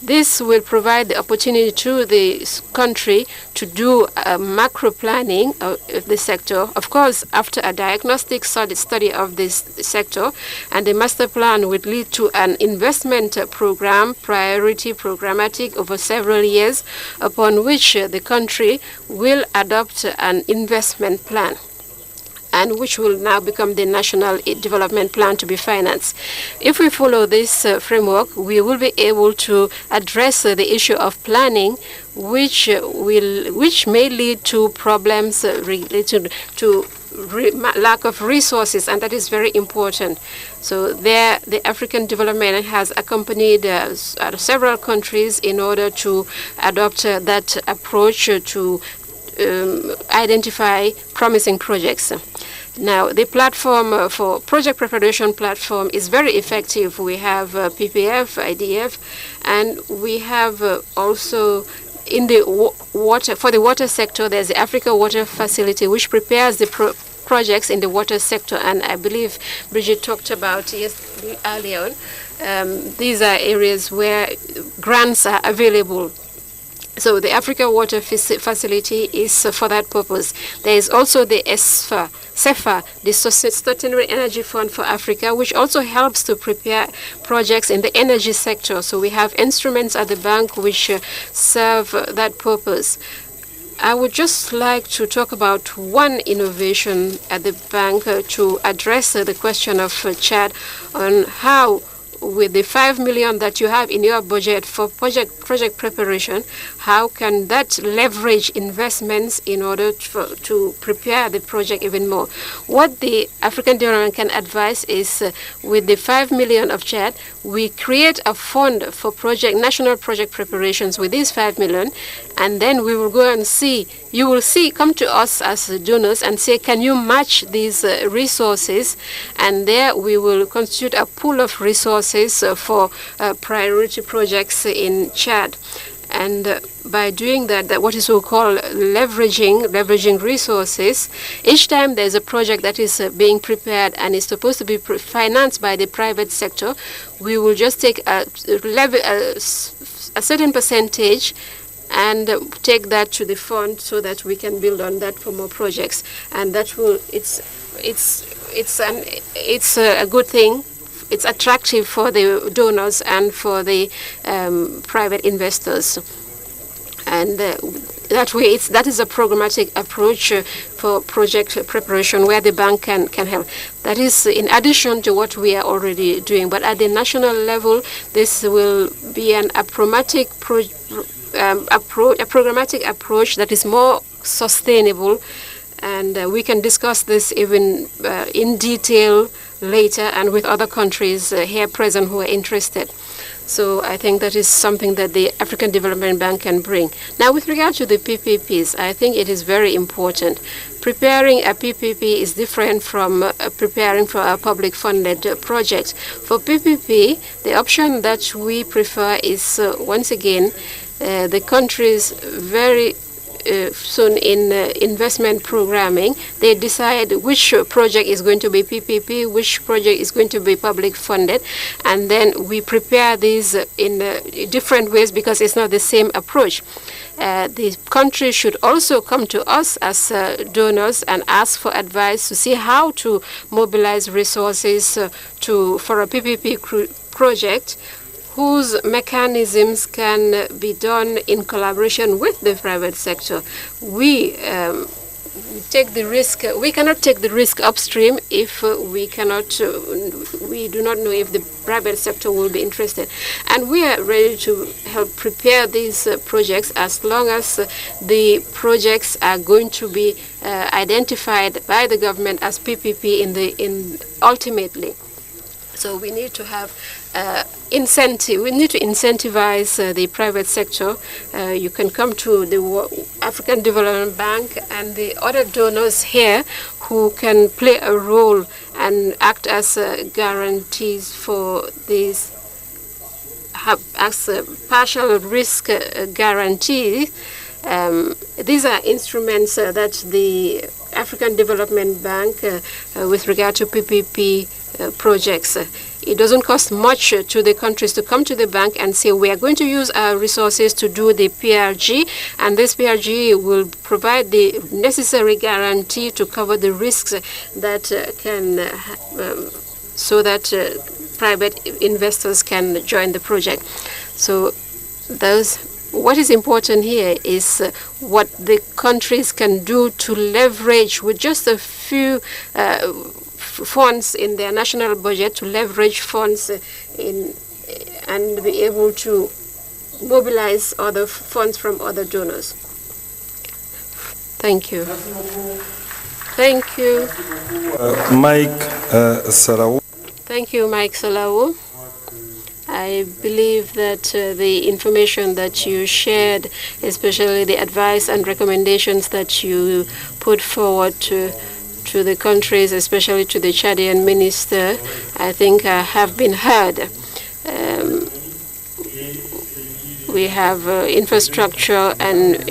This will provide the opportunity to the country to do a macro planning of the sector, of course, after a diagnostic study of this sector, and the master plan would lead to an investment program, priority programmatic over several years, upon which the country will adopt an investment plan, and which will now become the national development plan to be financed. If we follow this framework, we will be able to address the issue of planning, which may lead to problems related to lack of resources, and that is very important. So there, the African Development has accompanied several countries in order to adopt that approach to identify promising projects. Now, the platform for project preparation platform is very effective. We have PPF, IDF, and we have also in the water, for the water sector, there's the Africa Water Facility, which prepares the projects in the water sector, and I believe Bridget talked about earlier on. These are areas where grants are available. So the Africa Water Facility is for that purpose. There is also the SEFA, the Sustainable Energy Fund for Africa, which also helps to prepare projects in the energy sector. So we have instruments at the bank which serve that purpose. I would just like to talk about one innovation at the bank to address the question of Chad on how, with the 5 million that you have in your budget for project preparation, how can that leverage investments in order to prepare the project even more? What the African Development can advise is with the 5 million of Chad, we create a fund for national project preparations with these 5 million, and then we will go and see. You will see, come to us as donors and say, can you match these resources? And there we will constitute a pool of resources for priority projects in Chad. And by doing that, what is we call leveraging resources, each time there's a project that is being prepared and is supposed to be financed by the private sector, we will just take a certain percentage and take that to the fund so that we can build on that for more projects. And that will, it's a good thing. It's attractive for the donors and for the private investors. And that way, that is a programmatic approach for project preparation where the bank can help. That is in addition to what we are already doing. But at the national level, this will be a programmatic approach that is more sustainable, and we can discuss this even in detail later and with other countries here present who are interested. So I think that is something that the African Development Bank can bring. Now, with regard to the PPPs, I think it is very important. Preparing a PPP is different from preparing for a public-funded project. For PPP, the option that we prefer is, once again, the countries very soon in investment programming, they decide which project is going to be PPP, which project is going to be public funded, and then we prepare these in different ways because it's not the same approach. The country should also come to us as donors and ask for advice to see how to mobilize resources for a PPP project, whose mechanisms can be done in collaboration with the private sector. We take the risk. We cannot take the risk upstream if we do not know if the private sector will be interested. And we are ready to help prepare these projects as long as the projects are going to be identified by the government as PPP ultimately. So we need to have incentive. We need to incentivize the private sector. You can come to the African Development Bank and the other donors here who can play a role and act as guarantees for these, as partial risk guarantees. These are instruments that the African Development Bank, with regard to PPP projects, it doesn't cost much to the countries to come to the bank and say, we are going to use our resources to do the PRG, and this PRG will provide the necessary guarantee to cover the risks that so that private investors can join the project. So what is important here is what the countries can do to leverage with just a few funds in their national budget, to leverage funds and be able to mobilize other funds from other donors. Thank you. Thank you. Mike Salawu. Thank you, Mike Salawu. I believe that the information that you shared, especially the advice and recommendations that you put forward to the countries, especially to the Chadian minister, I think have been heard. We have infrastructure and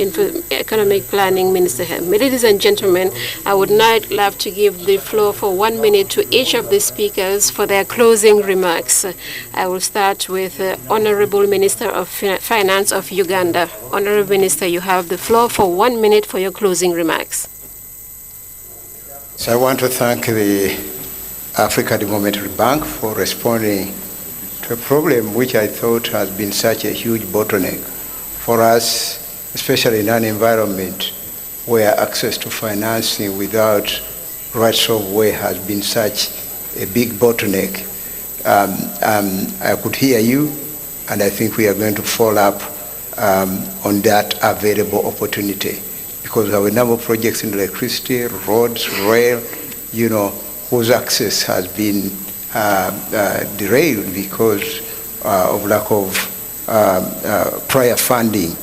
economic planning minister here. Ladies and gentlemen, I would now love to give the floor for 1 minute to each of the speakers for their closing remarks. I will start with Honorable Minister of Finance of Uganda. Honorable Minister, you have the floor for 1 minute for your closing remarks. So I want to thank the Africa Development Bank for responding to a problem which I thought has been such a huge bottleneck for us, especially in an environment where access to financing without rights of way has been such a big bottleneck. I could hear you, and I think we are going to follow up on that available opportunity, because we have a number of projects in electricity, roads, rail, whose access has been derailed because of lack of prior funding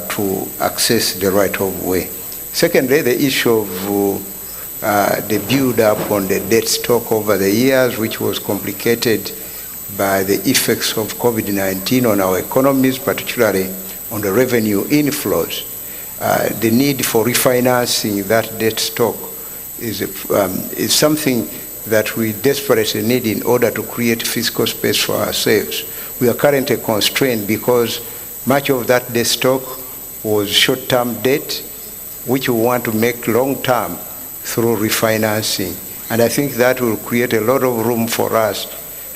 to access the right of way. Secondly, the issue of the build-up on the debt stock over the years, which was complicated by the effects of COVID-19 on our economies, particularly on the revenue inflows. The need for refinancing that debt stock is something that we desperately need in order to create fiscal space for ourselves. We are currently constrained because much of that debt stock was short-term debt, which we want to make long-term through refinancing. And I think that will create a lot of room for us,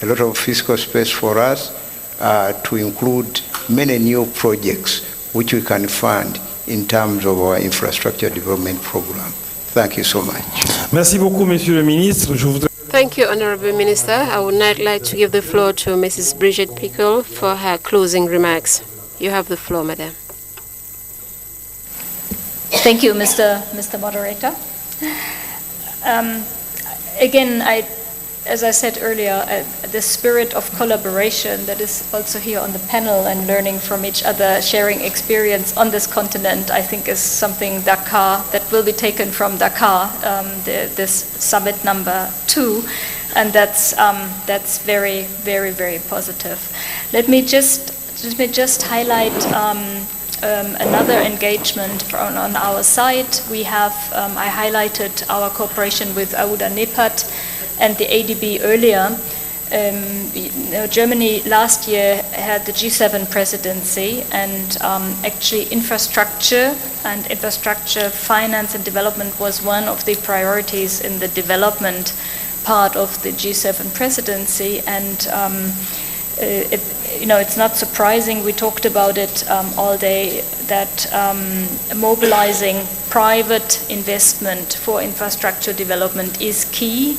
a lot of fiscal space for us to include many new projects which we can fund in terms of our infrastructure development program. Thank you so much. Merci beaucoup, Monsieur le Ministre. Thank you, Honorable Minister. I would now like to give the floor to Mrs. Bridget Pickle for her closing remarks. You have the floor, Madam. Thank you, Mr. Moderator. Again, as I said earlier, the spirit of collaboration that is also here on the panel and learning from each other, sharing experience on this continent, I think is something that will be taken from Dakar, this summit number 2, and that's very, very, very positive. Let me just highlight another engagement on our side. We have I highlighted our cooperation with AUDA NEPAD and the ADB earlier. Germany last year had the G7 presidency, and actually infrastructure finance and development was one of the priorities in the development part of the G7 presidency. And it's not surprising, we talked about it all day, that mobilizing private investment for infrastructure development is key,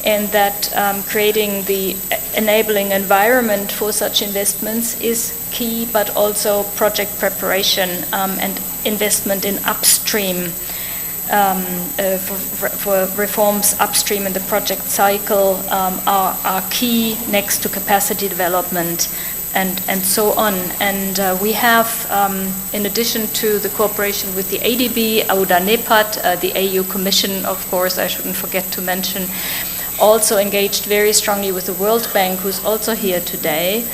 and that creating the enabling environment for such investments is key, but also project preparation and investment in upstream for reforms upstream in the project cycle are key, next to capacity development and so on. And we have, in addition to the cooperation with the ADB, AUDA NEPAD, the AU Commission, of course, I shouldn't forget to mention, also engaged very strongly with the World Bank, who's also here today,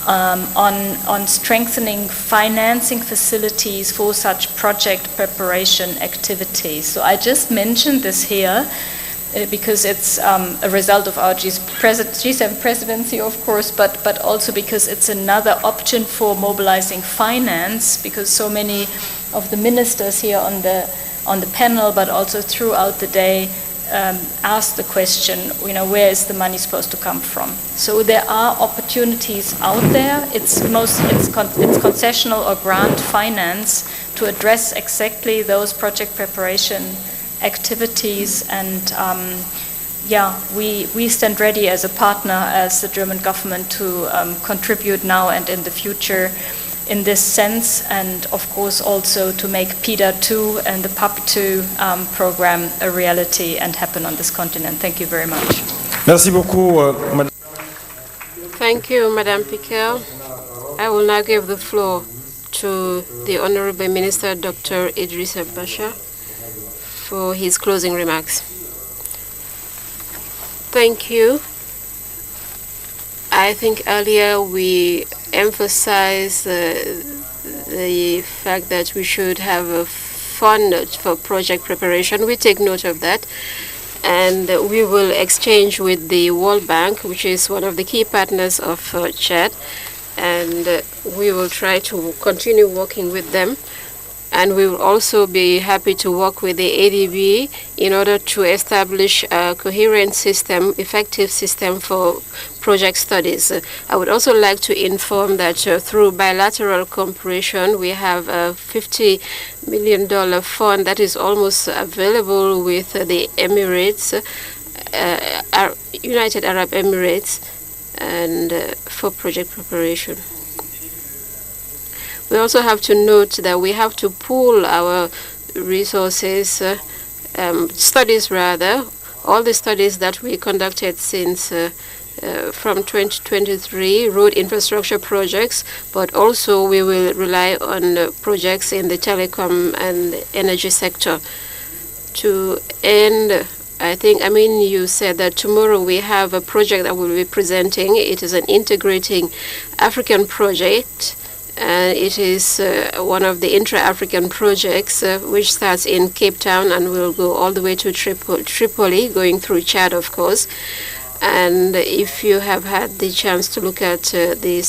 on strengthening financing facilities for such project preparation activities. So I just mentioned this here because it's a result of our G7 presidency, of course, but also because it's another option for mobilizing finance, because so many of the ministers here on the panel, but also throughout the day, ask the question, where is the money supposed to come from? So there are opportunities out there. It's concessional or grant finance to address exactly those project preparation activities, and we stand ready as a partner, as the German government, to contribute now and in the future in this sense, and of course also to make PIDA 2 and the PAP 2 program a reality and happen on this continent. Thank you very much. Merci beaucoup, Madame. Thank you, Madame Piquer. I will now give the floor to the Honorable Minister, Dr. Idrissa Basha, for his closing remarks. Thank you. I think earlier we emphasized the fact that we should have a fund for project preparation. We take note of that, and we will exchange with the World Bank, which is one of the key partners of Chad, and we will try to continue working with them. And we will also be happy to work with the ADB in order to establish a coherent system, effective system for project studies. I would also like to inform that through bilateral cooperation, we have a $50 million fund that is almost available with the Emirates, United Arab Emirates, and for project preparation. We also have to note that we have to pool our resources, studies rather, all the studies that we conducted since from 2023, road infrastructure projects, but also we will rely on projects in the telecom and energy sector. To end, you said that tomorrow we have a project that we'll be presenting. It is an integrating African project. It is one of the intra-African projects which starts in Cape Town and will go all the way to Tripoli, going through Chad, of course. And if you have had the chance to look at the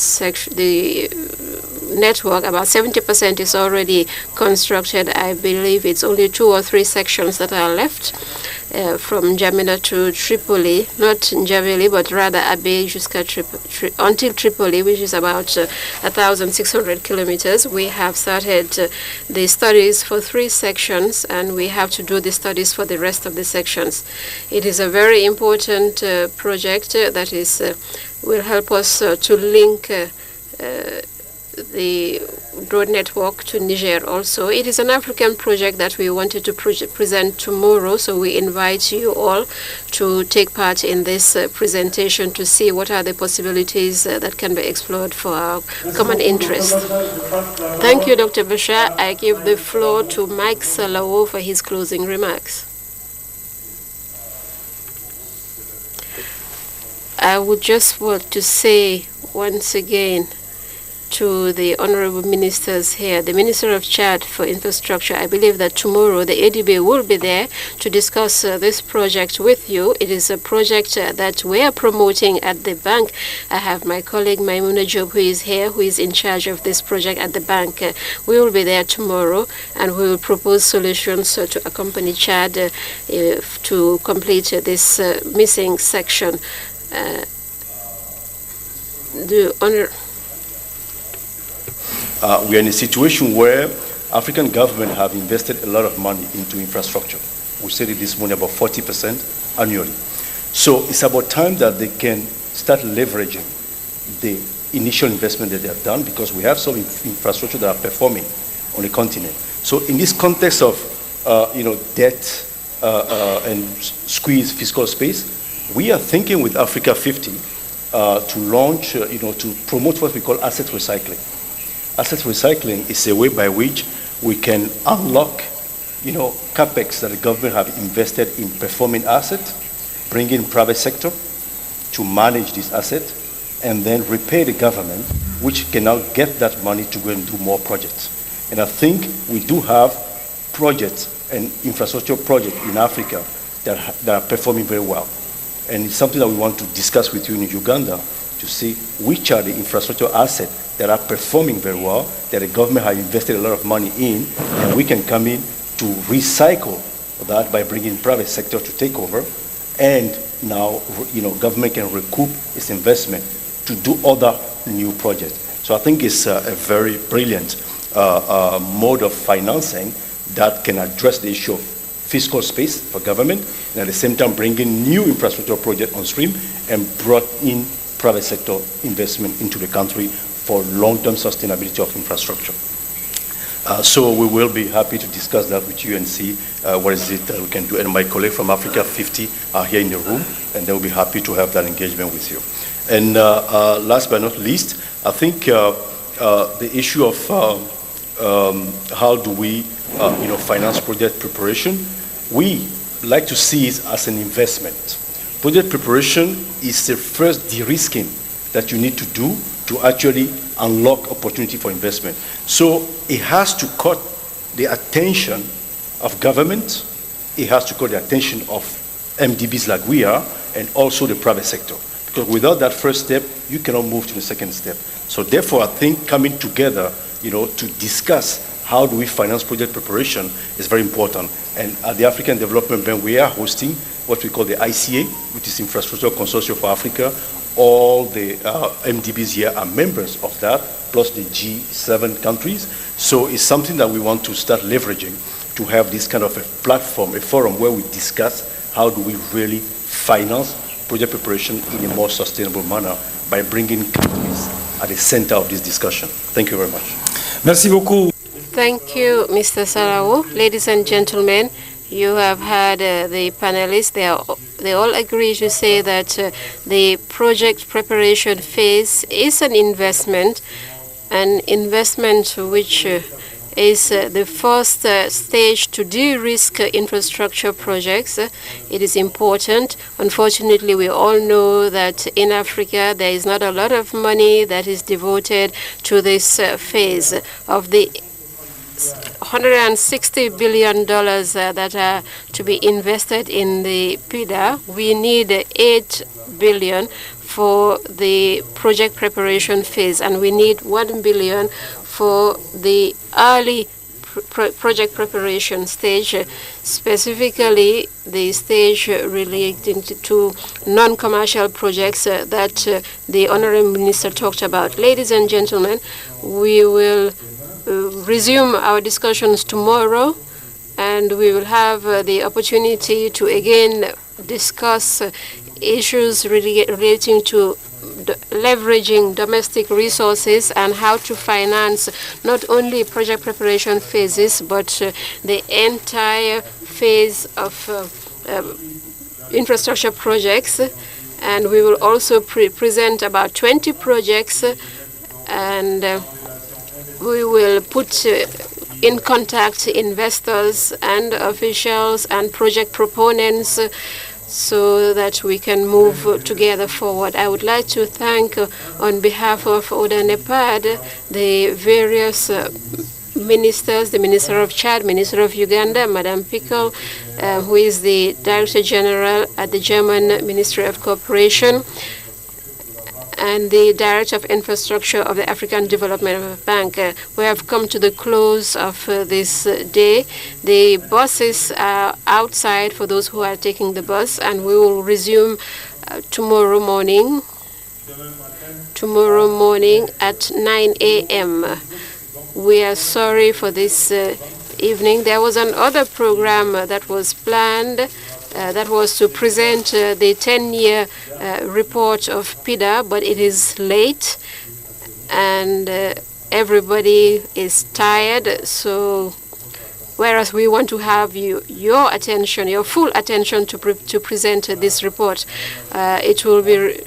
network, about 70% is already constructed. I believe it's only 2 or 3 sections that are left from Jamina to Tripoli, not Njaveli, but rather Abe until Tripoli, which is about 1,600 kilometers. We have started the studies for 3 sections, and we have to do the studies for the rest of the sections. It is a very important project that will help us to link the road network to Niger also. It is an African project that we wanted to present tomorrow, so we invite you all to take part in this presentation to see what are the possibilities that can be explored for our common interest. Thank you, Dr. Bashar. I give the floor to Mike Salawo for his closing remarks. I would just want to say once again to the honorable ministers here, the Minister of Chad for Infrastructure, I believe that tomorrow the ADB will be there to discuss this project with you. It is a project that we are promoting at the bank. I have my colleague Maimouna Job, who is here, who is in charge of this project at the bank. We will be there tomorrow, and we will propose solutions to accompany Chad to complete this missing section. We are in a situation where African governments have invested a lot of money into infrastructure. We said it this morning, about 40% annually. So it's about time that they can start leveraging the initial investment that they have done, because we have some infrastructure that are performing on the continent. So in this context of debt and squeeze fiscal space, we are thinking with Africa 50 to launch, to promote what we call asset recycling. Asset recycling is a way by which we can unlock, capex that the government have invested in performing assets, bring in private sector to manage this asset, and then repay the government, which can now get that money to go and do more projects. And I think we do have projects and infrastructure projects in Africa that are performing very well. And it's something that we want to discuss with you in Uganda to see which are the infrastructure assets that are performing very well, that the government has invested a lot of money in, and we can come in to recycle that by bringing private sector to take over, and now government can recoup its investment to do other new projects. So I think it's a very brilliant mode of financing that can address the issue of fiscal space for government, and at the same time bringing new infrastructure projects on stream and brought in private sector investment into the country for long-term sustainability of infrastructure. So we will be happy to discuss that with you and see what is it that we can do. And my colleague from Africa 50 are here in the room, and they'll be happy to have that engagement with you. And last but not least, I think the issue of how do we finance project preparation, we like to see it as an investment. Project preparation is the first de-risking that you need to do to actually unlock opportunity for investment. So it has to cut the attention of government, it has to cut the attention of MDBs like we are, and also the private sector. Because without that first step, you cannot move to the second step. So therefore, I think coming together, to discuss how do we finance project preparation is very important. And at the African Development Bank, we are hosting what we call the ICA, which is Infrastructure Consortium for Africa. All the MDBs here are members of that, plus the G7 countries. So it's something that we want to start leveraging to have this kind of a platform, a forum where we discuss how do we really finance project preparation in a more sustainable manner by bringing countries at the center of this discussion. Thank you very much. Merci beaucoup. Thank you, Mr. Sarao. Ladies and gentlemen, you have heard the panelists. They all agree to say that the project preparation phase is an investment which is the first stage to de-risk infrastructure projects. It is important. Unfortunately, we all know that in Africa there is not a lot of money that is devoted to this phase. Of the $160 billion that are to be invested in the PIDA, we need $8 billion for the project preparation phase, and we need $1 billion for the early project preparation stage, specifically the stage relating to non-commercial projects that the Honorable Minister talked about. Ladies and gentlemen, we will resume our discussions tomorrow, and we will have the opportunity to again discuss issues relating to leveraging domestic resources and how to finance not only project preparation phases, but the entire phase of infrastructure projects. And we will also present about 20 projects, and we will put in contact investors and officials and project proponents so that we can move together forward. I would like to thank, on behalf of ODA-NEPAD, the various ministers, the Minister of Chad, Minister of Uganda, Madame Pickle, who is the Director General at the German Ministry of Cooperation, and the Director of Infrastructure of the African Development Bank. We have come to the close of this day. The buses are outside for those who are taking the bus, and we will resume tomorrow morning at 9 a.m. We are sorry for this evening. There was another program that was planned that was to present the 10-year report of PIDA, but it is late and everybody is tired. So whereas we want to have your attention, your full attention to present this report, it will be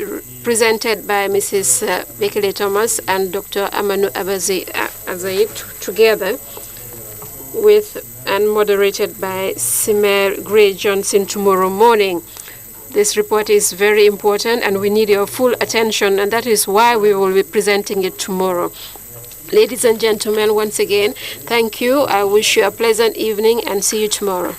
presented by Mrs. Bekele Thomas and Dr. Amanu Azaid together and moderated by Simer Gray Johnson tomorrow morning. This report is very important and we need your full attention, and that is why we will be presenting it tomorrow. Ladies and gentlemen, once again, thank you. I wish you a pleasant evening and see you tomorrow.